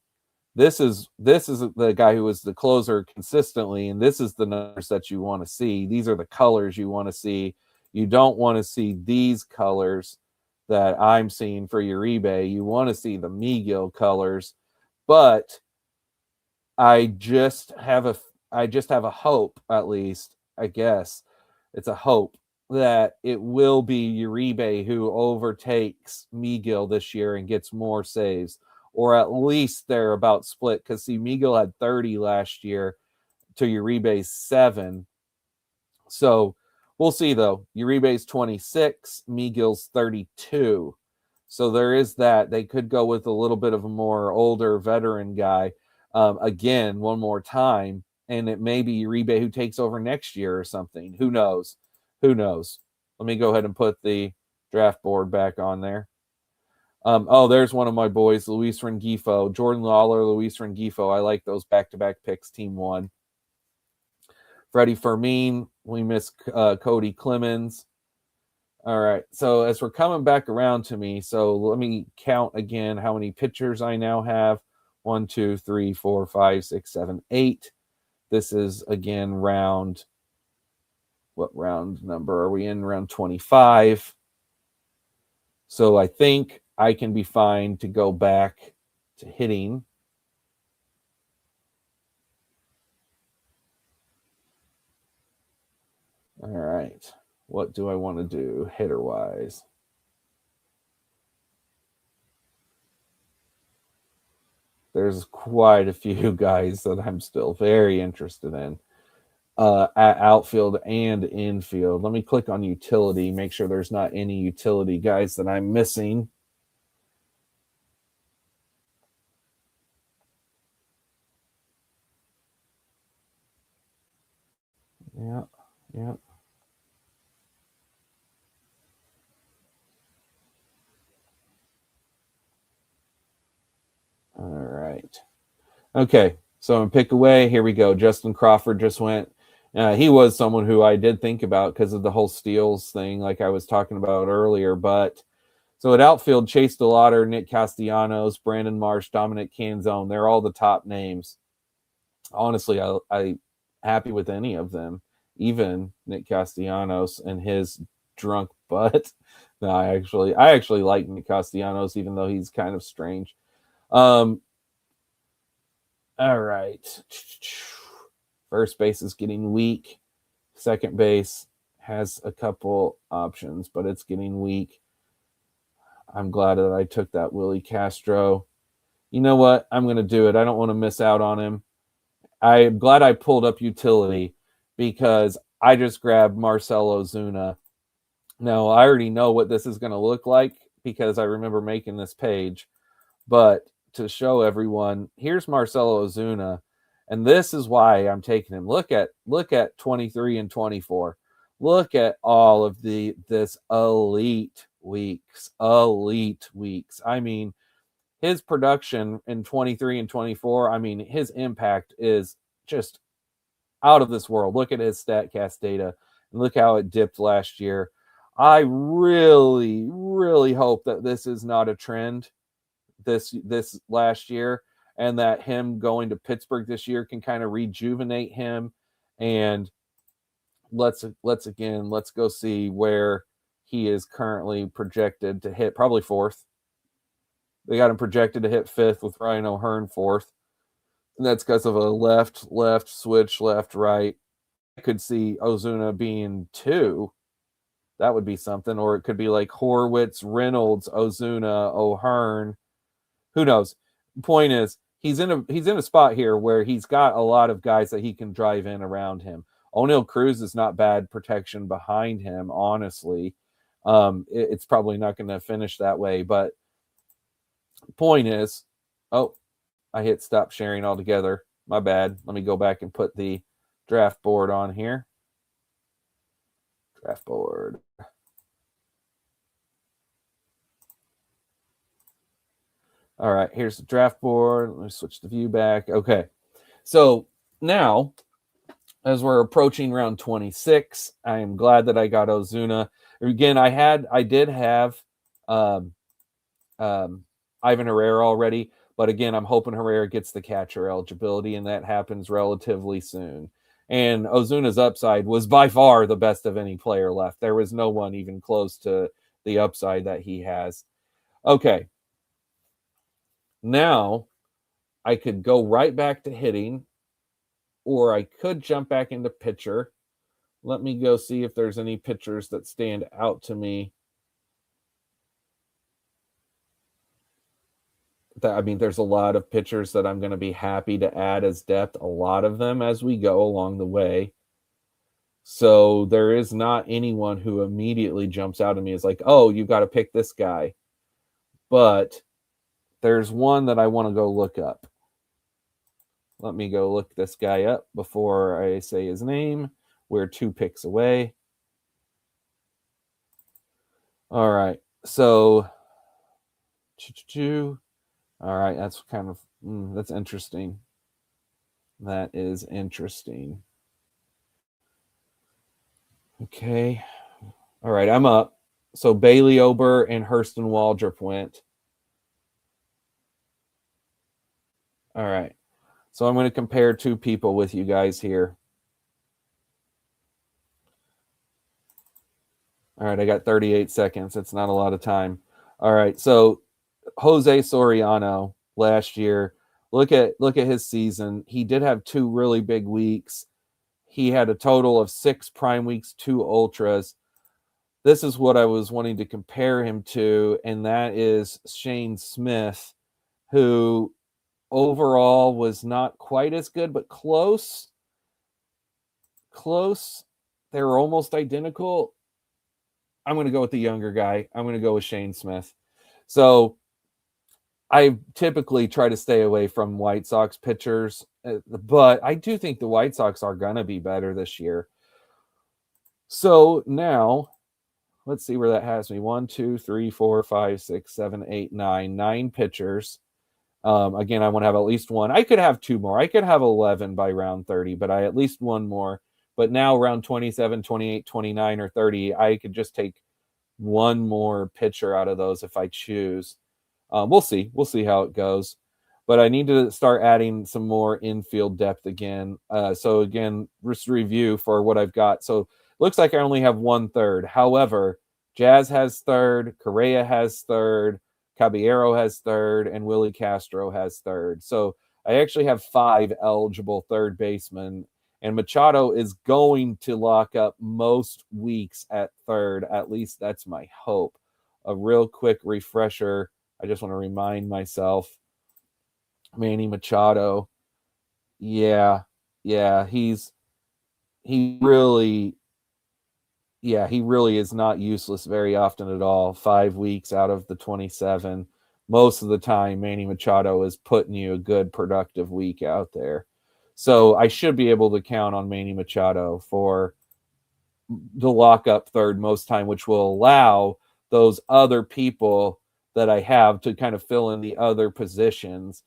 This is the guy who was the closer consistently, and this is the numbers that you want to see. These are the colors you want to see. You don't want to see these colors that I'm seeing for Uribe. You want to see the Miguel colors, but I just have a hope, at least, I guess. It's a hope that it will be Uribe who overtakes Miguel this year and gets more saves, or at least they're about split. Because see, Miguel had 30 last year to Uribe's 7. So we'll see though. Uribe's 26, Miguel's 32. So there is that. They could go with a little bit of a more older veteran guy. Again, one more time, and it may be Uribe who takes over next year or something. Who knows? Who knows? Let me go ahead and put the draft board back on there. There's one of my boys, Luis Rengifo, Jordan Lawler, Luis Rengifo. I like those back-to-back picks, team 1. Freddie Fermin, we miss Cody Clemens. All right, so as we're coming back around to me, so let me count again how many pitchers I now have. 1, 2, 3, 4, 5, 6, 7, 8. This is again round. What round number are we in? Round 25. So I think I can be fine to go back to hitting. All right. What do I want to do hitter-wise? There's quite a few guys that I'm still very interested in at outfield and infield. Let me click on utility, make sure there's not any utility guys that I'm missing. Yeah. All right. Okay, so I'm pick away. Here we go. Justin Crawford just went. He was someone who I did think about because of the whole steals thing, like I was talking about earlier. But so at outfield, Chase DeLauder, Nick Castellanos, Brandon Marsh, Dominic Canzone. They're all the top names. Honestly, I happy with any of them, even Nick Castellanos and his drunk butt. No, I actually like Nick Castellanos, even though he's kind of strange. All right. First base is getting weak. Second base has a couple options, but it's getting weak. I'm glad that I took that Willie Castro. You know what? I'm going to do it. I don't want to miss out on him. I'm glad I pulled up utility because I just grabbed Marcell Ozuna. Now, I already know what this is going to look like because I remember making this page. But to show everyone, here's Marcell Ozuna. And this is why I'm taking him. Look at 23 and 24. Look at all of this elite weeks. I mean, his production in 23 and 24, I mean, his impact is just out of this world. Look at his StatCast data and look how it dipped last year. I really, really hope that this is not a trend this last year, and that him going to Pittsburgh this year can kind of rejuvenate him. And let's go see where he is currently projected to hit. Probably 4th. They got him projected to hit 5th with Ryan O'Hearn 4th. And that's because of a left switch, left, right. I could see Ozuna being 2. That would be something. Or it could be like Horwitz, Reynolds, Ozuna, O'Hearn. Who knows? Point is, he's in a spot here where he's got a lot of guys that he can drive in around him. O'Neal Cruz is not bad protection behind him, honestly. It's probably not going to finish that way, but point is, I hit stop sharing altogether. My bad. Let me go back and put the draft board on here. Draft board. All right, here's the draft board. Let me switch the view back. Okay. So now, as we're approaching round 26, I am glad that I got Ozuna. Again, I did have um, Ivan Herrera already, but again, I'm hoping Herrera gets the catcher eligibility, and that happens relatively soon. And Ozuna's upside was by far the best of any player left. There was no one even close to the upside that he has. Okay. Now I could go right back to hitting, or I could jump back into pitcher. Let me go see if there's any pitchers that stand out to me. I mean, there's a lot of pitchers that I'm going to be happy to add as depth, a lot of them as we go along the way. So there is not anyone who immediately jumps out at me as like, oh, you've got to pick this guy. But there's one that I want to go look up. Let me go look this guy up before I say his name. We're 2 picks away. All right. So, all right. That's kind of, that's interesting. That is interesting. Okay. All right. I'm up. So Bailey Ober and Hurston Waldrop went. All right. So I'm going to compare 2 people with you guys here. All right, I got 38 seconds. It's not a lot of time. All right, so Jose Soriano last year, look at his season. He did have 2 really big weeks. He had a total of 6 prime weeks, 2 ultras. This is what I was wanting to compare him to, and that is Shane Smith, who overall was not quite as good, but close. They were almost identical. I'm going to go with the younger guy. I'm going to go with Shane Smith. So I typically try to stay away from White Sox pitchers, but I do think the White Sox are going to be better this year. So now let's see where that has me. 1, 2, 3, 4, 5, 6, 7, 8, 9. 9 pitchers. Again, I want to have at least one. I could have 2 more. I could have 11 by round 30, but I at least one more. But now around 27, 28, 29, or 30, I could just take one more pitcher out of those if I choose. We'll see. We'll see how it goes. But I need to start adding some more infield depth again. So again, just review for what I've got. So looks like I only have 1/3. However, Jazz has 3rd, Correa has 3rd, Caballero has 3rd, and Willie Castro has 3rd. So I actually have 5 eligible third basemen. And Machado is going to lock up most weeks at 3rd. At least that's my hope. A real quick refresher. I just want to remind myself. Manny Machado. Yeah. He really is not useless very often at all. 5 weeks out of the 27. Most of the time, Manny Machado is putting you a good, productive week out there. So I should be able to count on Manny Machado for the lock up 3rd most time, which will allow those other people that I have to kind of fill in the other positions.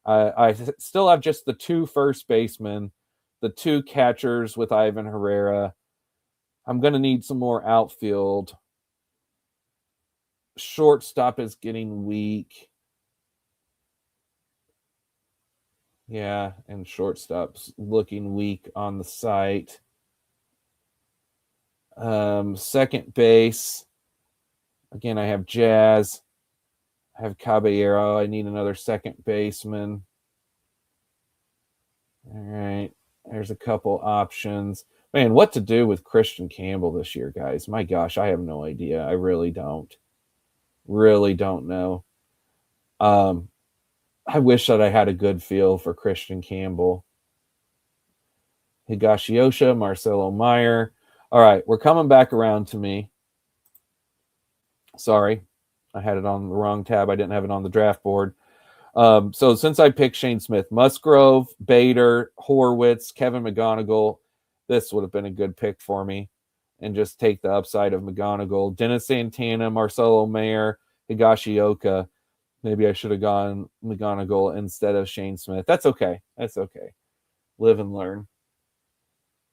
I still have just the 2 first basemen, the 2 catchers with Ivan Herrera. I'm going to need some more outfield. Shortstop is getting weak. Yeah, and shortstop's looking weak on the site. Second base. Again, I have Jazz. I have Caballero. I need another second baseman. All right. There's a couple options. Man, what to do with Christian Campbell this year, guys? My gosh, I have no idea. I really don't. Really don't know. I wish that I had a good feel for Christian Campbell. Higashioka, Marcelo Meyer. All right, we're coming back around to me. Sorry, I had it on the wrong tab. I didn't have it on the draft board. So since I picked Shane Smith, Musgrove, Bader, Horwitz, Kevin McGonigal, this would have been a good pick for me. And just take the upside of McGonigal. Dennis Santana, Marcelo Meyer, Higashioka. Maybe I should have gone McGonigal instead of Shane Smith. That's okay. Live and learn.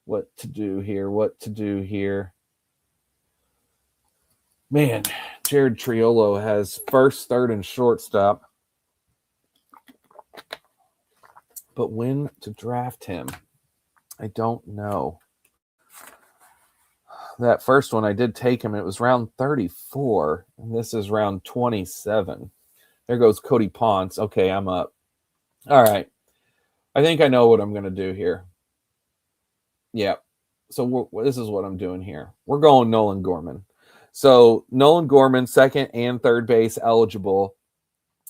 What to do here. Man, Jared Triolo has first, third, and shortstop. But when to draft him, I don't know. That first one, I did take him. It was round 34, and this is round 27. There goes Cody Ponce. Okay, I'm up. All right. I think I know what I'm going to do here. Yeah. So this is what I'm doing here. We're going Nolan Gorman. So Nolan Gorman, second and third base eligible.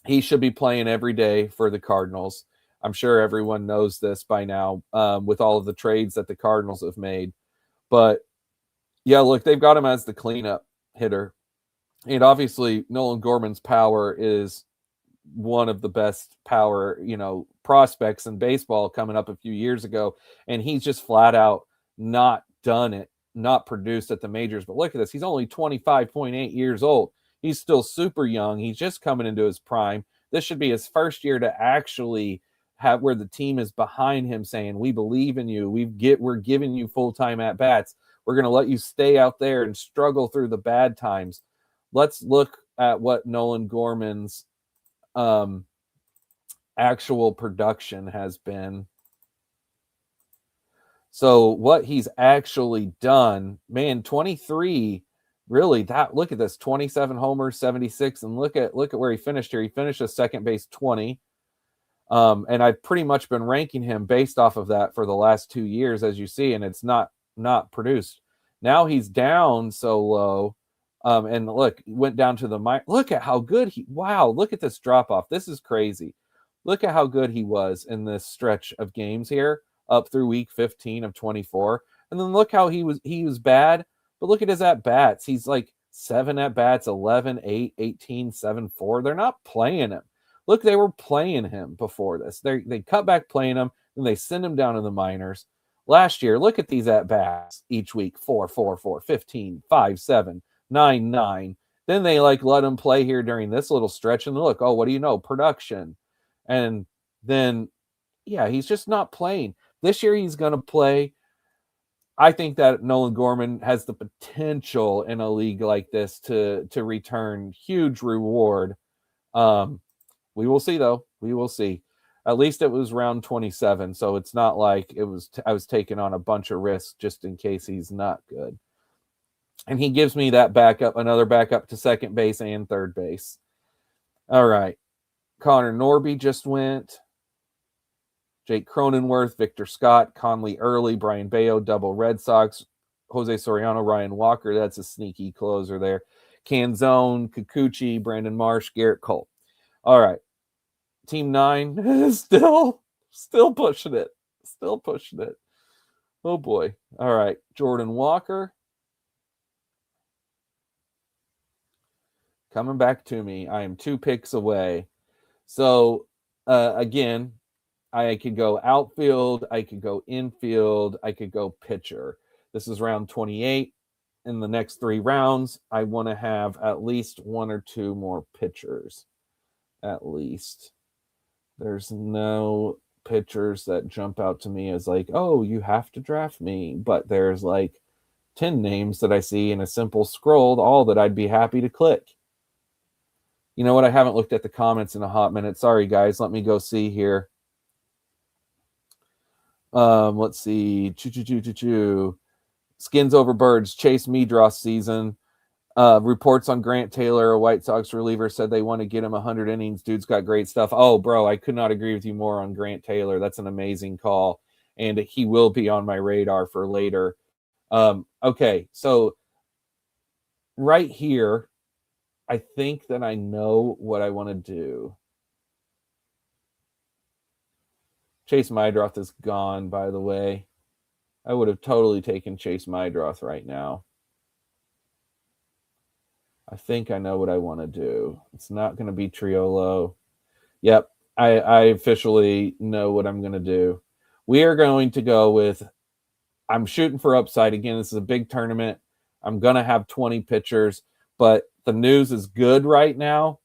He should be playing every day for the Cardinals. I'm sure everyone knows this by now with all of the trades that the Cardinals have made. But, yeah, look, they've got him as the cleanup hitter. And obviously Nolan Gorman's power is one of the best power, prospects in baseball coming up a few years ago. And he's just flat out not done it, not produced at the majors. But look at this. He's only 25.8 years old. He's still super young. He's just coming into his prime. This should be his first year to actually have where the team is behind him saying, we believe in you. We're giving you full-time at-bats. We're going to let you stay out there and struggle through the bad times. Let's look at what Nolan Gorman's actual production has been. So what he's actually done, man, 23, really, look at this, 27 homers, 76, and look at where he finished here. He finished as second base 20. And I've pretty much been ranking him based off of that for the last 2 years, as you see, and it's not produced. Now he's down so low. And look, went down to look at how good look at this drop off. This is crazy. Look at how good he was in this stretch of games here up through week 15 of 24. And then look how he was bad, but look at his at bats. He's like 7 at bats, 11, 8, 18, 7, 4. They're not playing him. Look, they were playing him before this. They cut back playing him, and they send him down to the minors. Last year, look at these at bats each week: 4, 4, 4, 15, 5, 7, 9, 9. Then they let him play here during this little stretch, and look, oh, what do you know? Production. And then, yeah, he's just not playing. This year he's going to play. I think that Nolan Gorman has the potential in a league like this to return huge reward. We will see, though. We will see. At least it was round 27, so it's not like I was taking on a bunch of risks just in case he's not good. And he gives me that another backup to second base and third base. All right. Connor Norby just went. Jake Cronenworth, Victor Scott, Conley Early, Brian Bayo, double Red Sox, Jose Soriano, Ryan Walker. That's a sneaky closer there. Canzone, Kikuchi, Brandon Marsh, Garrett Cole. All right. Team 9 is still pushing it. Still pushing it. Oh, boy. All right. Jordan Walker. Coming back to me. I am 2 picks away. So, again, I could go outfield. I could go infield. I could go pitcher. This is round 28. In the next 3 rounds, I want to have at least 1 or 2 more pitchers. At least. There's no pitchers that jump out to me as oh, you have to draft me. But there's 10 names that I see in a simple scroll, all that I'd be happy to click. You know what? I haven't looked at the comments in a hot minute. Sorry, guys. Let me go see here. Let's see. Skins over birds. Chase Meadross season. Reports on Grant Taylor, a White Sox reliever, said they want to get him 100 innings. Dude's got great stuff. Oh, bro, I could not agree with you more on Grant Taylor. That's an amazing call, and he will be on my radar for later. Okay, so right here, I think that I know what I want to do. Chase Meadross is gone, by the way. I would have totally taken Chase Meadross right now. I think I know what I want to do. It's not going to be Triolo. Yep, I officially know what I'm going to do. We are going to go with, I'm shooting for upside. Again, this is a big tournament. I'm going to have 20 pitchers, but the news is good right now.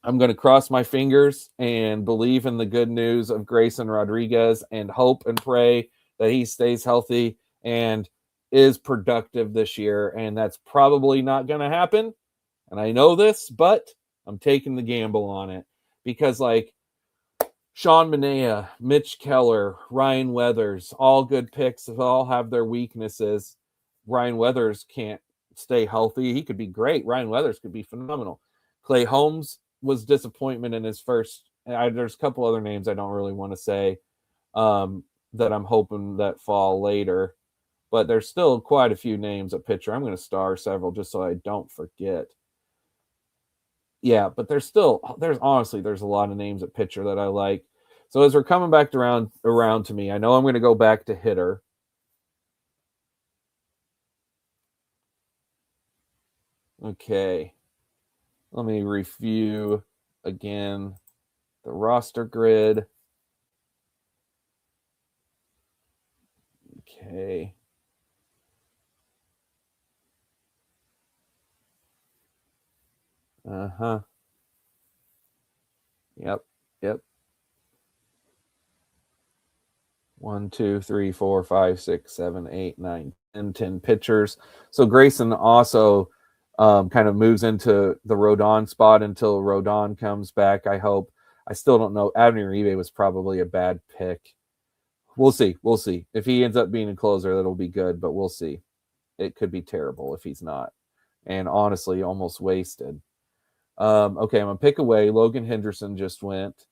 I'm going to cross my fingers and believe in the good news of Grayson Rodriguez and hope and pray that he stays healthy and is productive this year. And that's probably not going to happen. And I know this, but I'm taking the gamble on it because, like, Sean Manaea, Mitch Keller, Ryan Weathers, all good picks. They all have their weaknesses. Ryan Weathers can't stay healthy. He could be great. Ryan Weathers could be phenomenal. Clay Holmes was disappointment in his first. There's a couple other names I don't really want to say that I'm hoping that fall later. But there's still quite a few names at pitcher. I'm going to star several just so I don't forget. Yeah, but there's honestly a lot of names at pitcher that I like. So as we're coming back around to me, I know I'm going to go back to hitter. Okay. Let me review again the roster grid. Okay. Uh-huh. Yep. 1, 2, 3, 4, 5, 6, 7, 8, 9, 10 pitchers. So Grayson also kind of moves into the Rodon spot until Rodon comes back, I hope. I still don't know. Abney Uribe was probably a bad pick. We'll see. If he ends up being a closer, that'll be good, but we'll see. It could be terrible if he's not. And honestly, almost wasted. Okay, I'm going to pick away. Logan Henderson just went.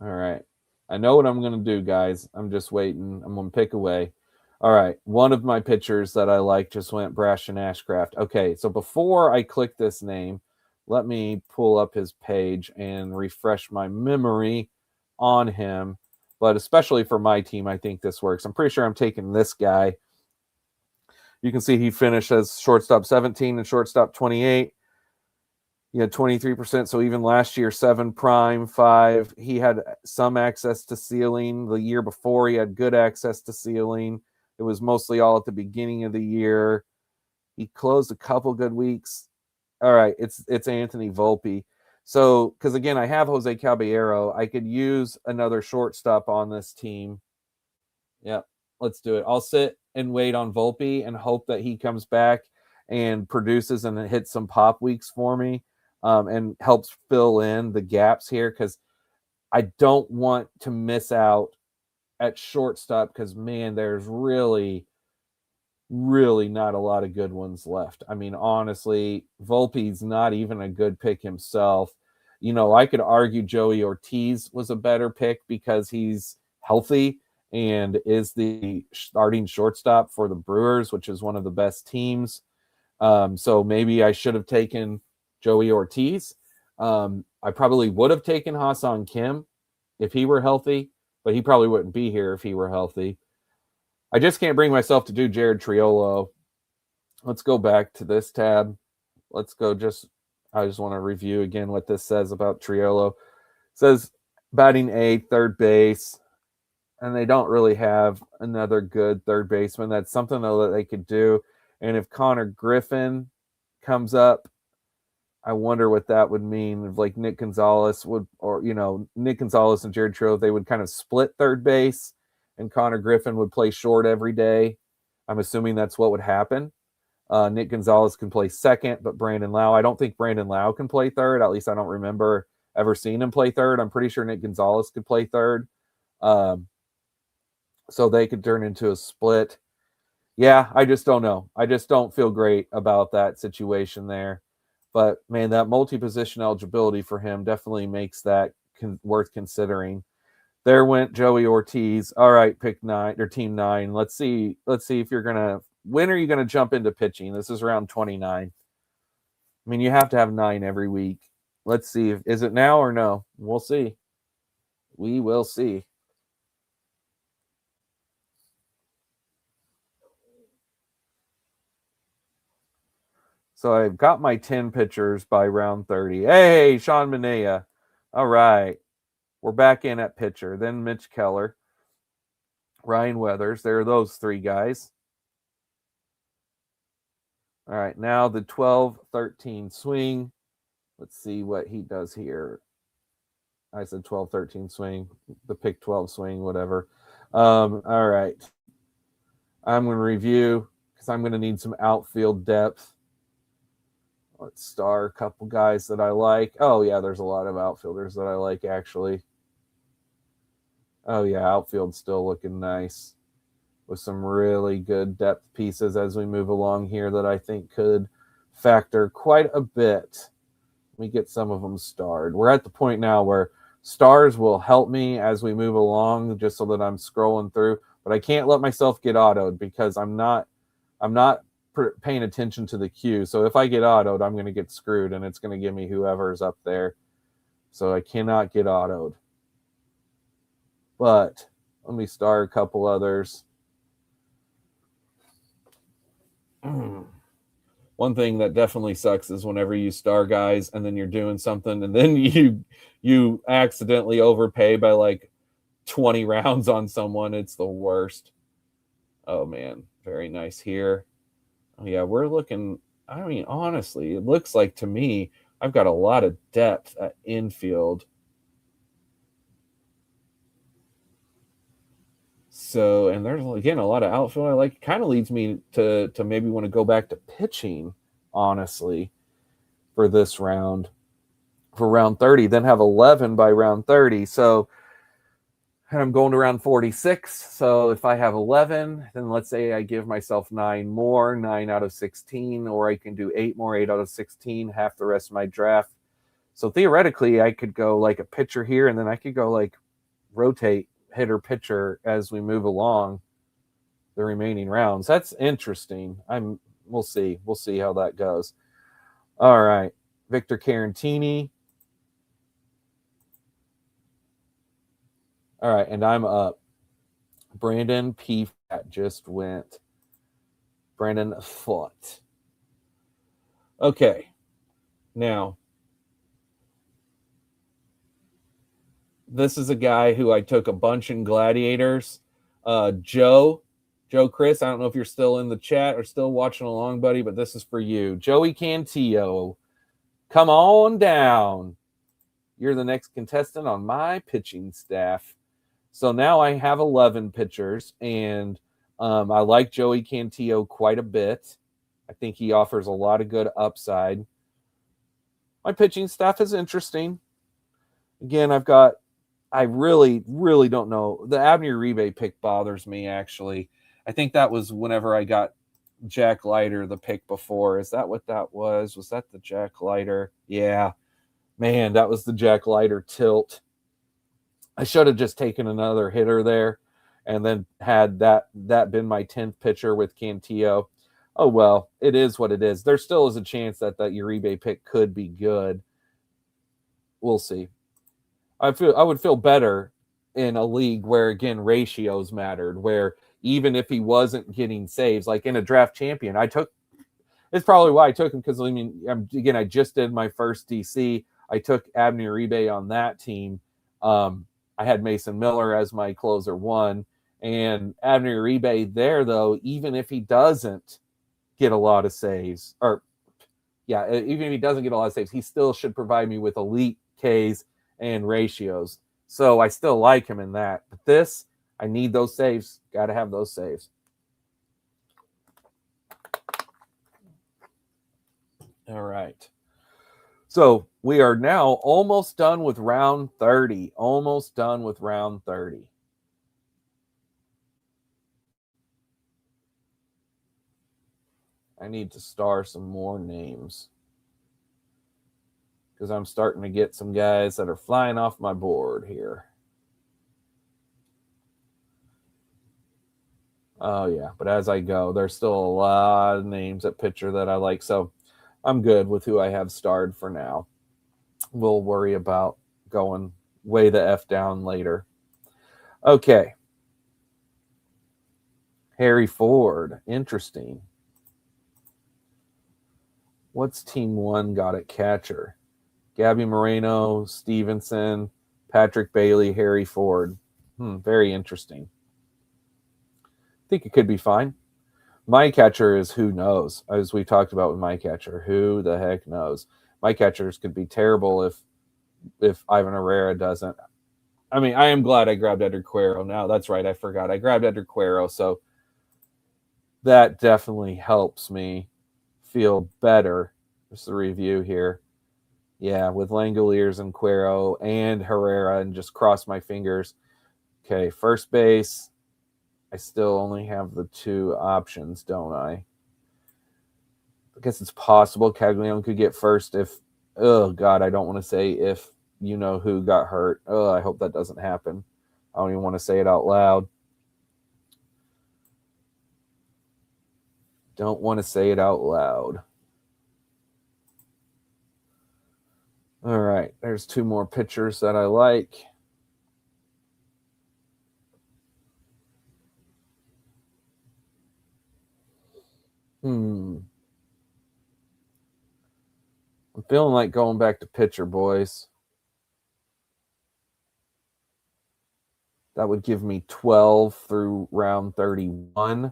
All right. I know what I'm going to do, guys. I'm just waiting. I'm going to pick away. All right. One of my pitchers that I like just went Brashton Ashcraft. Okay. So before I click this name, let me pull up his page and refresh my memory on him. But especially for my team, I think this works. I'm pretty sure I'm taking this guy. You can see he finished as shortstop 17 and shortstop 28. He had 23%. So even last year, 7 prime, 5. He had some access to ceiling. The year before, he had good access to ceiling. It was mostly all at the beginning of the year. He closed a couple good weeks. All right, it's Anthony Volpe. So, because again, I have Jose Caballero. I could use another shortstop on this team. Yep, let's do it. I'll sit and wait on Volpe and hope that he comes back and produces and hits some pop weeks for me. And helps fill in the gaps here because I don't want to miss out at shortstop because, man, there's really not a lot of good ones left. I mean, honestly, Volpe's not even a good pick himself. You know, I could argue Joey Ortiz was a better pick because he's healthy and is the starting shortstop for the Brewers, which is one of the best teams. So maybe I should have taken Joey Ortiz. I probably would have taken Ha-Seong Kim if he were healthy, but he probably wouldn't be here if he were healthy. I just can't bring myself to do Jared Triolo. Let's go back to this tab. Let's go I just want to review again what this says about Triolo. It says batting 8th, third base, and they don't really have another good third baseman. That's something that they could do. And if Connor Griffin comes up, I wonder what that would mean. If like Nick Gonzalez Nick Gonzalez and Jared Triolo, they would kind of split third base and Connor Griffin would play short every day. I'm assuming that's what would happen. Nick Gonzalez can play second, but Brandon Lau, I don't think Brandon Lau can play third. At least I don't remember ever seeing him play third. I'm pretty sure Nick Gonzalez could play third. So they could turn into a split. Yeah, I just don't know. I just don't feel great about that situation there. But, man, that multi-position eligibility for him definitely makes that worth considering. There went Joey Ortiz. All right, pick 9 or team 9. Let's see if you're going to – when are you going to jump into pitching? This is round 29. I mean, you have to have 9 every week. Let's see. Is it now or no? We'll see. We will see. So I've got my 10 pitchers by round 30. Hey, Sean Manaea. All right. We're back in at pitcher. Then Mitch Keller, Ryan Weathers. There are those three guys. All right. Now the 12-13 swing. Let's see what he does here. I said 12-13 swing, the pick 12 swing, whatever. All right. I'm going to review because I'm going to need some outfield depth. Let's star a couple guys that I like. Oh, yeah, there's a lot of outfielders that I like, actually. Oh, yeah, outfield's still looking nice with some really good depth pieces as we move along here that I think could factor quite a bit. Let me get some of them starred. We're at the point now where stars will help me as we move along just so that I'm scrolling through, but I can't let myself get autoed because I'm not paying attention to the queue. So if I get autoed, I'm going to get screwed and it's going to give me whoever's up there. So I cannot get autoed. But let me star a couple others. One thing that definitely sucks is whenever you star guys and then you're doing something and then you accidentally overpay by like 20 rounds on someone. It's the worst. Oh, man. Very nice here. Oh, yeah, we're looking. I mean, honestly, it looks like to me I've got a lot of depth at infield. So, and there's, again, a lot of outfield I like. Kind of leads me to maybe want to go back to pitching, honestly, for this round, for round 30, then have 11 by round 30. So, and I'm going to round 46. So if I have 11, then let's say I give myself 9 more, 9 out of 16, or I can do 8 more, 8 out of 16, half the rest of my draft. So theoretically, I could go like a pitcher here, and then I could go like rotate hitter pitcher as we move along the remaining rounds. That's interesting. We'll see. We'll see how that goes. All right. Victor Carantini. All right, and I'm up. Brandon P. Fat just went. Brandon Foote. Okay. Now, this is a guy who I took a bunch in Gladiators. Joe Chris, I don't know if you're still in the chat or still watching along, buddy, but this is for you. Joey Cantillo, come on down. You're the next contestant on my pitching staff. So now I have 11 pitchers, and I like Joey Cantillo quite a bit. I think he offers a lot of good upside. My pitching staff is interesting. Again, I really, really don't know. The Abner Uribe pick bothers me, actually. I think that was whenever I got Jack Leiter, the pick before. Is that what that was? Was that the Jack Leiter? Yeah. Man, that was the Jack Leiter tilt. I should have just taken another hitter there and then had that been my 10th pitcher with Cantillo. Oh, well, it is what it is. There still is a chance that Uribe pick could be good. We'll see. I would feel better in a league where, again, ratios mattered, where even if he wasn't getting saves, like in a draft champion, it's probably why I took him, because, I mean, again, I just did my first DC. I took Abner Uribe on that team. I had Mason Miller as my closer 1, and Abner Uribe there, though, even if he doesn't get a lot of saves, even if he doesn't get a lot of saves, he still should provide me with elite Ks and ratios. So I still like him in that. But this, I need those saves. Got to have those saves. All right. So we are now almost done with round 30. Almost done with round 30. I need to star some more names, because I'm starting to get some guys that are flying off my board here. Oh, yeah. But as I go, there's still a lot of names at pitcher that I like. So I'm good with who I have starred for now. We'll worry about going way the F down later. Okay. Harry Ford. Interesting. What's team one got at catcher? Gabby Moreno, Stevenson, Patrick Bailey, Harry Ford. Very interesting. I think it could be fine. My catcher is who knows, as we talked about with my catcher. Who the heck knows? My catchers could be terrible if Ivan Herrera doesn't. I mean, I am glad I grabbed Edgar Cuero. Now that's right, I forgot. I grabbed Edgar Cuero, so that definitely helps me feel better. Just a review here. Yeah, with Langoliers and Cuero and Herrera, and just cross my fingers. Okay, first base. I still only have the two options, don't I? I guess it's possible Caglione could get first if, oh God, I don't want to say if you know who got hurt. Oh, I hope that doesn't happen. I don't even want to say it out loud. Don't want to say it out loud. All right, there's two more pitchers that I like. I'm feeling like going back to pitcher, boys. That would give me 12 through round 31.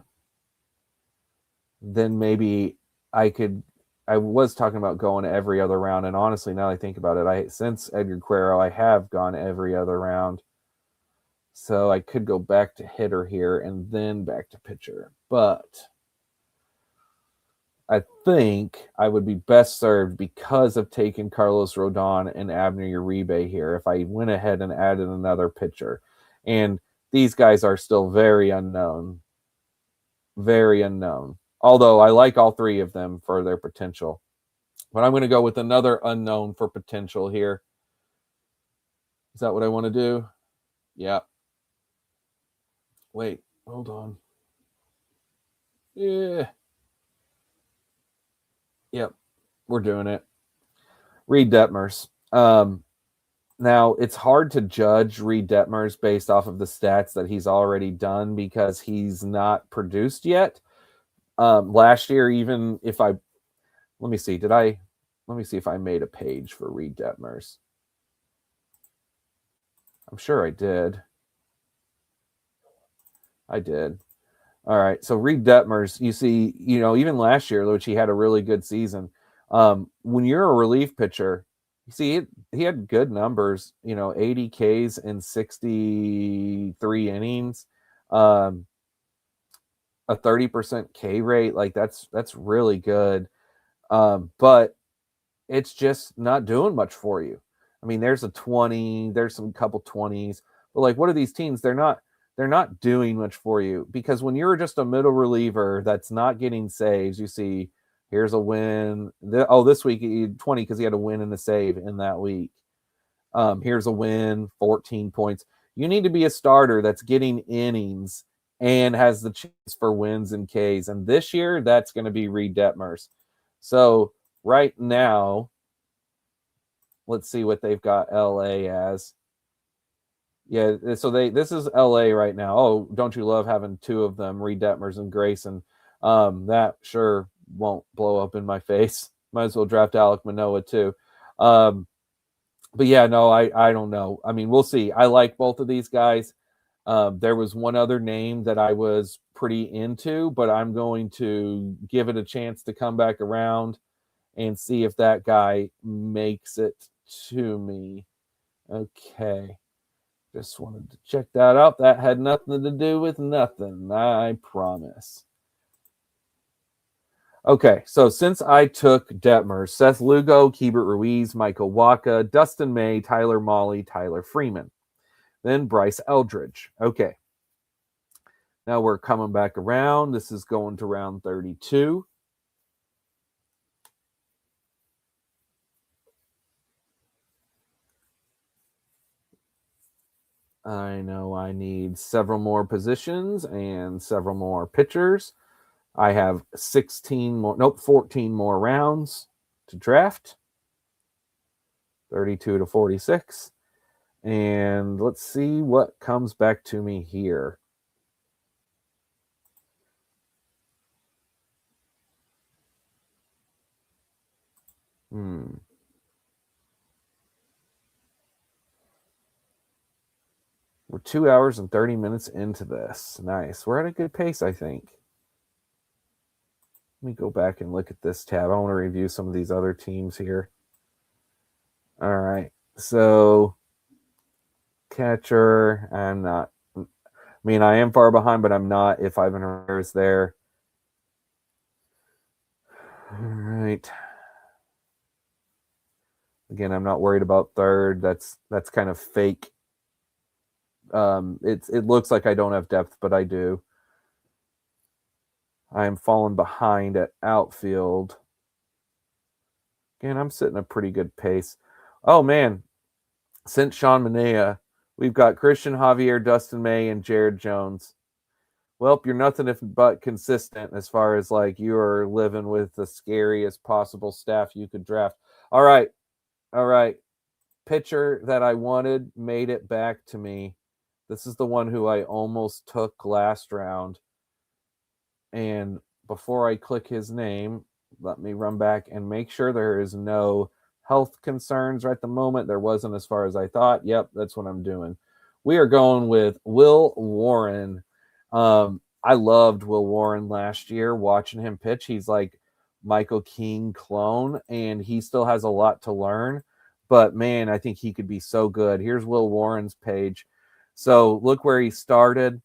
Then maybe I was talking about going every other round, and honestly, now I think about it, since Edgar Cuero, I have gone every other round. So I could go back to hitter here and then back to pitcher. But I think I would be best served because of taking Carlos Rodon and Abner Uribe here if I went ahead and added another pitcher. And these guys are still very unknown. Very unknown. Although I like all three of them for their potential. But I'm going to go with another unknown for potential here. Is that what I want to do? Yeah. Wait, hold on. Yeah. Yep, we're doing it. Reed Detmers. Now, it's hard to judge Reed Detmers based off of the stats that he's already done because he's not produced yet. Last year, even if let me see if I made a page for Reed Detmers. I'm sure I did. I did. All right. So Reed Detmers, you see, even last year, which he had a really good season. When you're a relief pitcher, you see he had good numbers, 80 Ks in 63 innings, a 30% K rate. Like that's really good. But it's just not doing much for you. I mean, there's a 20, there's some couple 20s, but like, what are these teams? They're not doing much for you because when you're just a middle reliever that's not getting saves, you see, here's a win. This week he had 20 because he had a win and a save in that week. Here's a win, 14 points. You need to be a starter that's getting innings and has the chance for wins and Ks. And this year, that's going to be Reed Detmers. So right now, let's see what they've got LA as. Yeah, so this is LA right now. Oh, don't you love having two of them, Reed Detmers and Grayson? That sure won't blow up in my face. Might as well draft Alek Manoah too. But yeah, no, I don't know. I mean, we'll see. I like both of these guys. There was one other name that I was pretty into, but I'm going to give it a chance to come back around and see if that guy makes it to me. Okay. Just wanted to check that out. That had nothing to do with nothing, I promise. Okay, so since I took Detmers, Seth Lugo, Keibert Ruiz, Michael Wacha, Dustin May, Tyler Mahle, Tyler Freeman. Then Bryce Eldridge. Okay. Now we're coming back around. This is going to round 32. I know I need several more positions and several more pitchers. I have 14 more rounds to draft. 32 to 46. And let's see what comes back to me here. We're 2 hours and 30 minutes into this. Nice. We're at a good pace, I think. Let me go back and look at this tab. I want to review some of these other teams here. All right. So, catcher, I'm not. I mean, I am far behind, but I'm not if Ivan Herrera's there. All right. Again, I'm not worried about third. That's kind of fake. It looks like I don't have depth, but I do. I am falling behind at outfield. Again, I'm sitting a pretty good pace. Oh man, since Sean Manaea, we've got Christian Javier, Dustin May, and Jared Jones. Well, you're nothing if but consistent as far as like you are living with the scariest possible staff you could draft. All right. Pitcher that I wanted made it back to me. This is the one who I almost took last round. And before I click his name, let me run back and make sure there is no health concerns right at the moment. There wasn't as far as I thought. Yep, that's what I'm doing. We are going with Will Warren. I loved Will Warren last year, watching him pitch. He's like Michael King clone, and he still has a lot to learn. But man, I think he could be so good. Here's Will Warren's page. So look where he started.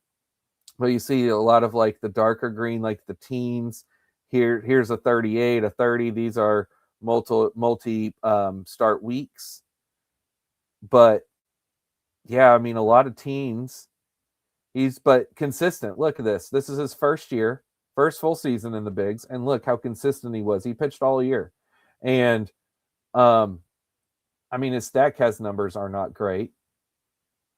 Well, you see a lot of like the darker green, like the teens. Here's a 38, a 30. These are multi start weeks. But yeah, I mean, a lot of teens. He's but consistent. Look at this. This is his first year, first full season in the bigs, and look how consistent he was. He pitched all year, and I mean, his Statcast numbers are not great.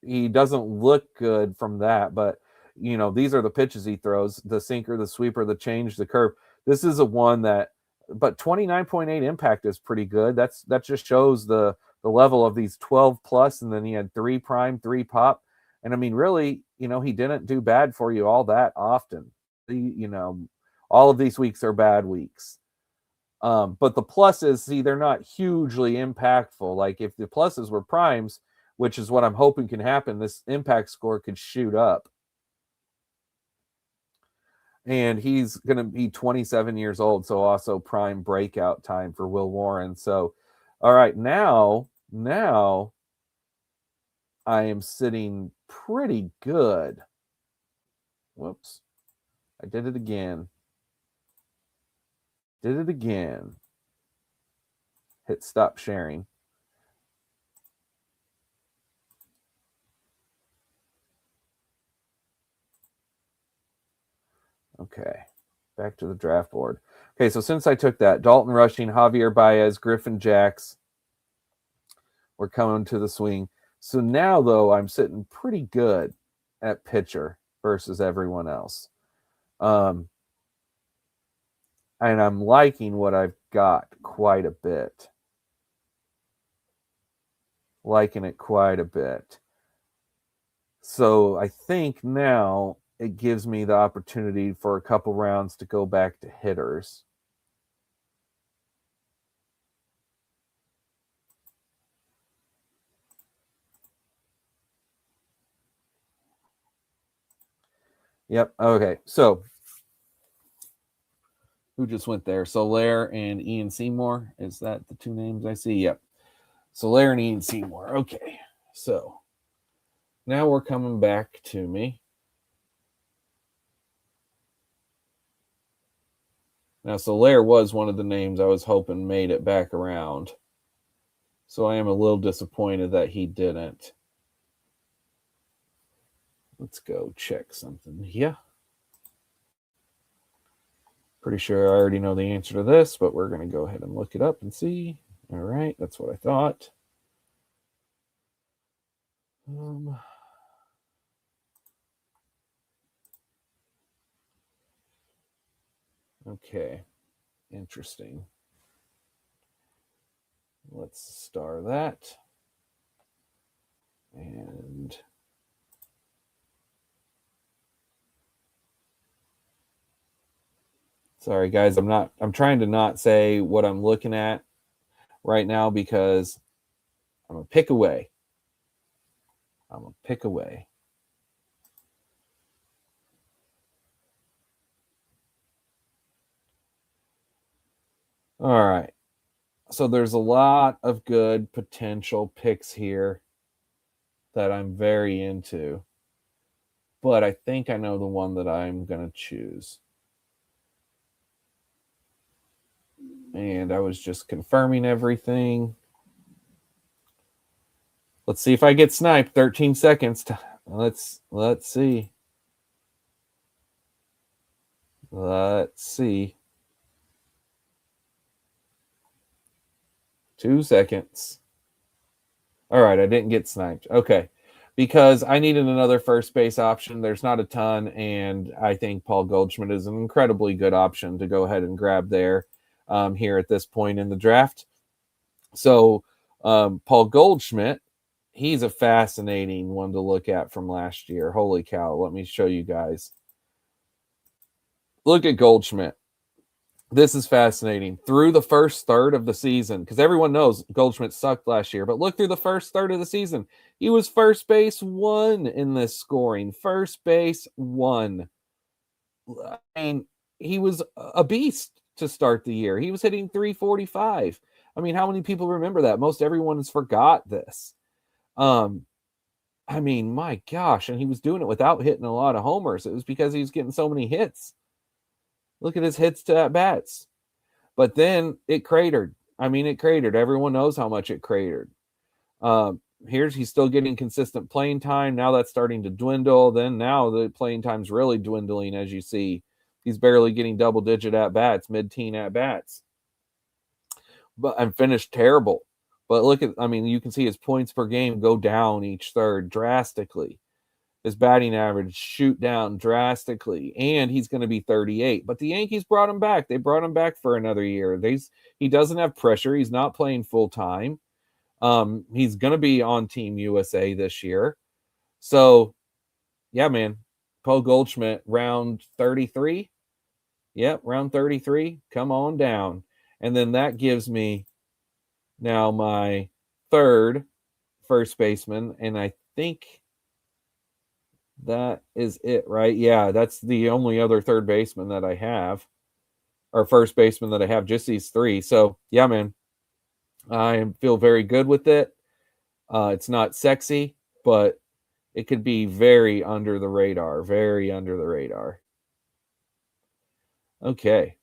He doesn't look good from that, but you know, these are the pitches he throws: the sinker, the sweeper, the change, the curve. This is a one that, but 29.8 impact is pretty good. That just shows the level of these 12 plus, and then he had 3 prime, 3 pop. And I mean, really, you know, he didn't do bad for you all that often. You know, all of these weeks are bad weeks. But the pluses, see, they're not hugely impactful. Like if the pluses were primes, which is what I'm hoping can happen, this impact score could shoot up. And he's going to be 27 years old, so also prime breakout time for Will Warren. So, all right, now I am sitting pretty good. Whoops. I did it again. Hit stop sharing. Okay. Back to the draft board. Okay, so since I took that, Dalton Rushing, Javier Baez, Griffin Jacks, we're coming to the swing. So now, though, I'm sitting pretty good at pitcher versus everyone else. And I'm liking what I've got quite a bit. Liking it quite a bit. So I think now it gives me the opportunity for a couple rounds to go back to hitters. Yep. Okay. So who just went there? Soler and Ian Seymour. Is that the two names I see? Yep. Soler and Ian Seymour. Okay. So now we're coming back to me. Now, Soler was one of the names I was hoping made it back around. So I am a little disappointed that he didn't. Let's go check something. Yeah. Pretty sure I already know the answer to this, but we're going to go ahead and look it up and see. All right. That's what I thought. Okay. Interesting. Let's star that. And sorry guys, I'm trying to not say what I'm looking at right now because I'm a pick away. All right. So there's a lot of good potential picks here that I'm very into. But I think I know the one that I'm going to choose. And I was just confirming everything. Let's see if I get sniped. 13 seconds. Let's see. Let's see. 2 seconds. All right, I didn't get sniped. Okay. Because I needed another first base option. There's not a ton, and I think Paul Goldschmidt is an incredibly good option to go ahead and grab there here at this point in the draft. So Paul Goldschmidt, he's a fascinating one to look at from last year. Holy cow. Let me show you guys. Look at Goldschmidt. This is fascinating. Through the first third of the season, because everyone knows Goldschmidt sucked last year, but look through the first third of the season. He was first base 1 in this scoring. First base 1. I mean, he was a beast to start the year. He was hitting 345. I mean, how many people remember that? Most everyone has forgot this. I mean, my gosh, and he was doing it without hitting a lot of homers. It was because he was getting so many hits. Look at his hits to at bats. But then it cratered. I mean, it cratered. Everyone knows how much it cratered. He's still getting consistent playing time. Now that's starting to dwindle. Then now the playing time's really dwindling, as you see. He's barely getting double-digit at-bats, mid-teen at-bats. But I'm finished terrible. But look at, I mean, you can see his points per game go down each third drastically. His batting average shoot down drastically, and he's going to be 38. But the Yankees brought him back. They brought him back for another year. He doesn't have pressure. He's not playing full time. He's going to be on Team USA this year. So, yeah, man. Paul Goldschmidt, round 33. Yep, round 33. Come on down. And then that gives me now my third first baseman, and I think that is it, right? Yeah, that's the only other third baseman that I have, or first baseman that I have, just these 3. So, yeah, man, I feel very good with it. It's not sexy, but it could be very under the radar, Okay.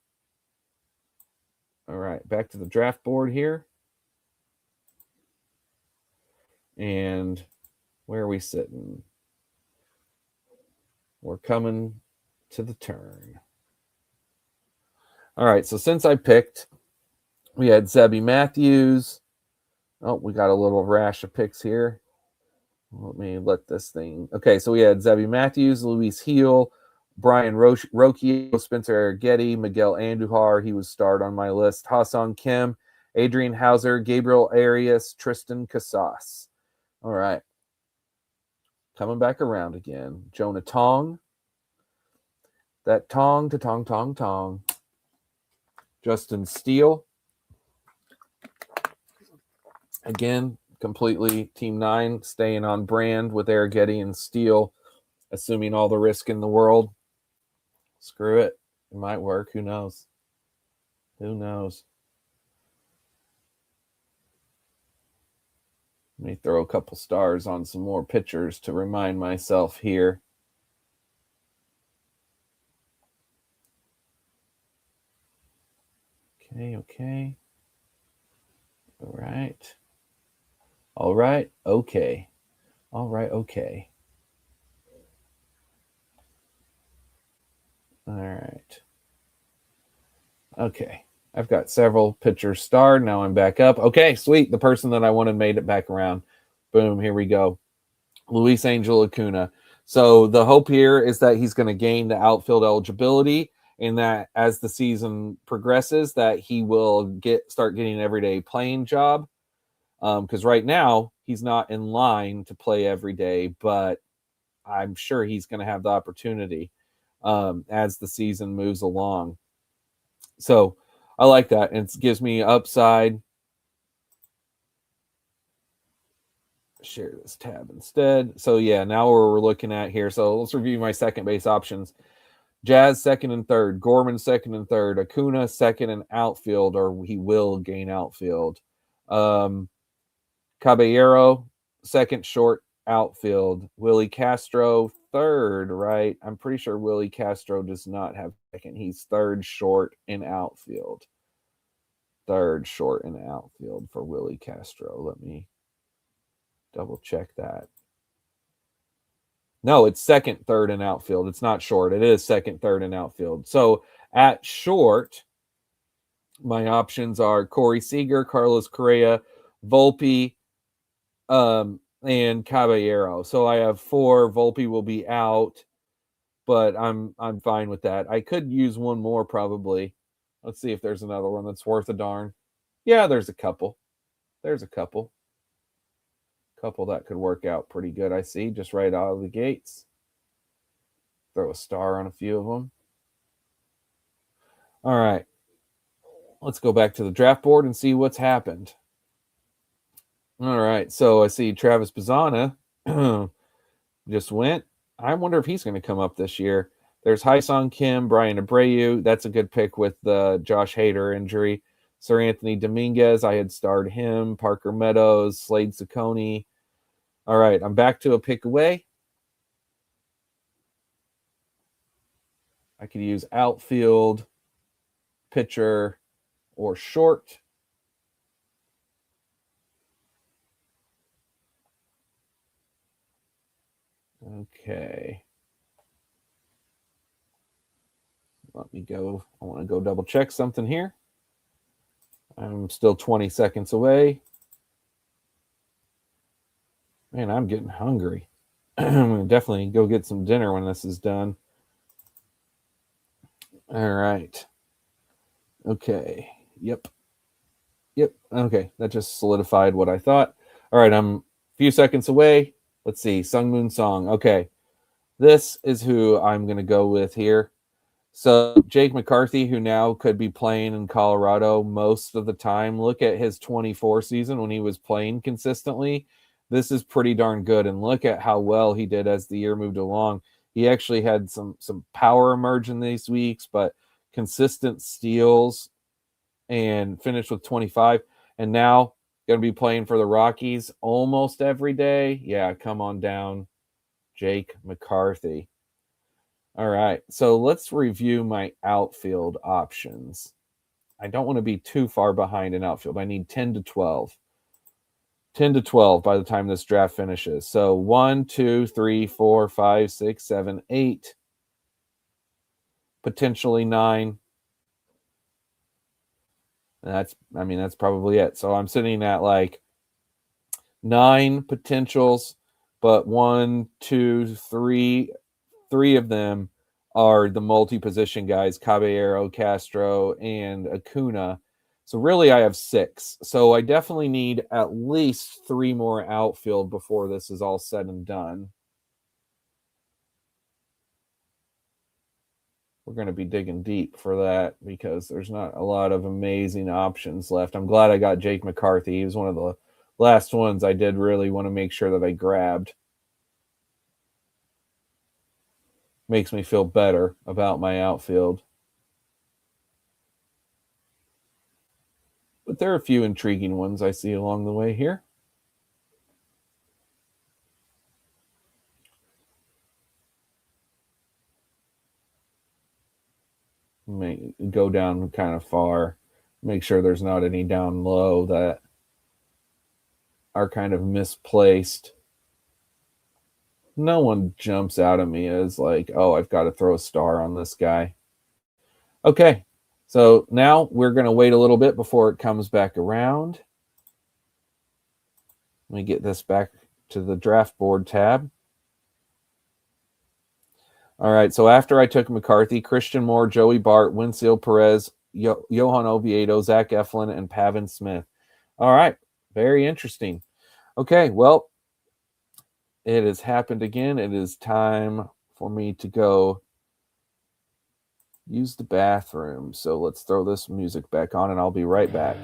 All right, back to the draft board here. And where are we sitting? We're coming to the turn. All right, so since I picked, we had Zebby Matthews. Oh, we got a little rash of picks here. Let me let this thing. Okay, so we had Zebby Matthews, Luis Heel, Brian Rocchio, Spencer Arrighetti, Miguel Andujar. He was starred on my list. Ha-Sung Kim, Adrian Hauser, Gabriel Arias, Tristan Casas. All right. Coming back around again. Jonah Tong. That Tong to Tong. Justin Steele. Again, completely Team 9, staying on brand with Arrighetti and Steele, assuming all the risk in the world. Screw it. It might work. Who knows? Let me throw a couple stars on some more pitchers to remind myself here. Okay. All right. Okay. All right. Okay. I've got several pitchers starred. Now I'm back up. Okay, sweet. The person that I wanted made it back around. Boom, here we go. Luis Angel Acuna. So the hope here is that he's going to gain the outfield eligibility, and that as the season progresses, that he will start getting an everyday playing job. Because right now he's not in line to play every day, but I'm sure he's going to have the opportunity as the season moves along. So I like that. And it gives me upside. share this tab instead. So yeah, now we're looking at here. So let's review my second base options. Jazz second and third, Gorman second and third, Acuna second and outfield, or he will gain outfield. Caballero second short outfield, Willie Castro third, right? I'm pretty sure Willie Castro does not have second. He's third short in outfield. Third short in outfield for Willie Castro. Let me double check that. No, it's second, third in outfield. It's not short. It is second, third in outfield. So at short, my options are Corey Seager, Carlos Correa, Volpe, and Caballero. So I have 4. Volpe will be out, but I'm fine with that. I could use one more probably. Let's see if there's another one that's worth a darn. Yeah, there's a couple. There's a couple. Couple that could work out pretty good, I see, just right out of the gates. Throw a star on a few of them. All right. Let's go back to the draft board and see what's happened. All right. So I see Travis Bazzana just went. I wonder if he's going to come up this year. There's Hyesung Kim, Brian Abreu. That's a good pick with the Josh Hader injury. Sir Anthony Dominguez, I had starred him. Parker Meadows, Slade Ciccone. All right, I'm back to a pick away. I could use outfield, pitcher, or short. Okay. Let me go. I want to go double check something here. I'm still 20 seconds away. Man, I'm getting hungry. I'm going to definitely go get some dinner when this is done. All right. Okay. Yep. Okay. That just solidified what I thought. All right. I'm a few seconds away. Let's see. Sung Moon Song. Okay. This is who I'm going to go with here. So Jake McCarthy, who now could be playing in Colorado most of the time. Look at his 24 season when he was playing consistently. This is pretty darn good. And look at how well he did as the year moved along. He actually had some power emerge in these weeks, but consistent steals and finished with 25. And now going to be playing for the Rockies almost every day. Yeah, come on down, Jake McCarthy. All right, so let's review my outfield options. I don't want to be too far behind in outfield. I need 10 to 12. 10 to 12 by the time this draft finishes. So 1, 2, 3, 4, 5, 6, 7, 8, potentially 9. That's probably it. So I'm sitting at like 9 potentials, but 1, 2, 3 of them are the multi-position guys, Caballero, Castro, and Acuna. So really I have 6. So I definitely need at least 3 more outfield before this is all said and done. We're going to be digging deep for that because there's not a lot of amazing options left. I'm glad I got Jake McCarthy. He was one of the last ones I did really want to make sure that I grabbed. Makes me feel better about my outfield. But there are a few intriguing ones I see along the way here. May go down kind of far. Make sure there's not any down low that are kind of misplaced. No one jumps out at me as like, oh, I've got to throw a star on this guy. Okay, so now we're going to wait a little bit before it comes back around. Let me get this back to the draft board tab. All right, so after I took McCarthy, Christian Moore, Joey Bart, Winfield Perez, Johan Oviedo, Zach Eflin, and Pavin Smith. All right, very interesting. Okay, well, it has happened again. It is time for me to go use the bathroom. So let's throw this music back on, and I'll be right back.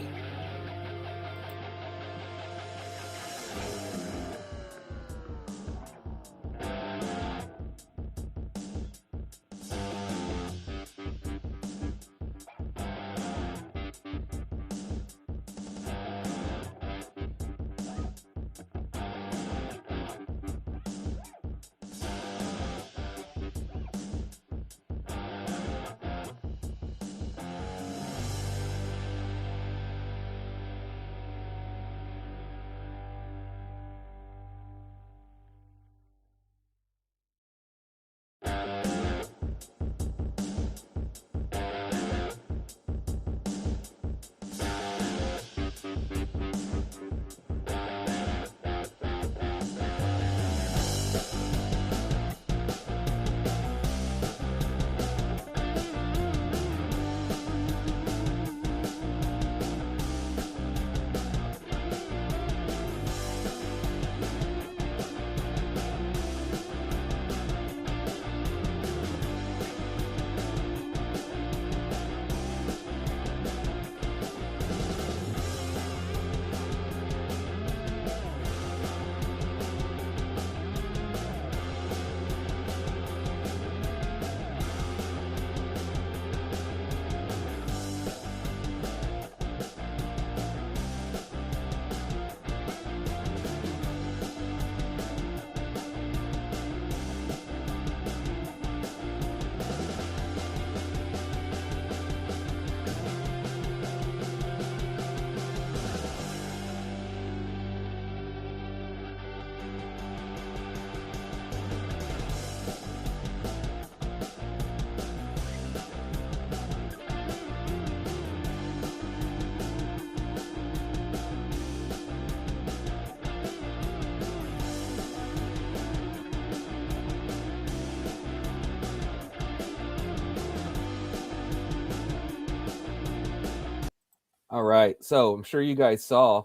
All right. So I'm sure you guys saw,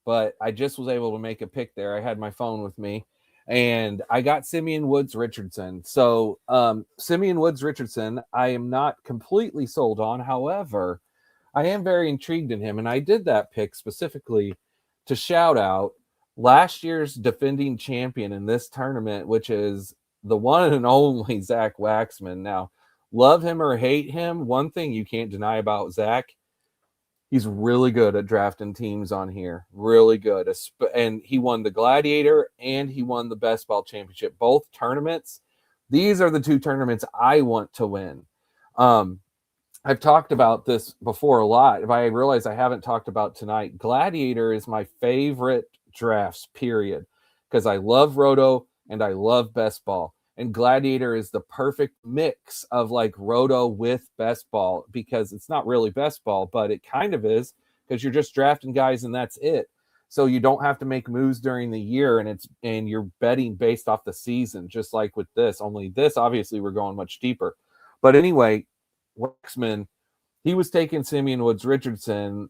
but I just was able to make a pick there. I had my phone with me and I got Simeon Woods Richardson. So Simeon Woods Richardson, I am not completely sold on. However, I am very intrigued in him. And I did that pick specifically to shout out last year's defending champion in this tournament, which is the one and only Zach Waxman. Now, love him or hate him, one thing you can't deny about Zach, he's really good at drafting teams on here. Really good. And he won the Gladiator and he won the Best Ball Championship. Both tournaments. These are the two tournaments I want to win. I've talked about this before a lot. If I realize I haven't talked about tonight, Gladiator is my favorite drafts, period. Because I love Roto and I love Best Ball. And Gladiator is the perfect mix of like Roto with Best Ball, because it's not really Best Ball, but it kind of is, because you're just drafting guys and that's it. So you don't have to make moves during the year, and you're betting based off the season, just like with this. Only this, obviously, we're going much deeper. But anyway, Waxman, he was taking Simeon Woods Richardson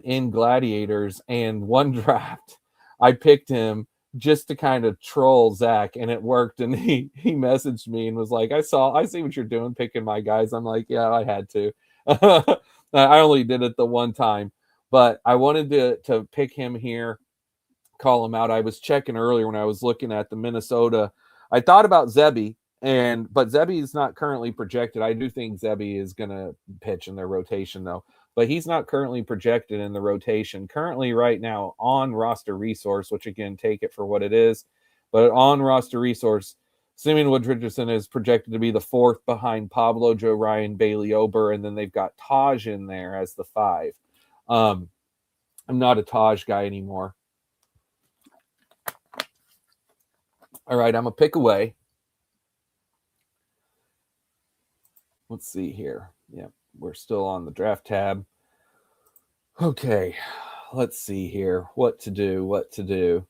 in Gladiators, and one draft I picked him just to kind of troll Zach, and it worked. And he messaged me and was like, I see what you're doing, picking my guys. I'm like, yeah, I had to. I only did it the one time, but I wanted to pick him here, call him out. I was checking earlier when I was looking at the Minnesota. I thought about Zebby, but Zebby is not currently projected. I do think Zebby is going to pitch in their rotation, though. But he's not currently projected in the rotation. Currently, right now, on roster resource, which again, take it for what it is. But on roster resource, Simeon Woods Richardson is projected to be the fourth behind Pablo, Joe Ryan, Bailey Ober, and then they've got Taj in there as the 5. I'm not a Taj guy anymore. All right, I'm a pick away. Let's see here. Yeah, we're still on the draft tab. Okay, let's see here. What to do.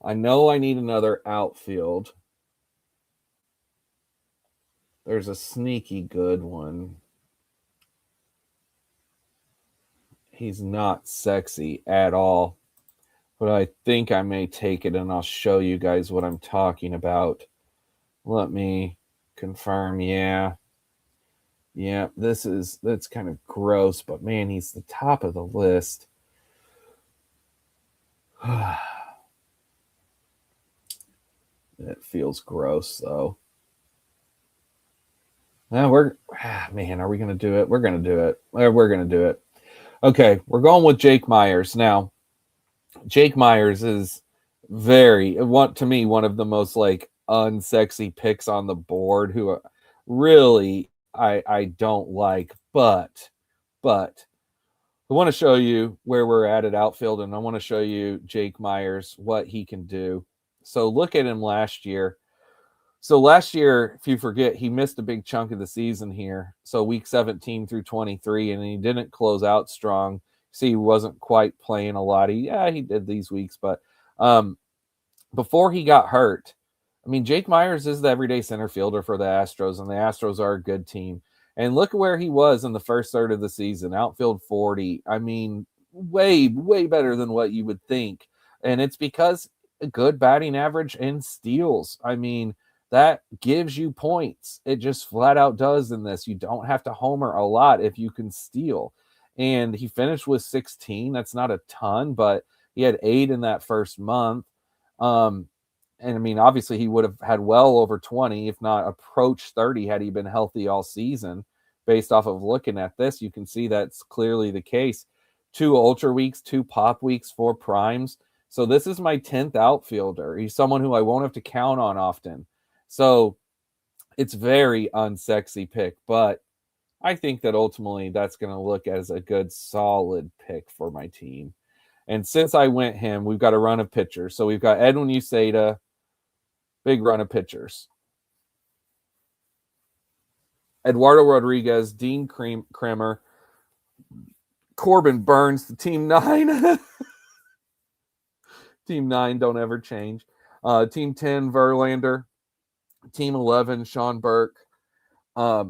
I know I need another outfield. There's a sneaky good one. He's not sexy at all, but I think I may take it, and I'll show you guys what I'm talking about. Let me confirm. Yeah, that's kind of gross, but man, he's the top of the list. It feels gross, though. Are we going to do it? We're going to do it. We're going to do it. Okay, we're going with Jake Myers. Now, Jake Myers is to me, one of the most like unsexy picks on the board, who really I don't like, but I want to show you where we're at outfield, and I want to show you Jake Myers, what he can do. So look at him last year. So last year, if you forget, he missed a big chunk of the season here. So week 17 through 23, and he didn't close out strong. See, he wasn't quite playing a lot. He did these weeks, but before he got hurt, I mean, Jake Myers is the everyday center fielder for the Astros, and the Astros are a good team. And look at where he was in the first third of the season, outfield 40. I mean, way better than what you would think. And it's because a good batting average and steals. I mean, that gives you points. It just flat out does in this. You don't have to homer a lot if you can steal. And he finished with 16. That's not a ton, but he had 8 in that first month. And I mean, obviously he would have had well over 20, if not approached 30, had he been healthy all season. Based off of looking at this, you can see that's clearly the case. 2 ultra weeks, 2 pop weeks, 4 primes. So this is my 10th outfielder. He's someone who I won't have to count on often. So it's very unsexy pick, but I think that ultimately that's going to look as a good, solid pick for my team. And since I went him, we've got a run of pitchers. So we've got Edwin Uceda, big run of pitchers. Eduardo Rodriguez, Dean Kremer, Corbin Burns, the team 9. Team 9, don't ever change. Team 10, Verlander. Team 11, Sean Burke. Big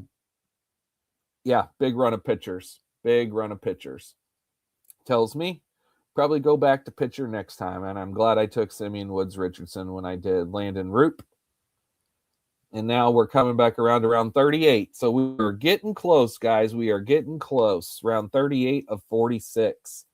run of pitchers. Big run of pitchers. Tells me probably go back to pitcher next time. And I'm glad I took Simeon Woods Richardson when I did. Landon Roop. And now we're coming back around to round 38. So we're getting close, guys. We are getting close. Round 38 of 46.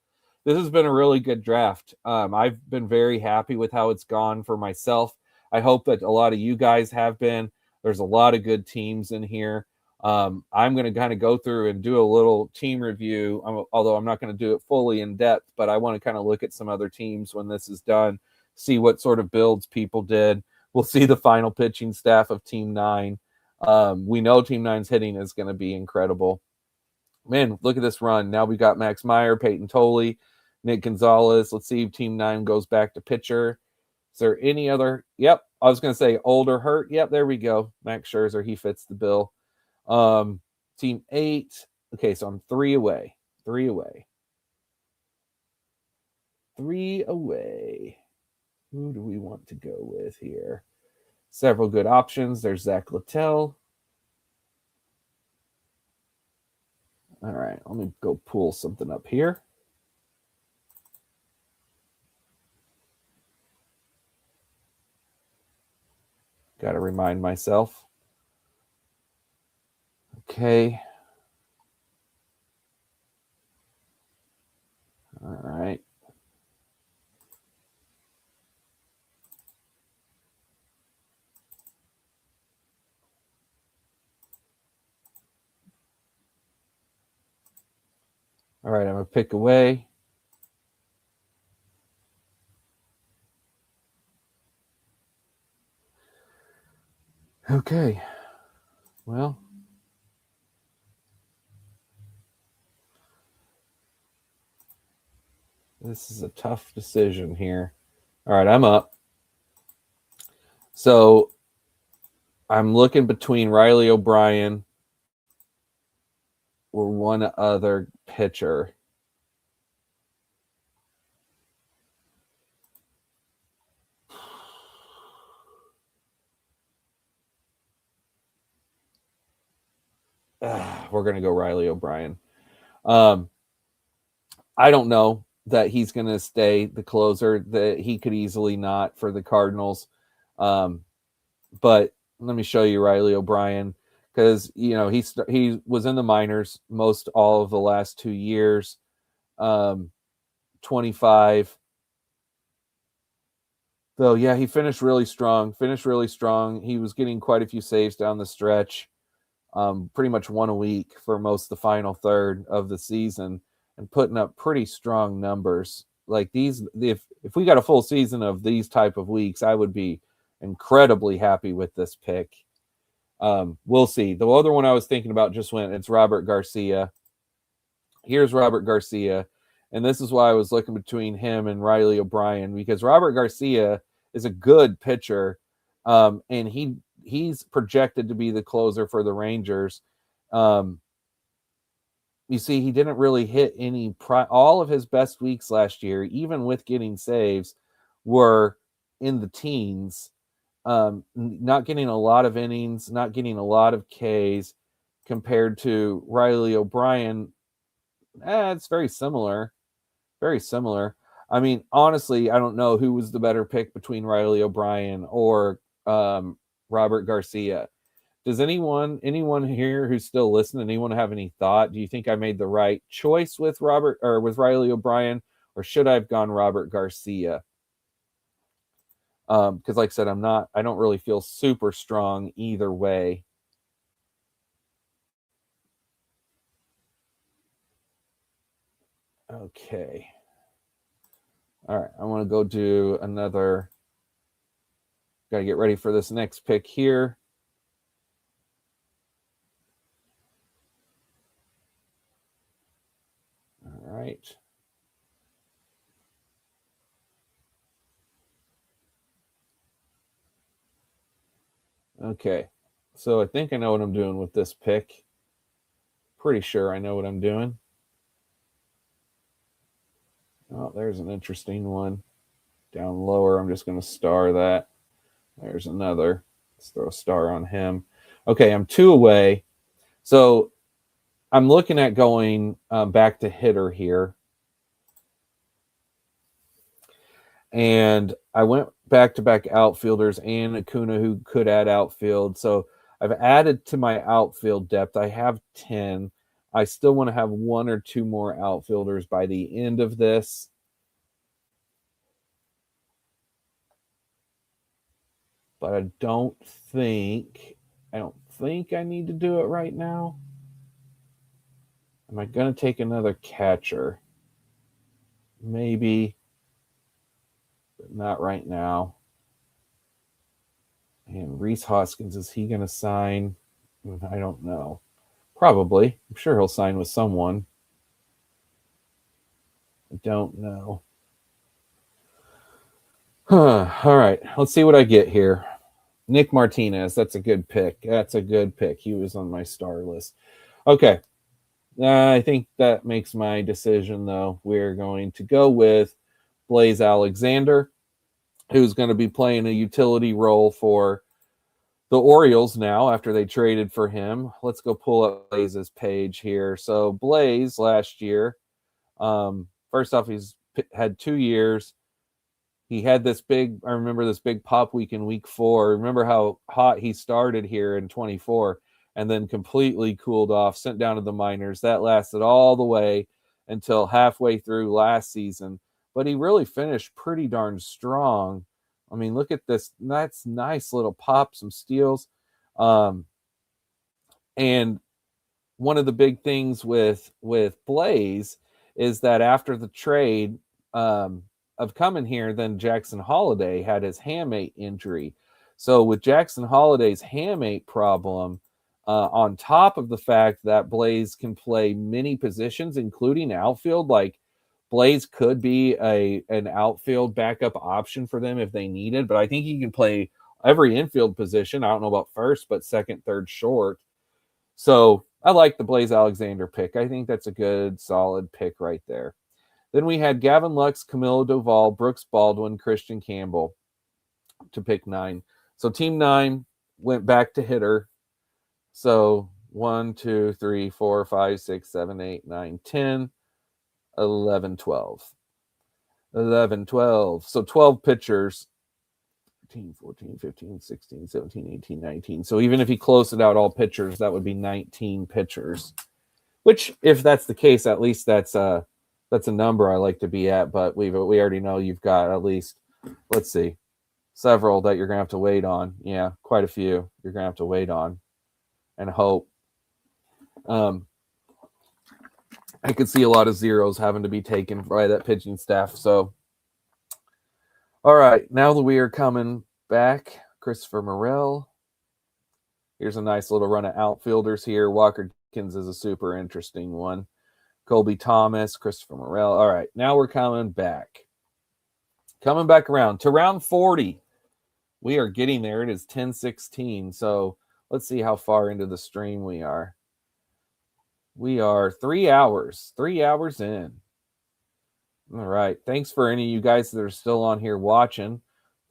This has been a really good draft. I've been very happy with how it's gone for myself. I hope that a lot of you guys have been. There's a lot of good teams in here. I'm going to kind of go through and do a little team review, although I'm not going to do it fully in depth, but I want to kind of look at some other teams when this is done, see what sort of builds people did. We'll see the final pitching staff of Team 9. We know Team 9's hitting is going to be incredible. Man, look at this run. Now we got Max Meyer, Peyton Tolley, Nick Gonzalez. Let's see if Team 9 goes back to pitcher. Is there any other? Yep, I was going to say older hurt. Yep, there we go. Max Scherzer, he fits the bill. Team 8. Okay, so I'm 3 away. 3 away. 3 away. Who do we want to go with here? Several good options. There's Zach Littell. All right, let me go pull something up here. Got to remind myself. Okay. All right. All right, I'm going to pick away. Okay. Well, this is a tough decision here. All right, I'm up. So I'm looking between Riley O'Brien or one other pitcher. We're going to go Riley O'Brien. I don't know that he's going to stay the closer. That he could easily not for the Cardinals. But let me show you Riley O'Brien because he was in the minors most all of the last 2 years. 25. So yeah, he finished really strong. He was getting quite a few saves down the stretch. Pretty much 1 a week for most of the final third of the season and putting up pretty strong numbers. Like these, if we got a full season of these type of weeks, I would be incredibly happy with this pick. We'll see. The other one I was thinking about just went, it's Robert Garcia. Here's Robert Garcia. And this is why I was looking between him and Riley O'Brien, because Robert Garcia is a good pitcher. And he's projected to be the closer for the Rangers. You see, he didn't really hit all of his best weeks last year, even with getting saves, were in the teens. Not getting a lot of innings, not getting a lot of Ks compared to Riley O'Brien. It's very similar. Very similar. I mean, honestly, I don't know who was the better pick between Riley O'Brien or Robert Garcia. Does anyone here who's still listening, anyone have any thought? Do you think I made the right choice with Riley O'Brien, or should I have gone Robert Garcia? Because like I said, I don't really feel super strong either way. Okay. All right, I want to go do another. Got to get ready for this next pick here. All right. Okay, so I think I know what I'm doing with this pick. Pretty sure I know what I'm doing. Oh, there's an interesting one. Down lower, I'm just going to star that. There's another. Let's throw a star on him. Okay, I'm 2 away. So I'm looking at going back to hitter here. And I went back-to-back outfielders and Acuna, who could add outfield. So I've added to my outfield depth. I have 10. I still want to have one or two more outfielders by the end of this. But I don't think I need to do it right now. Am I going to take another catcher? Maybe, but not right now. And Reese Hoskins, is he going to sign? I don't know. Probably. I'm sure he'll sign with someone. I don't know. All right. Let's see what I get here. Nick Martinez. That's a good pick. He was on my star list. Okay. I think that makes my decision, though. We're going to go with Blaze Alexander, who's going to be playing a utility role for the Orioles now after they traded for him. Let's go pull up Blaze's page here. So Blaze last year, first off, he's had 2 years. He had I remember this big pop week in week 4. Remember how hot he started here in 24 and then completely cooled off, sent down to the minors. That lasted all the way until halfway through last season. But he really finished pretty darn strong. I mean, look at this. That's nice little pop, some steals. And one of the big things with Blaze is that after the trade of coming here, then Jackson Holiday had his hamate injury. So with Jackson Holiday's hamate problem, on top of the fact that Blaze can play many positions, including outfield, like Blaze could be an outfield backup option for them if they needed, but I think he can play every infield position. I don't know about first, but second, third, short. So I like the Blaze Alexander pick. I think that's a good, solid pick right there. Then we had Gavin Lux, Camilo Doval, Brooks Baldwin, Christian Campbell to pick 9. So team 9 went back to hitter. So 1, 2, 3, 4, 5, 6, 7, 8, 9, 10, 11, 12. 11, 12. So 12 pitchers. 13, 14, 15, 16, 17, 18, 19. So even if he closed it out all pitchers, that would be 19 pitchers. Which, if that's the case, at least that's a number I like to be at. But we already know you've got at least, let's see, several that you're going to have to wait on. Yeah, quite a few you're going to have to wait on and hope. I could see a lot of zeros having to be taken by that pitching staff. So, all right, now that we are coming back, Christopher Morel. Here's a nice little run of outfielders here. Walker Dickens is a super interesting one. Colby Thomas, Christopher Morel. All right, now we're coming back. Coming back around to round 40. We are getting there. It is 10:16. So let's see how far into the stream we are. We are 3 hours. 3 hours in. All right. Thanks for any of you guys that are still on here watching.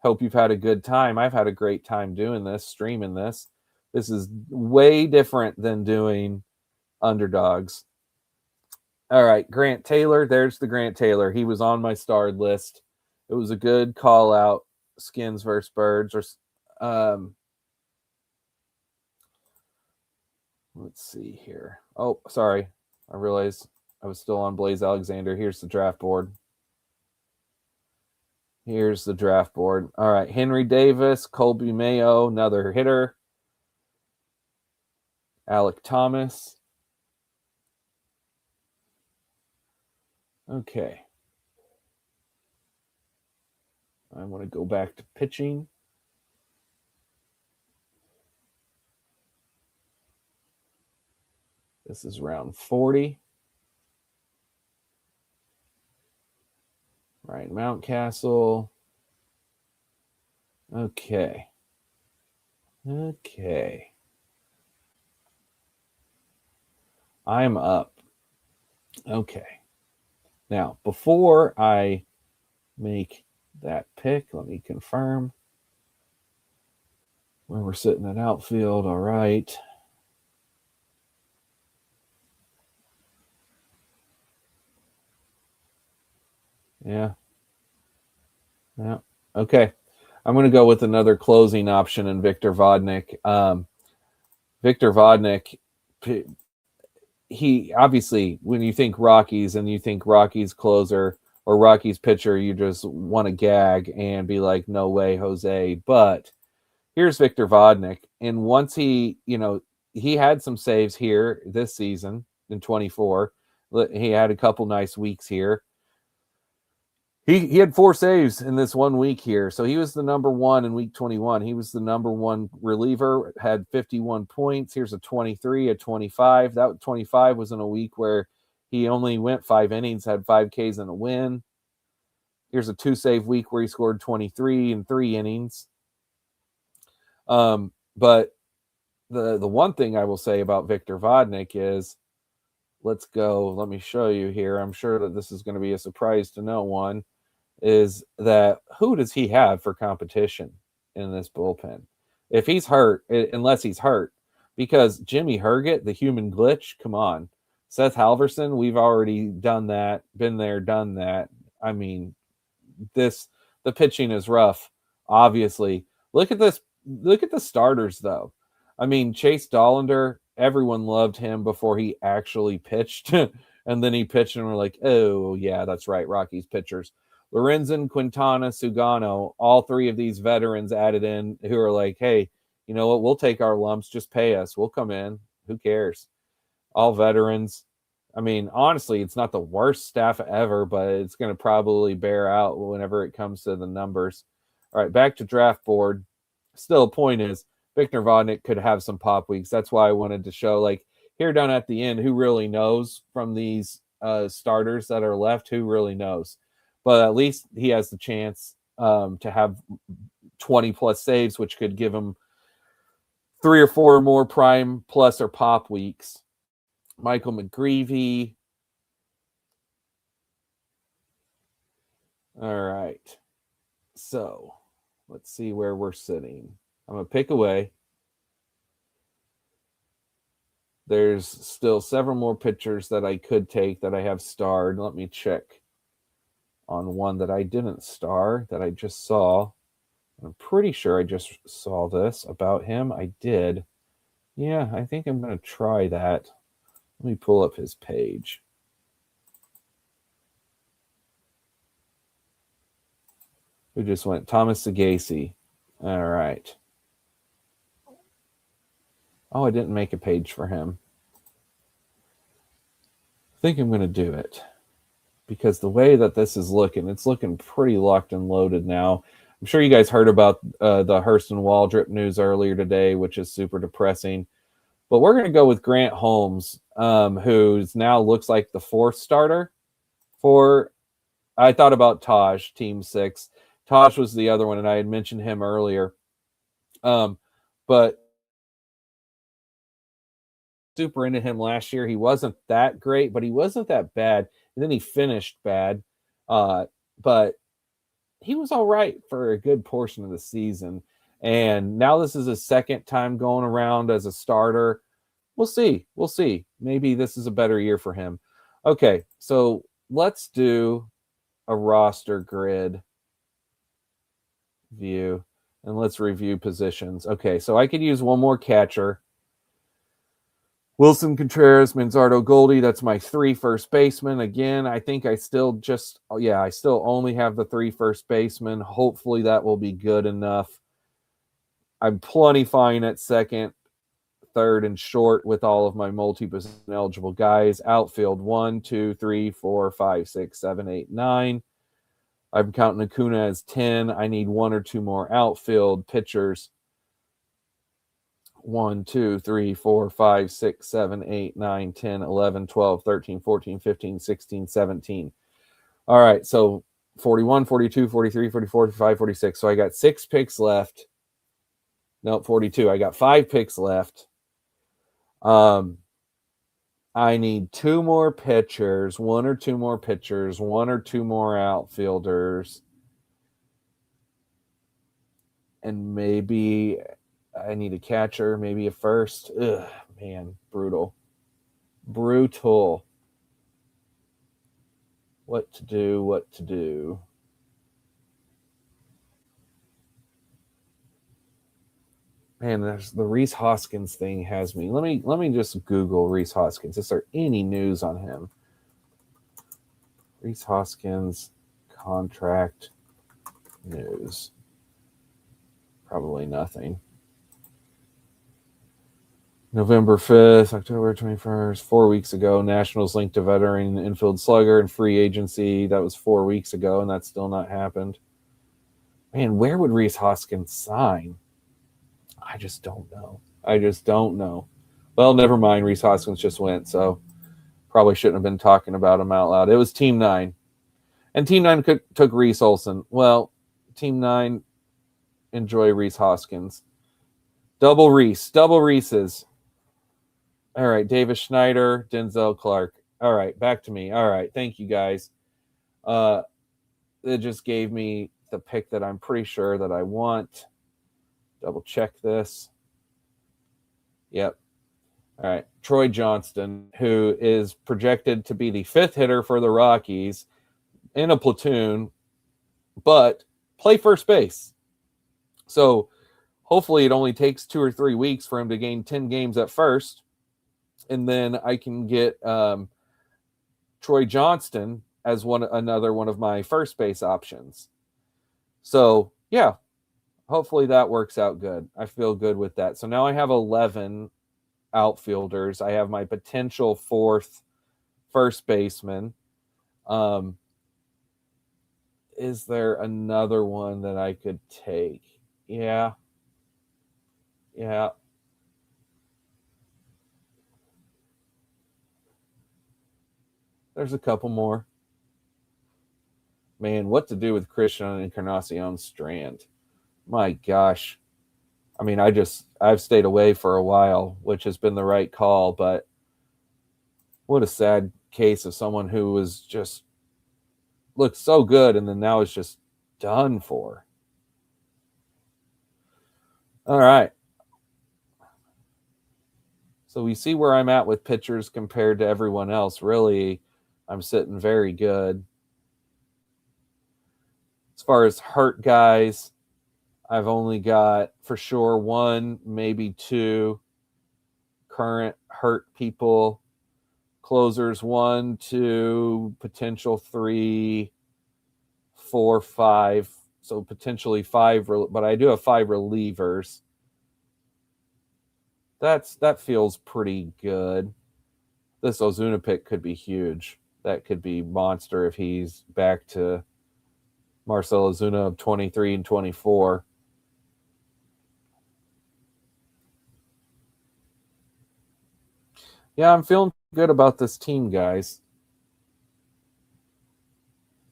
Hope you've had a good time. I've had a great time doing this, streaming this. This is way different than doing underdogs. All right. Grant Taylor. There's the Grant Taylor. He was on my starred list. It was a good call out. Skins versus Birds. Let's see here. Oh, sorry. I realized I was still on Blaze Alexander. Here's the draft board. All right. Henry Davis, Colby Mayo, another hitter. Alec Thomas. Okay. I want to go back to pitching. This is round 40. Ryan Mountcastle. Okay. I'm up. Okay. Now, before I make that pick, let me confirm where we're sitting at outfield. All right. Yeah. Yeah. Okay. I'm going to go with another closing option in Victor Vodnik. Victor Vodnik, he obviously, when you think Rockies and you think Rockies closer or Rockies pitcher, you just want to gag and be like, no way, Jose. But here's Victor Vodnik. And once he had some saves here this season in 24. He had a couple nice weeks here. He had 4 saves in this 1 week here. So he was the number one in week 21. He was the number one reliever, had 51 points. Here's a 23, a 25. That 25 was in a week where he only went 5 innings, had 5 Ks and a win. Here's a 2 save week where he scored 23 in 3 innings. But the one thing I will say about Victor Vodnik is, let's go. Let me show you here. I'm sure that this is going to be a surprise to no one. Is that who does he have for competition in this bullpen? If he's hurt, unless he's hurt, because Jimmy Herget, the human glitch, come on. Seth Halverson, we've already done that, been there, done that. I mean, the pitching is rough, obviously. Look at this. Look at the starters, though. I mean, Chase Dollander, everyone loved him before he actually pitched. And then he pitched and we're like, oh, yeah, that's right, Rockies pitchers. Lorenzen, Quintana, Sugano, all 3 of these veterans added in who are like, hey, you know what? We'll take our lumps. Just pay us. We'll come in. Who cares? All veterans. I mean, honestly, it's not the worst staff ever, but it's going to probably bear out whenever it comes to the numbers. All right, back to draft board. Still, point is, Victor Vodnik could have some pop weeks. That's why I wanted to show, like, here down at the end, who really knows from these starters that are left, who really knows? But at least he has the chance to have 20 plus saves, which could give him 3 or 4 more prime plus or pop weeks. Michael McGreevy. All right. So let's see where we're sitting. I'm going to pick away. There's still several more pitchers that I could take that I have starred. Let me check on one that I didn't star that I just saw. I'm pretty sure I just saw this about him. I did. Yeah, I think I'm going to try that. Let me pull up his page. Who just went? Thomas Sagasi. All right. Oh, I didn't make a page for him. I think I'm going to do it because the way that this is looking, it's looking pretty locked and loaded now. I'm sure you guys heard about the Hurston Waldrop news earlier today, which is super depressing. But we're going to go with Grant Holmes, who's now looks like the 4th starter for, I thought about Taj, Team 6. Taj was the other one, and I had mentioned him earlier. But super into him last year. He wasn't that great, but he wasn't that bad. And then he finished bad. But he was all right for a good portion of the season. And now this is his 2nd time going around as a starter. We'll see. We'll see. Maybe this is a better year for him. Okay, so let's do a roster grid view and let's review positions. Okay, so I could use one more catcher. Wilson Contreras, Manzardo Goldie. That's my 3 first basemen. Again, I think I still only have the 3 first basemen. Hopefully that will be good enough. I'm plenty fine at 2nd, 3rd, and short with all of my multi-position eligible guys. Outfield 1, 2, 3, 4, 5, 6, 7, 8, 9. I'm counting Acuna as 10. I need 1 or 2 more outfield pitchers. 1, 2, 3, 4, 5, 6, 7, 8, 9, 10, 11, 12, 13, 14, 15, 16, 17. All right, so 41, 42, 43, 44, 45, 46. So I got 6 picks left. No, 42. I got 5 picks left. I need 2 more pitchers, 1 or 2 more pitchers, 1 or 2 more outfielders. And maybe I need a catcher, maybe a first. Ugh, man, brutal. What to do. Man, there's the Reese Hoskins thing has me. Let me just Google Reese Hoskins. Is there any news on him? Reese Hoskins contract news. Probably nothing. November 5th, October 21st, 4 weeks ago, Nationals linked to veteran infield slugger and free agency. That was 4 weeks ago, and that's still not happened. Man, where would Reese Hoskins sign? I just don't know. Well, never mind. Reese Hoskins just went, so probably shouldn't have been talking about him out loud. It was Team 9. And Team 9 took Reese Olson. Well, Team 9, enjoy Reese Hoskins. Double Reese's. All right, Davis Schneider, Denzel Clark. All right, back to me. All right, thank you guys. It just gave me the pick that I'm pretty sure that I want. Double check this. Yep. All right, Troy Johnston, who is projected to be the 5th hitter for the Rockies in a platoon, but play first base. So hopefully it only takes 2 or 3 weeks for him to gain 10 games at first. And then I can get Troy Johnston as another one of my first base options. So, yeah, hopefully that works out good. I feel good with that. So now I have 11 outfielders. I have my potential 4th first baseman. Is there another one that I could take? Yeah. There's a couple more. Man, what to do with Christian Encarnacion Strand? My gosh. I mean, I've stayed away for a while, which has been the right call, but what a sad case of someone who was just looked so good and then now is just done for. All right. So we see where I'm at with pitchers compared to everyone else. Really, I'm sitting very good. As far as hurt guys, I've only got for sure 1, maybe 2 current hurt people. Closers 1, 2, potential 3, 4, 5. So potentially 5, but I do have 5 relievers. That feels pretty good. This Ozuna pick could be huge. That could be monster if he's back to Marcell Ozuna of 23 and 24. Yeah, I'm feeling good about this team, guys.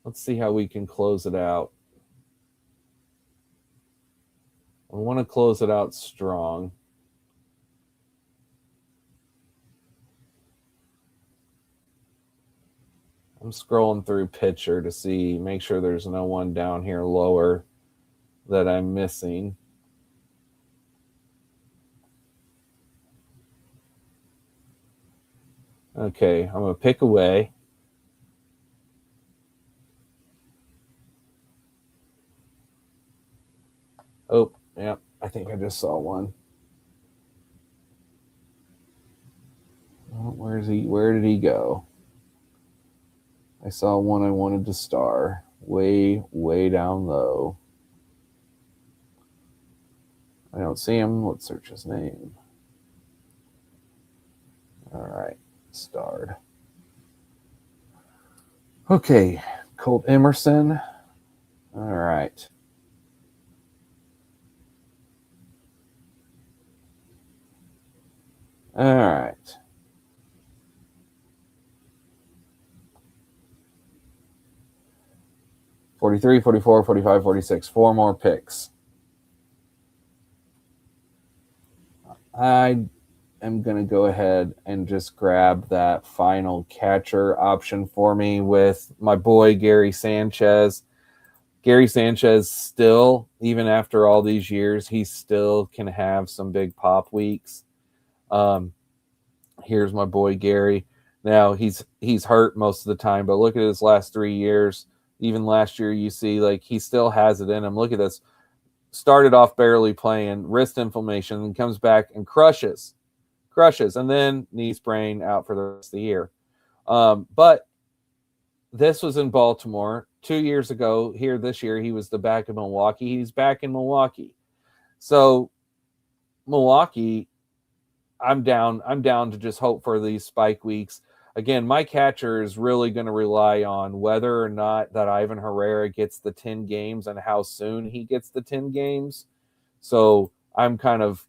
Let's see how we can close it out. I want to close it out strong. I'm scrolling through pitcher to make sure there's no one down here lower that I'm missing. Okay, I'm going to pick away. Oh, yeah, I think I just saw one. Oh, where did he go? I saw one I wanted to star. Way, way down low. I don't see him. Let's search his name. All right, starred. Okay, Colt Emerson. All right. All right. $43, $44, $45, $46. 4 more picks. I am going to go ahead and just grab that final catcher option for me with my boy Gary Sanchez. Gary Sanchez still, even after all these years, he still can have some big pop weeks. Here's my boy Gary. Now he's hurt most of the time, but look at his last 3 years. Even last year, you see like he still has it in him. Look at this. Started off barely playing, wrist inflammation, and comes back and crushes, and then knee sprain, out for the rest of the year. But this was in Baltimore 2 years ago. Here this year, he was the back of Milwaukee. He's back in Milwaukee. So Milwaukee, I'm down to just hope for these spike weeks. Again, my catcher is really going to rely on whether or not that Ivan Herrera gets the 10 games and how soon he gets the 10 games. So I'm kind of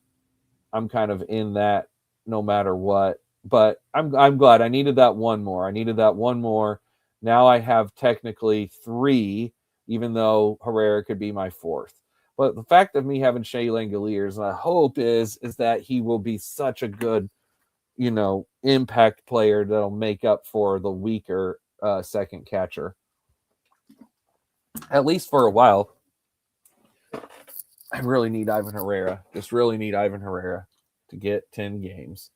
in that no matter what. But I'm glad I needed that one more. Now I have technically 3, even though Herrera could be my 4th. But the fact of me having Shea Langoliers, and I hope is that he will be such a good, impact player that'll make up for the weaker second catcher, at least for a while. I really need Ivan Herrera. Just really need Ivan Herrera to get 10 games.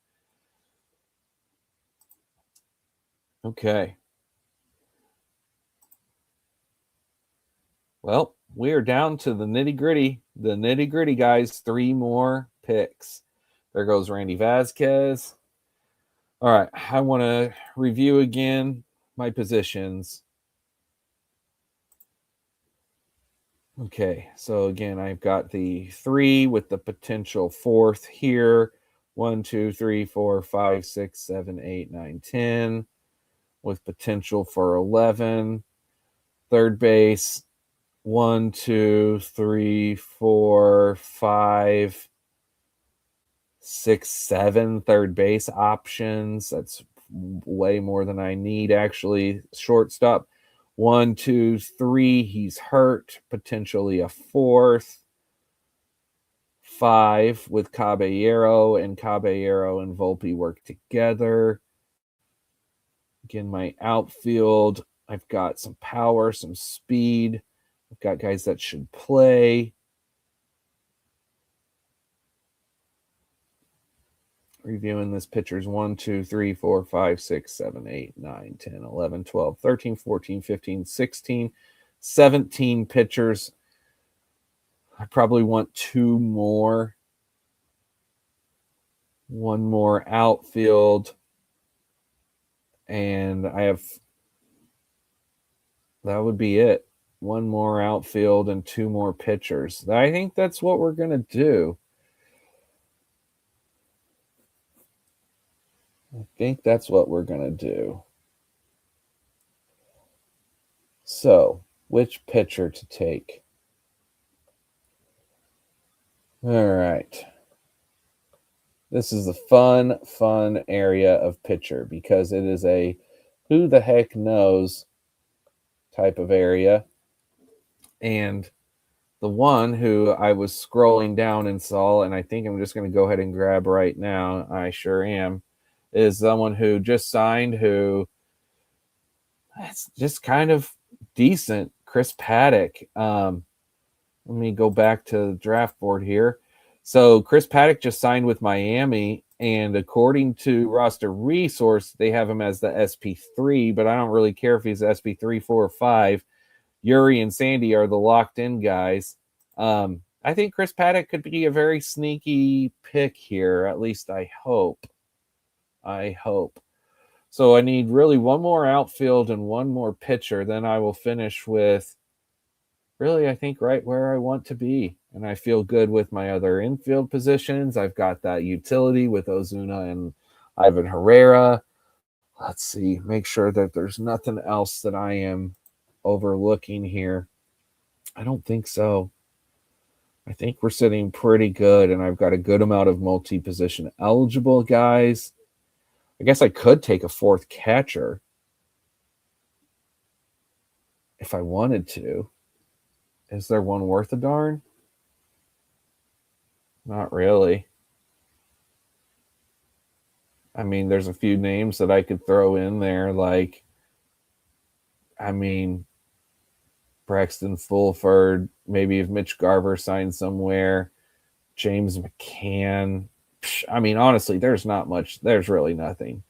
Okay. Well, we are down to the nitty-gritty. The nitty-gritty, guys. 3 more picks. There goes Randy Vasquez. All right. I want to review again my positions. Okay. So, again, I've got the 3 with the potential 4th here. 1, 2, 3, 4, 5, 6, 7, 8, 9, 10. With potential for 11. Third base. 1, 2, 3, 4, 5, 6, 7 third base options. That's way more than I need, actually. Shortstop, 1, 2, 3. He's hurt. Potentially a 4th. 5 with Caballero and Volpe work together. Again, my outfield, I've got some power, some speed. I've got guys that should play. Reviewing this pitchers 1, 2, 3, 4, 5, 6, 7, 8, 9, 10, 11, 12, 13, 14, 15, 16, 17 pitchers. I probably want 2 more. 1 more outfield. And that would be it. 1 more outfield and 2 more pitchers. I think that's what we're going to do. So, which pitcher to take? All right. This is a fun area of pitcher because it is a who the heck knows type of area. And the one who I was scrolling down and saw, and I think I'm just going to go ahead and grab right now, I sure am, is someone who just signed, who that's just kind of decent, Chris Paddock. Let me go back to the draft board here. So Chris Paddock just signed with Miami, and according to Roster Resource, they have him as the SP3, but I don't really care if he's SP3, 4, or 5. Yuri and Sandy are the locked-in guys. I think Chris Paddock could be a very sneaky pick here. At least I hope. So I need really 1 more outfield and 1 more pitcher. Then I will finish with really, I think, right where I want to be. And I feel good with my other infield positions. I've got that utility with Ozuna and Ivan Herrera. Let's see. Make sure that there's nothing else that I am overlooking here. I don't think so. I think we're sitting pretty good, and I've got a good amount of multi-position eligible guys. I guess I could take a 4th catcher if I wanted to. Is there one worth a darn? Not really. I mean, there's a few names that I could throw in there, like, Braxton Fulford, maybe if Mitch Garver signs somewhere, James McCann. Honestly, there's not much. There's really nothing.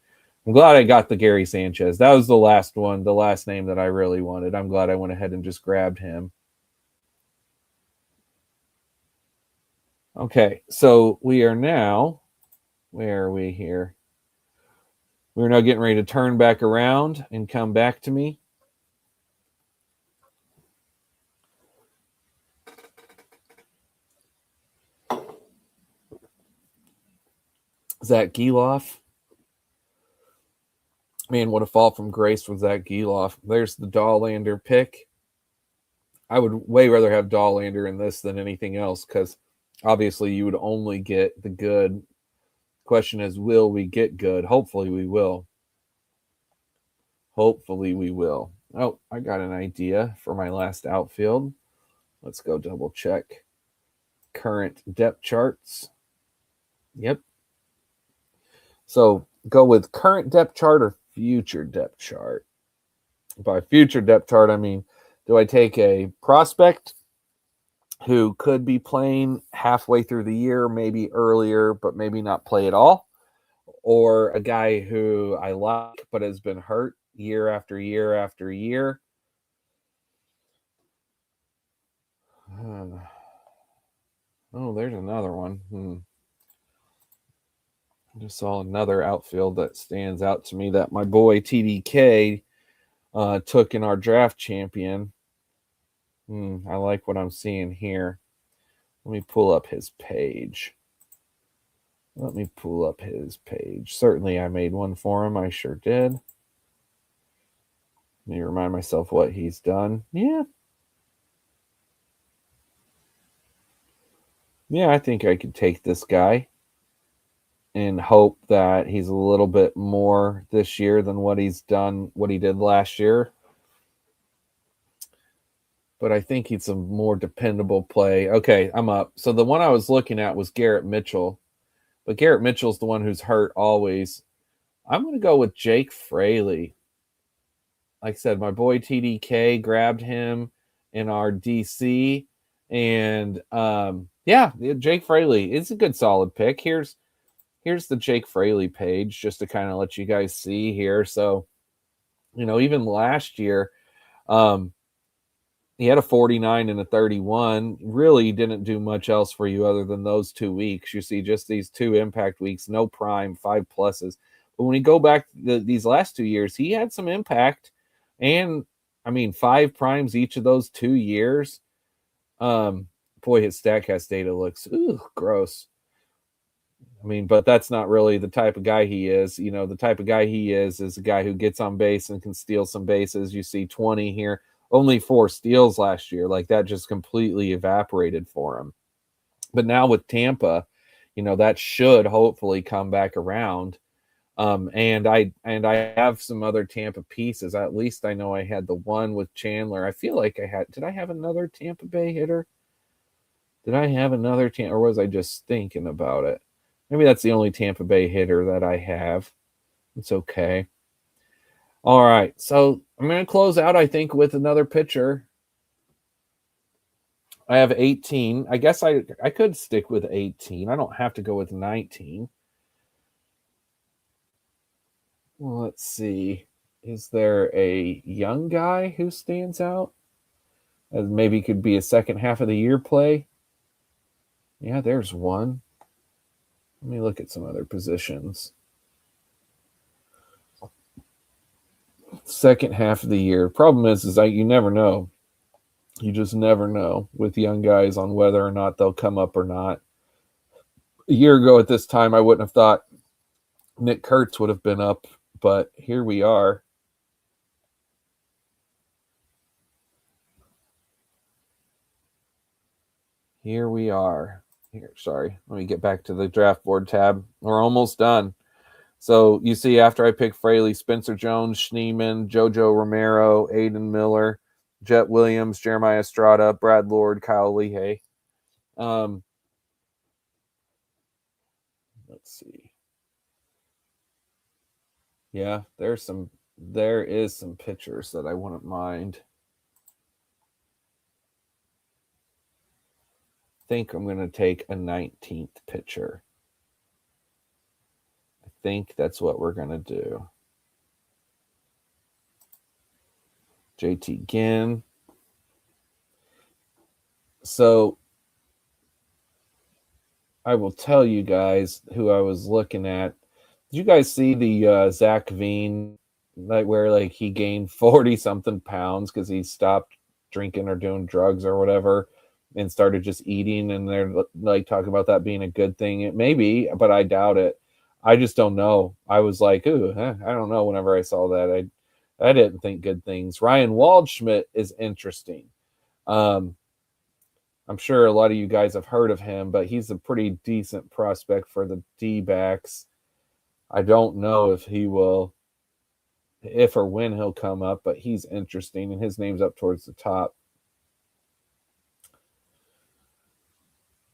I'm glad I got the Gary Sanchez. That was the last one, the last name that I really wanted. I'm glad I went ahead and just grabbed him. Okay, so we are now, where are we here? We're now getting ready to turn back around and come back to me. Zach Geloff. Man, what a fall from grace with Zach Geloff. There's the Dollander pick. I would way rather have Dollander in this than anything else because obviously you would only get the good. Question is, will we get good? Hopefully we will. Hopefully we will. Oh, I got an idea for my last outfield. Let's go double check current depth charts. Yep. So go with current depth chart or future depth chart. By future depth chart, I mean, do I take a prospect who could be playing halfway through the year, maybe earlier, but maybe not play at all? Or a guy who I like but has been hurt year after year after year? Oh, there's another one. I just saw another outfield that stands out to me that my boy TDK took in our draft champion. I like what I'm seeing here. Let me pull up his page. Certainly I made one for him. I sure did. Let me remind myself what he's done. Yeah, I think I could take this guy and hope that he's a little bit more this year than what he did last year. But I think he's a more dependable play. Okay, I'm up. So the one I was looking at was Garrett Mitchell. But Garrett Mitchell's the one who's hurt always. I'm going to go with Jake Fraley. Like I said, my boy TDK grabbed him in our DC. And Jake Fraley is a good solid pick. Here's the Jake Fraley page just to kind of let you guys see here. So, even last year, he had a 49 and a 31. Really didn't do much else for you other than those 2 weeks. You see just these 2 impact weeks, no prime, 5 pluses. But when you go back these last 2 years, he had some impact. And, 5 primes each of those 2 years. Boy, his StatCast data looks gross. But that's not really the type of guy he is. The type of guy he is a guy who gets on base and can steal some bases. You see 20 here. Only 4 steals last year. Like that just completely evaporated for him. But now with Tampa, that should hopefully come back around. And I have some other Tampa pieces. At least I know I had the one with Chandler. I feel like did I have another Tampa Bay hitter? Did I have another or was I just thinking about it? Maybe that's the only Tampa Bay hitter that I have. It's okay. All right, so I'm going to close out, I think, with another pitcher. I have 18. I guess I could stick with 18. I don't have to go with 19. Well, let's see. Is there a young guy who stands out? As maybe could be a second half of the year play? Yeah, there's one. Let me look at some other positions. Second half of the year. Problem is you never know. You just never know with young guys on whether or not they'll come up or not. A year ago at this time, I wouldn't have thought Nick Kurtz would have been up, but here we are. Here, sorry. Let me get back to the draft board tab. We're almost done. So you see, after I pick Fraley, Spencer Jones, Schneemann, JoJo Romero, Aiden Miller, Jet Williams, Jeremiah Estrada, Brad Lord, Kyle Lehey. Let's see. Yeah, there is some pitchers that I wouldn't mind. I think I'm going to take a 19th pitcher. I think that's what we're going to do. JT Ginn. So I will tell you guys who I was looking at. Did you guys see the Zach Veen, where he gained 40 something pounds because he stopped drinking or doing drugs or whatever and started just eating, and they're talking about that being a good thing? It may be, but I doubt it. I just don't know. I was like, ooh, I don't know. Whenever I saw that, I didn't think good things. Ryan Waldschmidt is interesting. I'm sure a lot of you guys have heard of him, but he's a pretty decent prospect for the D-backs. I don't know if or when he'll come up, but he's interesting, and his name's up towards the top.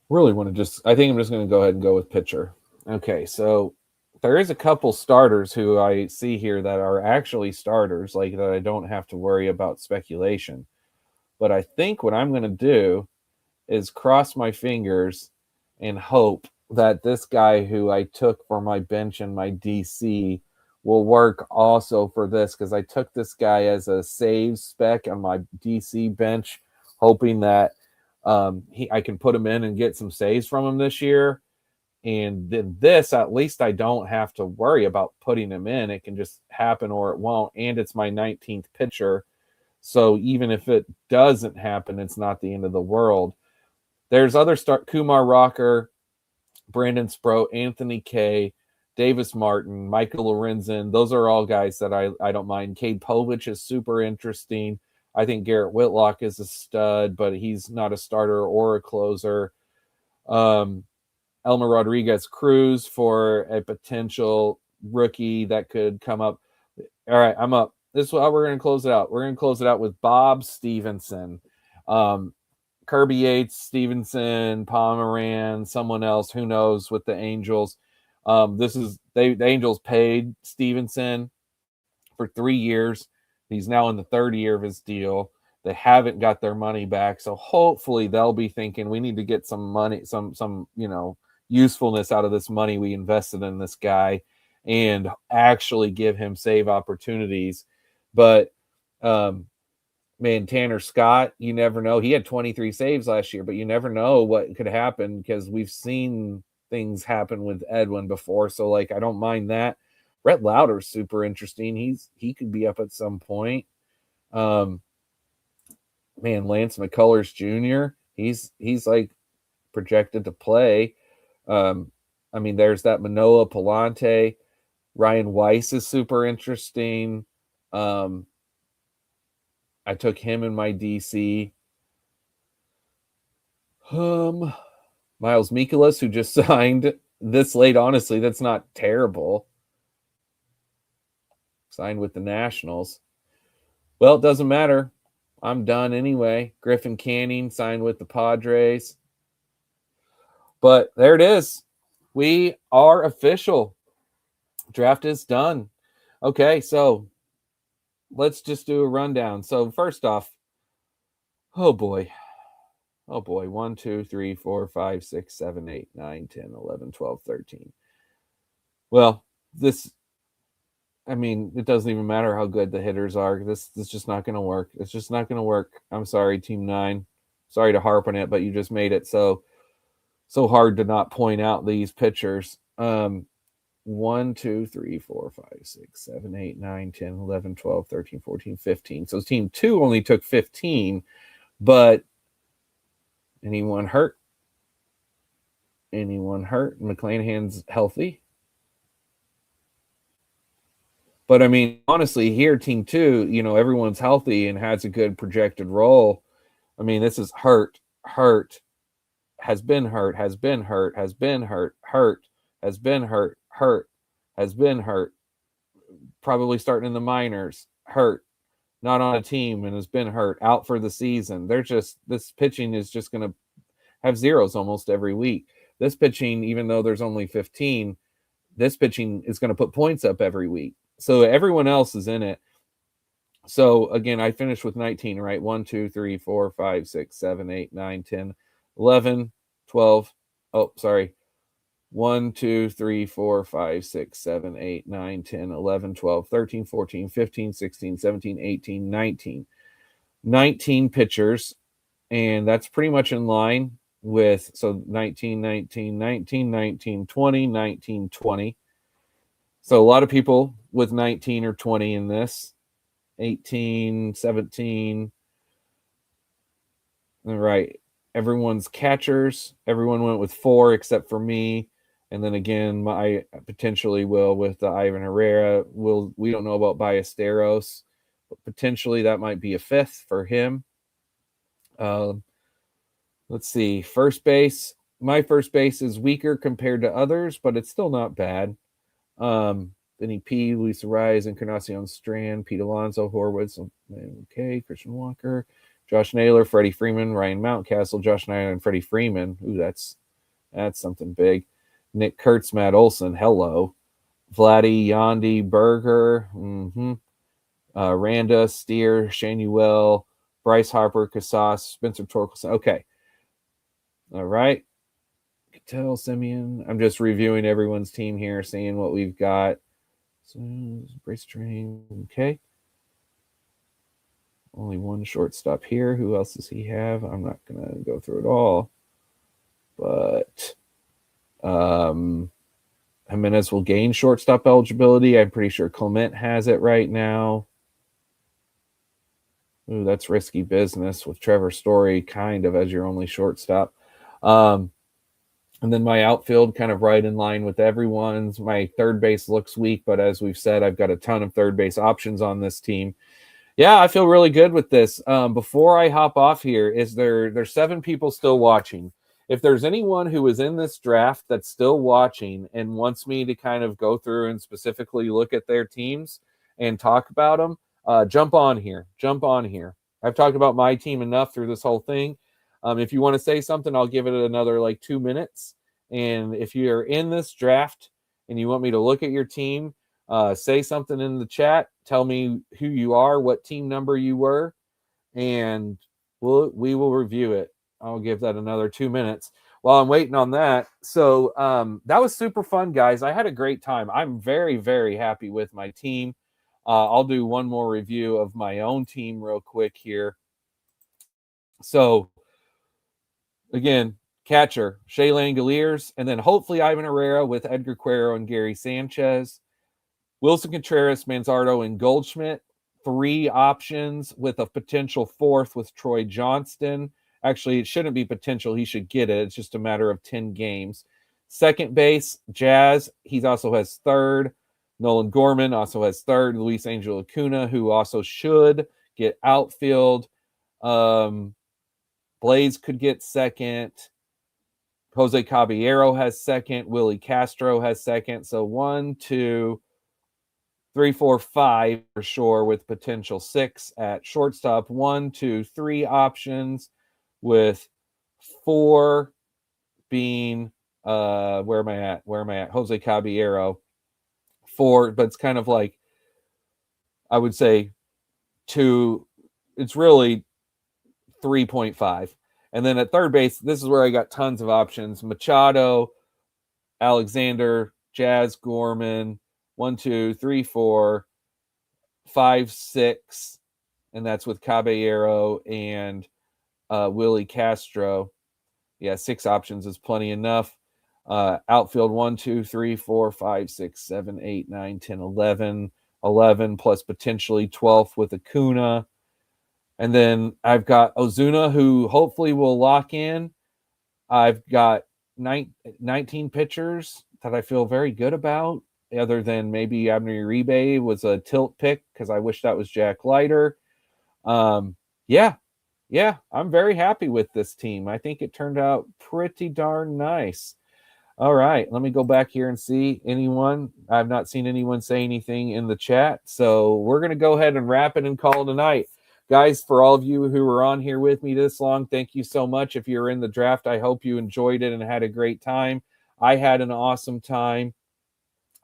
Really want to I think I'm just going to go ahead and go with pitcher. Okay, so there is a couple starters who I see here that are actually starters, that I don't have to worry about speculation. But I think what I'm going to do is cross my fingers and hope that this guy who I took for my bench in my DC will work also for this, because I took this guy as a save spec on my DC bench, hoping that I can put him in and get some saves from him this year. And then this, at least I don't have to worry about putting him in. It can just happen or it won't. And it's my 19th pitcher. So even if it doesn't happen, it's not the end of the world. There's other Kumar Rocker, Brandon Sproat, Anthony Kay, Davis Martin, Michael Lorenzen. Those are all guys that I don't mind. Cade Povich is super interesting. I think Garrett Whitlock is a stud, but he's not a starter or a closer. Elmer Rodriguez Cruz for a potential rookie that could come up. All right, I'm up. This is how we're going to close it out. We're going to close it out with Bob Stevenson. Kirby Yates, Stevenson, Pomeran, someone else, who knows, with the Angels. The Angels paid Stevenson for 3 years. He's now in the third year of his deal. They haven't got their money back, so hopefully they'll be thinking we need to get some money, some usefulness out of this money we invested in this guy, and actually give him save opportunities. But man, Tanner Scott, you never know. He had 23 saves last year, but you never know what could happen, because we've seen things happen with Edwin before. So I don't mind that. Brett Lauder's super interesting. He could be up at some point. Man, Lance McCullers Jr., he's projected to play. There's that Manoah Palante. Ryan Weiss is super interesting. I took him in my DC. Miles Mikolas, who just signed this late. Honestly, that's not terrible. Signed with the Nationals. Well, it doesn't matter. I'm done anyway. Griffin Canning signed with the Padres. But there it is. We are official. Draft is done. Okay, so let's just do a rundown. So first off, oh boy. 1, 2, 3, 4, 5, 6, 7, 8, 9, 10, 11, 12, 13. Well, it doesn't even matter how good the hitters are. This is just not going to work. It's just not going to work. I'm sorry, Team 9. Sorry to harp on it, but you just made it so hard to not point out these pitchers. 1, 2, 3, 4, 5, 6, 7, 8, 9, 10, 11, 12, 13, 14, 15. So Team 2 only took 15, but anyone hurt? McClanahan's healthy. But honestly, here, Team 2, everyone's healthy and has a good projected role. This is hurt, has been hurt, has been hurt, has been hurt, has been hurt, has been hurt, probably starting in the minors, hurt, not on a team and has been hurt, out for the season. This pitching is just going to have zeros almost every week. This pitching, even though there's only 15, this pitching is going to put points up every week. So everyone else is in it. So again, I finished with 19, right? 1, 2, 3, 4, 5, 6, 7, 8, 9, 10, 11, 12. Oh, sorry. 1, 2, 3, 4, 5, 6, 7, 8, 9, 10, 11, 12, 13, 14, 15, 16, 17, 18, 19. 19 pitchers, and that's pretty much in line with, so 19, 19, 19, 19, 20, 19, 20. So a lot of people with 19 or 20 in this. 18, 17. All right. Everyone's catchers. Everyone went with 4 except for me. And then again, I potentially will with the Ivan Herrera. We don't know about Ballesteros, but potentially that might be a 5th for him. Let's see. First base. My first base is weaker compared to others, but it's still not bad. Vinny P, Luis Ariz, Encarnacion Strand, Pete Alonso, Horwitz, okay, Christian Walker, Josh Naylor, Freddie Freeman, Ryan Mountcastle, Josh Naylor, and Freddie Freeman. Ooh, that's something big. Nick Kurtz, Matt Olson, hello. Vladdy, Yandy, Berger, Randa, Steer, Shanuel, Bryce Harper, Casas, Spencer Torkelson. Okay. All right. Cattell, Simeon. I'm just reviewing everyone's team here, seeing what we've got. So, brace train. Okay. Only one shortstop here. Who else does he have? I'm not going to go through it all. But Jimenez will gain shortstop eligibility. I'm pretty sure Clement has it right now. Ooh, that's risky business with Trevor Story kind of as your only shortstop. And then my outfield kind of right in line with everyone's. My third base looks weak, but as we've said, I've got a ton of third base options on this team. Yeah, I feel really good with this. Before I hop off here, there's 7 people still watching. If there's anyone who is in this draft that's still watching and wants me to kind of go through and specifically look at their teams and talk about them, jump on here. I've talked about my team enough through this whole thing. If you want to say something, I'll give it another like 2 minutes. And if you're in this draft and you want me to look at your team, say something in the chat. Tell me who you are, what team number you were, and we will review it. I'll give that another 2 minutes while I'm waiting on that. So that was super fun, guys. I had a great time. I'm very, very happy with my team. I'll do one more review of my own team real quick here. So again, catcher, Shea Langoliers, and then hopefully Ivan Herrera with Edgar Cuero and Gary Sanchez. Wilson Contreras, Manzardo, and Goldschmidt. 3 options with a potential 4th with Troy Johnston. Actually, it shouldn't be potential. He should get it. It's just a matter of 10 games. Second base, Jazz. He also has 3rd. Nolan Gorman also has 3rd. Luis Angel Acuna, who also should get outfield. Blaze could get 2nd. Jose Caballero has 2nd. Willie Castro has 2nd. So 1, 2, 3, 4, 5 for sure, with potential 6 at shortstop. 1, 2, 3 options, with 4 being where am I at? Jose Caballero. 4, but it's kind of like, I would say 2. It's really 3.5. And then at third base, this is where I got tons of options. Machado, Alexander, Jazz, Gorman. 1, 2, 3, 4, 5, 6, and that's with Caballero and Willie Castro. Yeah, 6 options is plenty enough. Outfield 1, 2, 3, 4, 5, 6, 7, 8, 9, 10, 11. 11 plus potentially 12th with Acuna. And then I've got Ozuna, who hopefully will lock in. I've got 19 pitchers that I feel very good about, other than maybe Abner Uribe was a tilt pick because I wish that was Jack Leiter. Yeah, I'm very happy with this team. I think it turned out pretty darn nice. All right, let me go back here and see anyone. I've not seen anyone say anything in the chat, so we're going to go ahead and wrap it and call tonight. Guys, for all of you who were on here with me this long, thank you so much. If you're in the draft, I hope you enjoyed it and had a great time. I had an awesome time.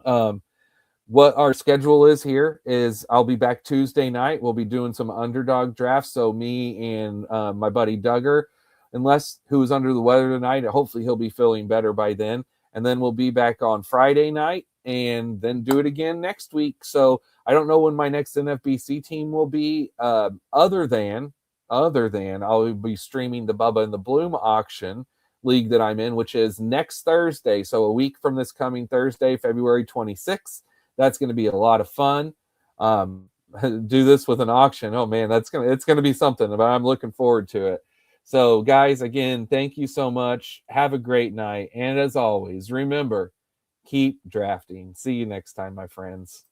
What our schedule is here is I'll be back Tuesday night. We'll be doing some underdog drafts. So me and my buddy Duggar, unless who's under the weather tonight, hopefully he'll be feeling better by then. And then we'll be back on Friday night and then do it again next week. So I don't know when my next NFBC team will be, other than other than I'll be streaming the Bubba and the Bloom auction league that I'm in, which is next Thursday. So a week from this coming Thursday, February 26th. That's going to be a lot of fun. Do this with an auction. Oh man, it's gonna be something, but I'm looking forward to it. So guys, again, thank you so much. Have a great night. And as always, remember, keep drafting. See you next time, my friends.